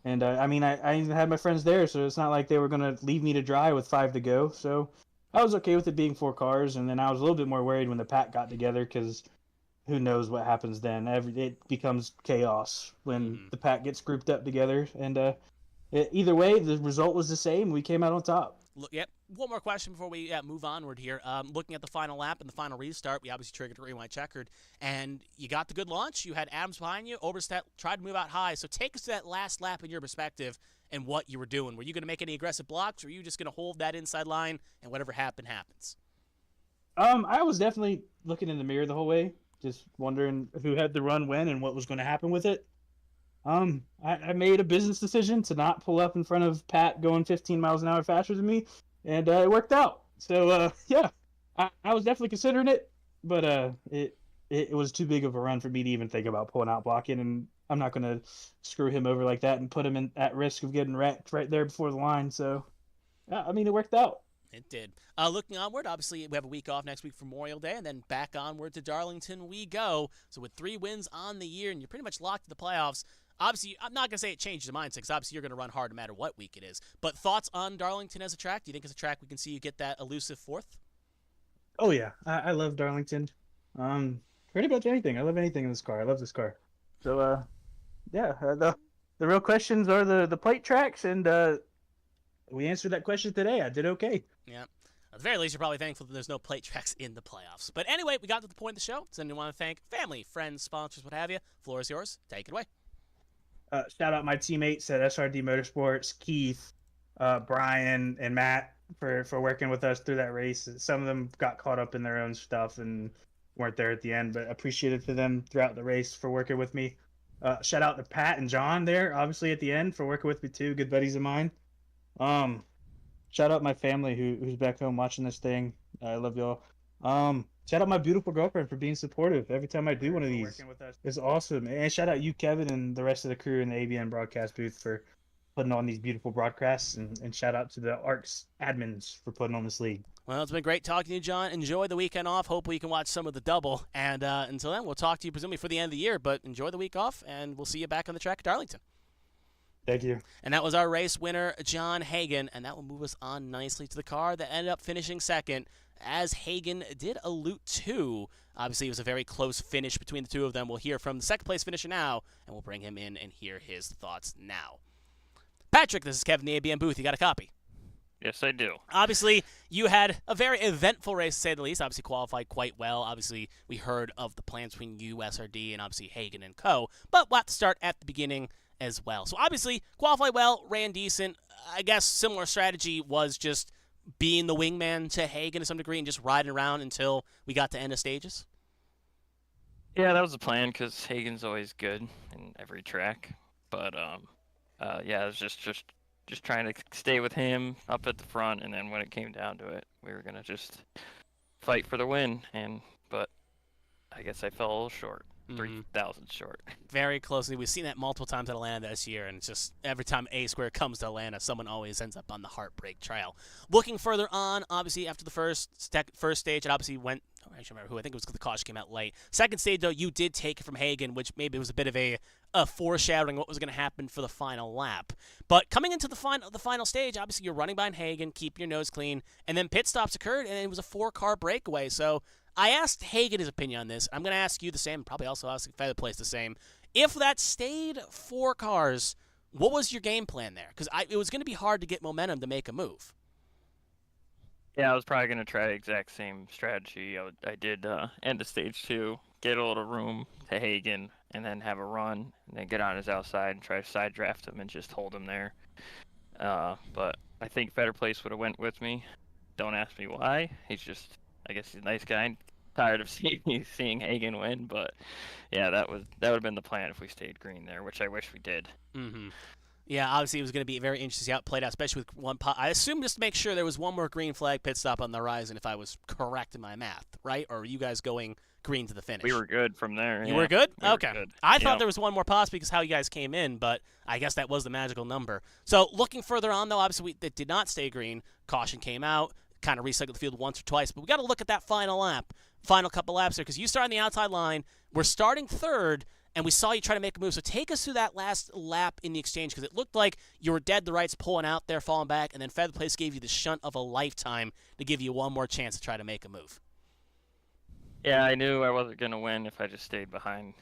and I mean, I even had my friends there, so it's not like they were going to leave me to dry with 5 to go. So I was okay with it being 4 cars, and then I was a little bit more worried when the pack got together because who knows what happens then? It becomes chaos when the pack gets grouped up together, and either way, the result was the same. We came out on top. Yep. One more question before we move onward here. Looking at the final lap and the final restart, we obviously triggered a rewind checkered, and you got the good launch. You had Adams behind you. Oberstadt tried to move out high. So take us to that last lap in your perspective and what you were doing. Were you going to make any aggressive blocks, or were you just going to hold that inside line and whatever happened happens? I was definitely looking in the mirror the whole way, just wondering who had the run when and what was going to happen with it. I made a business decision to not pull up in front of Pat going 15 miles an hour faster than me, and it worked out. So yeah, I was definitely considering it, but it was too big of a run for me to even think about pulling out blocking, and I'm not going to screw him over like that and put him at risk of getting wrecked right there before the line. So yeah, I mean, it worked out. It did. Looking onward, obviously, we have a week off next week for Memorial Day, and then back onward to Darlington we go. So with 3 wins on the year, and you're pretty much locked to the playoffs. Obviously, I'm not going to say it changes the mindset, because obviously you're going to run hard no matter what week it is. But thoughts on Darlington as a track? Do you think it's a track we can see you get that elusive 4th? Oh yeah, I love Darlington. Pretty much anything. I love anything in this car. I love this car. So yeah, the real questions are the plate tracks, and we answered that question today. I did okay. Yeah. At the very least, you're probably thankful that there's no plate tracks in the playoffs. But anyway, we got to the point of the show. So I want to thank family, friends, sponsors, what have you. Floor is yours. Take it away. Shout out my teammates at SRD Motorsports, Keith, Brian, and Matt for working with us through that race. Some of them got caught up in their own stuff and weren't there at the end, but appreciated to them throughout the race for working with me. Shout out to Pat and John there, obviously at the end, for working with me too. Good buddies of mine. Shout out my family who's back home watching this thing. I love y'all. Shout out my beautiful girlfriend for being supportive every time I do one of these. It's awesome. And shout out you, Kevin, and the rest of the crew in the ABN broadcast booth for putting on these beautiful broadcasts. And shout out to the ARCS admins for putting on this league. Well, it's been great talking to you, John. Enjoy the weekend off. Hopefully you can watch some of the double. And until then, we'll talk to you presumably for the end of the year. But enjoy the week off, and we'll see you back on the track at Darlington. Thank you. And that was our race winner, John Hagan. And that will move us on nicely to the car that ended up finishing second. as Hagen did allude to. Obviously, it was a very close finish between the two of them. We'll hear from the second place finisher now, and we'll bring him in and hear his thoughts now. Patrick, this is Kevin, the ABM booth. You got a copy? Yes, I do. Obviously, you had a very eventful race, to say the least. Obviously, qualified quite well. Obviously, we heard of the plans between you, SRD, and obviously Hagen and co. But we'll have to start at the beginning as well. So, obviously, qualified well, ran decent. I guess similar strategy was just being the wingman to Hagen to some degree and just riding around until we got to end of stages. Yeah, that was the plan because Hagen's always good in every track. But, yeah, it was just trying to stay with him up at the front, and then when it came down to it, we were going to just fight for the win. But I guess I fell a little short, 3,000 short. Very closely. We've seen that multiple times at Atlanta this year, and it's just every time A Square comes to Atlanta, someone always ends up on the heartbreak trail. Looking further on, obviously, after the first stage, it obviously went – I don't remember who. I think it was because the caution came out late. Second stage, though, you did take it from Hagen, which maybe was a bit of a foreshadowing what was going to happen for the final lap. But coming into the final stage, obviously you're running behind Hagen, keep your nose clean, and then pit stops occurred, and it was a 4-car breakaway. So I asked Hagen his opinion on this. I'm going to ask you the same, probably also ask Feather Place the same. If that stayed 4 cars, what was your game plan there? Because it was going to be hard to get momentum to make a move. Yeah, I was probably going to try the exact same strategy. I did end of stage 2, get a little room to Hagen, and then have a run, and then get on his outside and try to side draft him and just hold him there. But I think Better Place would have went with me. Don't ask me why. I guess he's a nice guy. Tired of seeing Hagen win, but yeah, that would have been the plan if we stayed green there, which I wish we did. Mm-hmm. Yeah, obviously it was going to be very interesting to see how it played out, especially with one pot. I assume just to make sure there was one more green flag pit stop on the horizon, if I was correct in my math, right? Or were you guys going green to the finish? We were good from there. You were good? Okay. Were good. I thought there was one more possibly because how you guys came in, but I guess that was the magical number. So looking further on, though, obviously it did not stay green. Caution came out, kind of recycled the field once or twice, but we got to look at that final couple laps there because you started on the outside line. We're starting third. And we saw you try to make a move. So take us through that last lap in the exchange because it looked like you were dead to rights, pulling out there, falling back, and then Feather Place gave you the shunt of a lifetime to give you one more chance to try to make a move. Yeah, I knew I wasn't going to win if I just stayed behind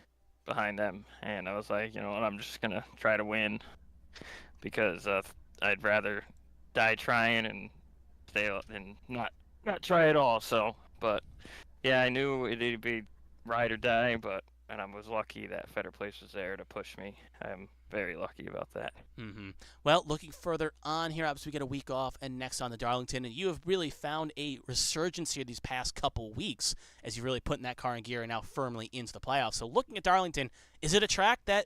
them. And I was like, you know what, I'm just going to try to win because I'd rather die trying and stay and not try at all. So, but yeah, I knew it'd be ride or die, and I was lucky that Fetter Place was there to push me. I'm very lucky about that. Mm-hmm. Well, looking further on here, obviously we get a week off and next on to Darlington, and you have really found a resurgence here these past couple weeks as you're really putting that car in gear and now firmly into the playoffs. So looking at Darlington, is it a track that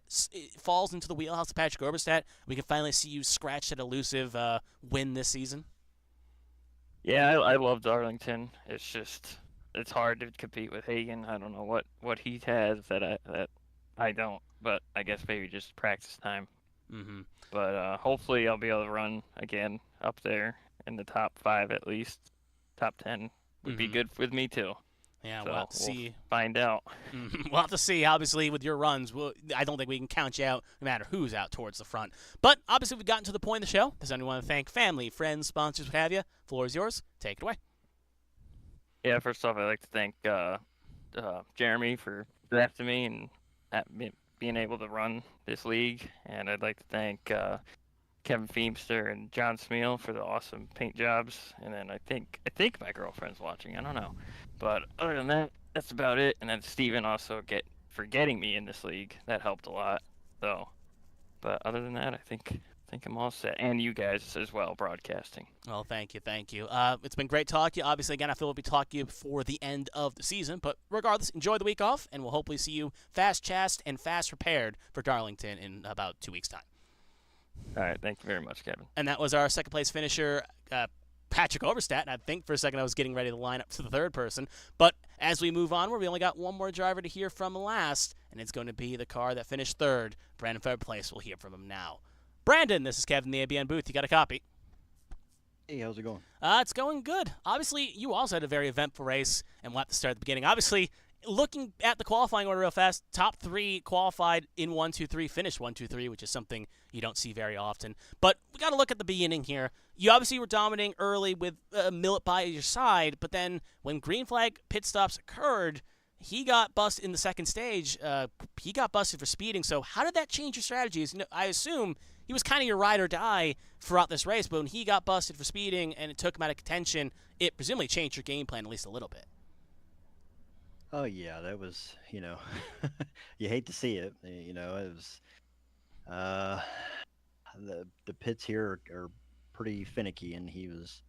falls into the wheelhouse of Patrick Oberstadt? We can finally see you scratch that elusive win this season? Yeah, I love Darlington. It's hard to compete with Hagen. I don't know what he has that I don't, but I guess maybe just practice time. Mm-hmm. But hopefully I'll be able to run again up there in the top 5 at least. Top 10 would be good with me too. Yeah, so we'll have to see. Find out. Mm-hmm. We'll have to see. Obviously, with your runs, I don't think we can count you out no matter who's out towards the front. But obviously, we've gotten to the point of the show. Does anyone want to thank family, friends, sponsors, what have you? Floor is yours. Take it away. Yeah, first off, I'd like to thank Jeremy for drafting me and being able to run this league. And I'd like to thank Kevin Feemster and John Smeal for the awesome paint jobs. And then I think my girlfriend's watching. I don't know. But other than that, that's about it. And then Steven also for getting me in this league. That helped a lot. So, but other than that, I think I'm all set. And you guys as well, broadcasting. Well, thank you. It's been great talking to you. Obviously, again, I feel we'll be talking to you before the end of the season. But regardless, enjoy the week off, and we'll hopefully see you fast-chassed and fast prepared for Darlington in about 2 weeks' time. All right. Thank you very much, Kevin. And that was our second-place finisher, Patrick Oberstadt. And I think for a second I was getting ready to line up to the third person. But as we move onward, we only got one more driver to hear from last, and it's going to be the car that finished third, Brandon Fairplace. We'll hear from him now. Brandon, this is Kevin, the ABN booth. You got a copy? Hey, how's it going? It's going good. Obviously, you also had a very eventful race, and we'll have to start at the beginning. Obviously, looking at the qualifying order real fast, top 3 qualified in 1, 2, 3, finished 1, 2, 3, which is something you don't see very often. But we got to look at the beginning here. You obviously were dominating early with Millet by your side, but then when green flag pit stops occurred, he got busted in the second stage. He got busted for speeding. So how did that change your strategies? You know, I assume he was kind of your ride or die throughout this race, but when he got busted for speeding and it took him out of contention, it presumably changed your game plan at least a little bit. Oh yeah, that was, you hate to see it. It was uh the pits here are pretty finicky, and he was,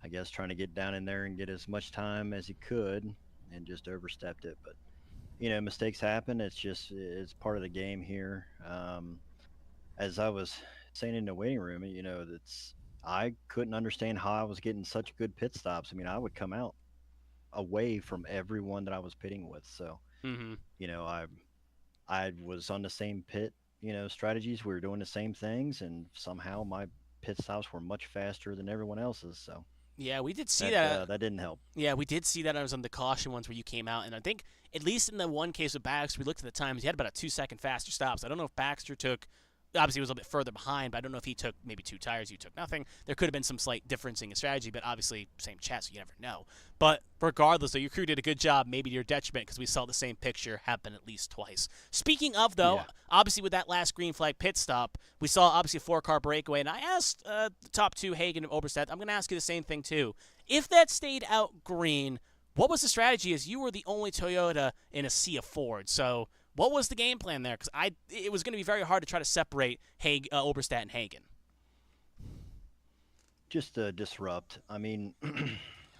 I guess, trying to get down in there and get as much time as he could, and just overstepped it. But mistakes happen. It's part of the game here. As I was saying in the waiting room, I couldn't understand how I was getting such good pit stops. I mean, I would come out away from everyone that I was pitting with. So, Mm-hmm. I was on the same pit, strategies. We were doing the same things, and somehow my pit stops were much faster than everyone else's. So Yeah, we did see that. that didn't help. Yeah, we did see that. I was on the caution ones where you came out, and I think at least in the one case with Baxter, we looked at the times. He had about a 2-second faster stops. I don't know if Baxter took. Obviously, he was a little bit further behind, but I don't know if he took maybe 2 tires. You took nothing. There could have been some slight differencing in strategy, but obviously same chest, so you never know. But regardless, though, your crew did a good job, maybe to your detriment, because we saw the same picture happen at least twice. Speaking of, though, Yeah. obviously with that last green flag pit stop, we saw obviously a 4-car breakaway, and I asked the top 2, Hagen and Oberstedt, I'm going to ask you the same thing too. If that stayed out green, what was the strategy? As you were the only Toyota in a sea of Ford, so what was the game plan there? Because it was going to be very hard to try to separate Oberstedt and Hagen. Just to disrupt. I mean,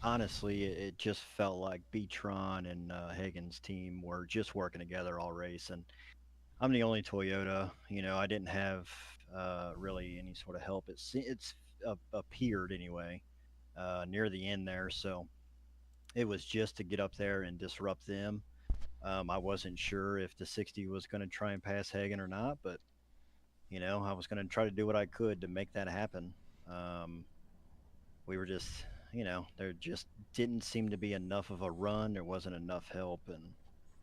honestly, it just felt like B-Tron and Hagen's team were just working together all race, and I'm the only Toyota. I didn't have really any sort of help. It's appeared anyway near the end there, so it was just to get up there and disrupt them. I wasn't sure if the 60 was going to try and pass Hagen or not, but I was going to try to do what I could to make that happen. We were just, there just didn't seem to be enough of a run. There wasn't enough help, and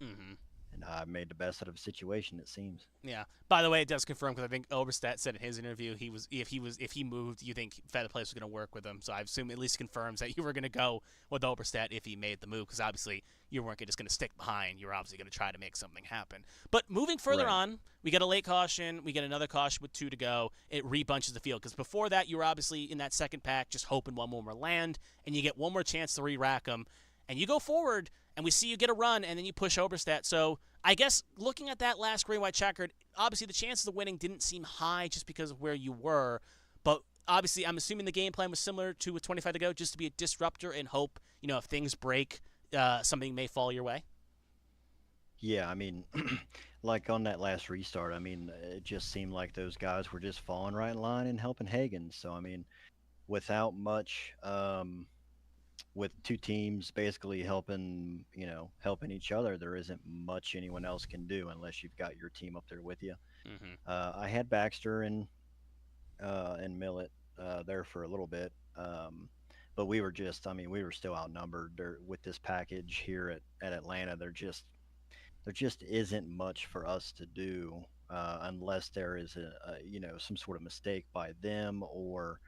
Mm-hmm. and I made the best out of the situation, it seems. Yeah. By the way, it does confirm, because I think Oberstedt said in his interview if he moved, you think Feather Place was going to work with him. So I assume at least confirms that you were going to go with Oberstedt if he made the move, because obviously you weren't just going to stick behind. You were obviously going to try to make something happen. But moving further Right. on, we get a late caution. We get another caution with 2 to go. It rebunches the field, because before that you were obviously in that second pack just hoping one more land, and you get one more chance to re-rack them. And you go forward, and we see you get a run, and then you push Oberstedt. So I guess looking at that last green-white checkered, obviously the chances of winning didn't seem high just because of where you were. But obviously I'm assuming the game plan was similar to with 25 to go, just to be a disruptor and hope, if things break, something may fall your way. Yeah, I mean, like on that last restart, I mean, it just seemed like those guys were just falling right in line and helping Hagen. So, I mean, without much, with 2 teams basically helping each other, there isn't much anyone else can do unless you've got your team up there with you. Mm-hmm. I had Baxter and Millet there for a little bit, but we were we were still outnumbered with this package here at Atlanta. There just isn't much for us to do unless there is some sort of mistake by them, or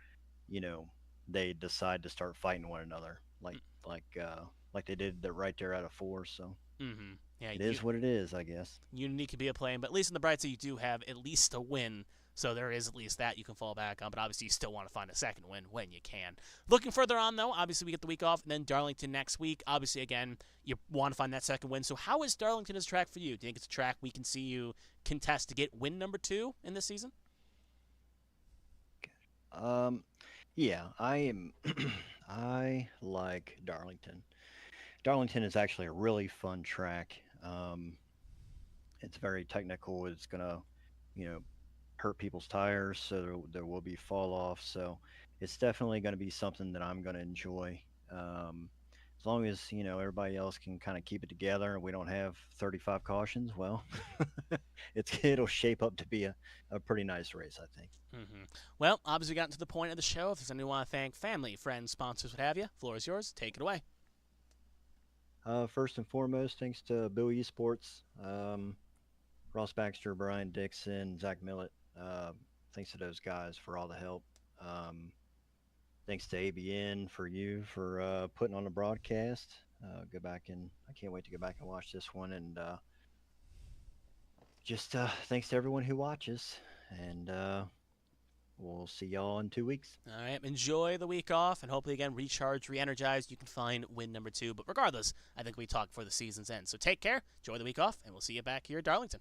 they decide to start fighting one another like they did right there out of 4. So Mm-hmm. Yeah, it is what it is, I guess. Unique could be a play, but at least in the bright side, you do have at least a win. So there is at least that you can fall back on, but obviously you still want to find a second win when you can. Looking further on, though, obviously we get the week off, and then Darlington next week. Obviously, again, you want to find that second win. So how is Darlington as a track for you? Do you think it's a track we can see you contest to get win number 2 in this season? Yeah, I am. I like Darlington. Darlington is actually a really fun track. It's very technical. It's gonna, hurt people's tires, so there will be fall off. So it's definitely going to be something that I'm going to enjoy. As long as everybody else can kind of keep it together and we don't have 35 cautions, well, it'll shape up to be a pretty nice race, I think. Mm-hmm. Well, obviously, we gotten to the point of the show. If there's anyone you want to thank, family, friends, sponsors, what have you, floor is yours. Take it away. First and foremost, thanks to Bill Esports, Ross Baxter, Brian Dixon, Zach Millett. Thanks to those guys for all the help. Thanks to ABN for putting on the broadcast. Go back and I can't wait to go back and watch this one. And just thanks to everyone who watches. And we'll see y'all in 2 weeks. All right, enjoy the week off, and hopefully, again, recharge, re-energize. You can find win number 2. But regardless, I think we talk before the season's end. So take care, enjoy the week off, and we'll see you back here at Darlington.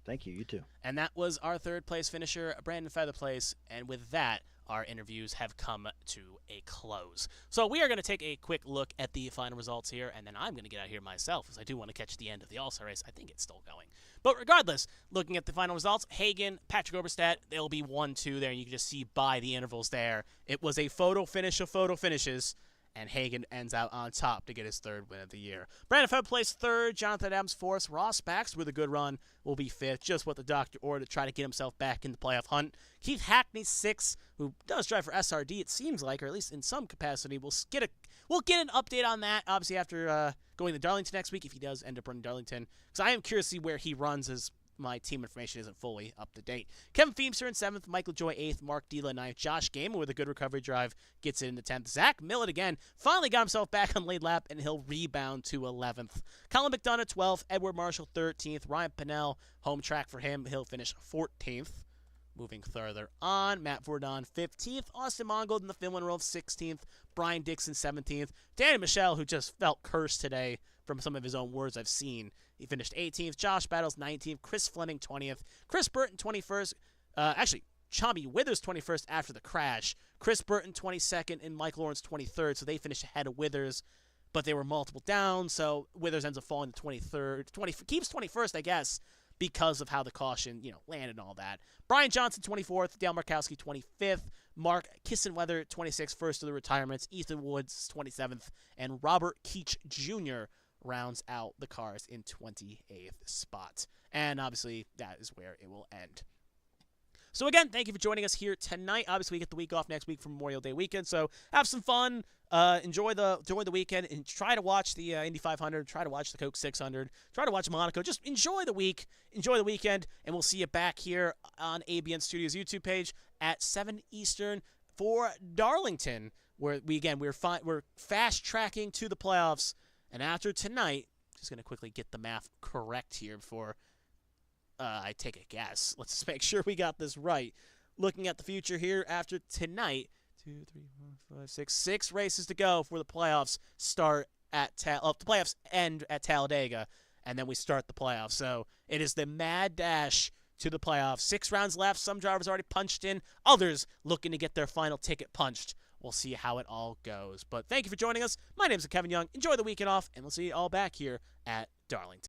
Thank you. You too. And that was our third-place finisher, Brandon Featherplace. And with that, our interviews have come to a close. So we are going to take a quick look at the final results here, and then I'm going to get out here myself, because I do want to catch the end of the All-Star race. I think it's still going. But regardless, looking at the final results, Hagen, Patrick Oberstadt, they'll be 1-2 there, and you can just see by the intervals there. It was a photo finish of photo finishes, and Hagen ends out on top to get his 3rd win of the year. Brandon Febb placed 3rd, Jonathan Adams 4th, Ross Baxter with a good run will be 5th, just what the doctor ordered to try to get himself back in the playoff hunt. Keith Hackney 6th, who does drive for SRD, it seems like, or at least in some capacity. We'll get an update on that, obviously, after going to Darlington next week, if he does end up running Darlington, because I am curious to see where he runs, as my team information isn't fully up to date. Kevin Feemster in 7th, Michael Joy 8th, Mark Dela 9th, Josh Gamer with a good recovery drive gets it into 10th. Zach Millett again finally got himself back on laid lap, and he'll rebound to 11th. Colin McDonough 12th, Edward Marshall 13th, Ryan Pinnell, home track for him, he'll finish 14th. Moving further on, Matt Vordon 15th, Austin Mongold in the Finland row 16th, Brian Dixon 17th, Danny Michelle, who just felt cursed today from some of his own words I've seen, he finished 18th, Josh Battles 19th, Chris Fleming 20th, Chris Burton 21st, actually, Chommy Withers 21st after the crash, Chris Burton 22nd, and Mike Lawrence 23rd, so they finished ahead of Withers, but they were multiple down, so Withers ends up falling to 23rd, keeps 21st, I guess, because of how the caution, landed and all that. Brian Johnson, 24th. Dale Markowski, 25th. Mark Kissenweather, 26th, first of the retirements. Ethan Woods, 27th. And Robert Keach Jr. rounds out the cars in 28th spot. And obviously, that is where it will end. So again, thank you for joining us here tonight. Obviously, we get the week off next week for Memorial Day weekend, so have some fun. Enjoy the weekend, and try to watch the Indy 500. Try to watch the Coke 600. Try to watch Monaco. Just enjoy the week. Enjoy the weekend, and we'll see you back here on ABN Studios YouTube page at 7 Eastern for Darlington, where we're fast tracking to the playoffs. And after tonight, just gonna quickly get the math correct here before I take a guess. Let's just make sure we got this right. Looking at the future here after tonight, 2, 3, 4, 5, 6, 6 races to go for the playoffs start at the playoffs end at Talladega, and then we start the playoffs. So it is the mad dash to the playoffs. 6 rounds left. Some drivers already punched in. Others looking to get their final ticket punched. We'll see how it all goes. But thank you for joining us. My name is Kevin Young. Enjoy the weekend off, and we'll see you all back here at Darlington.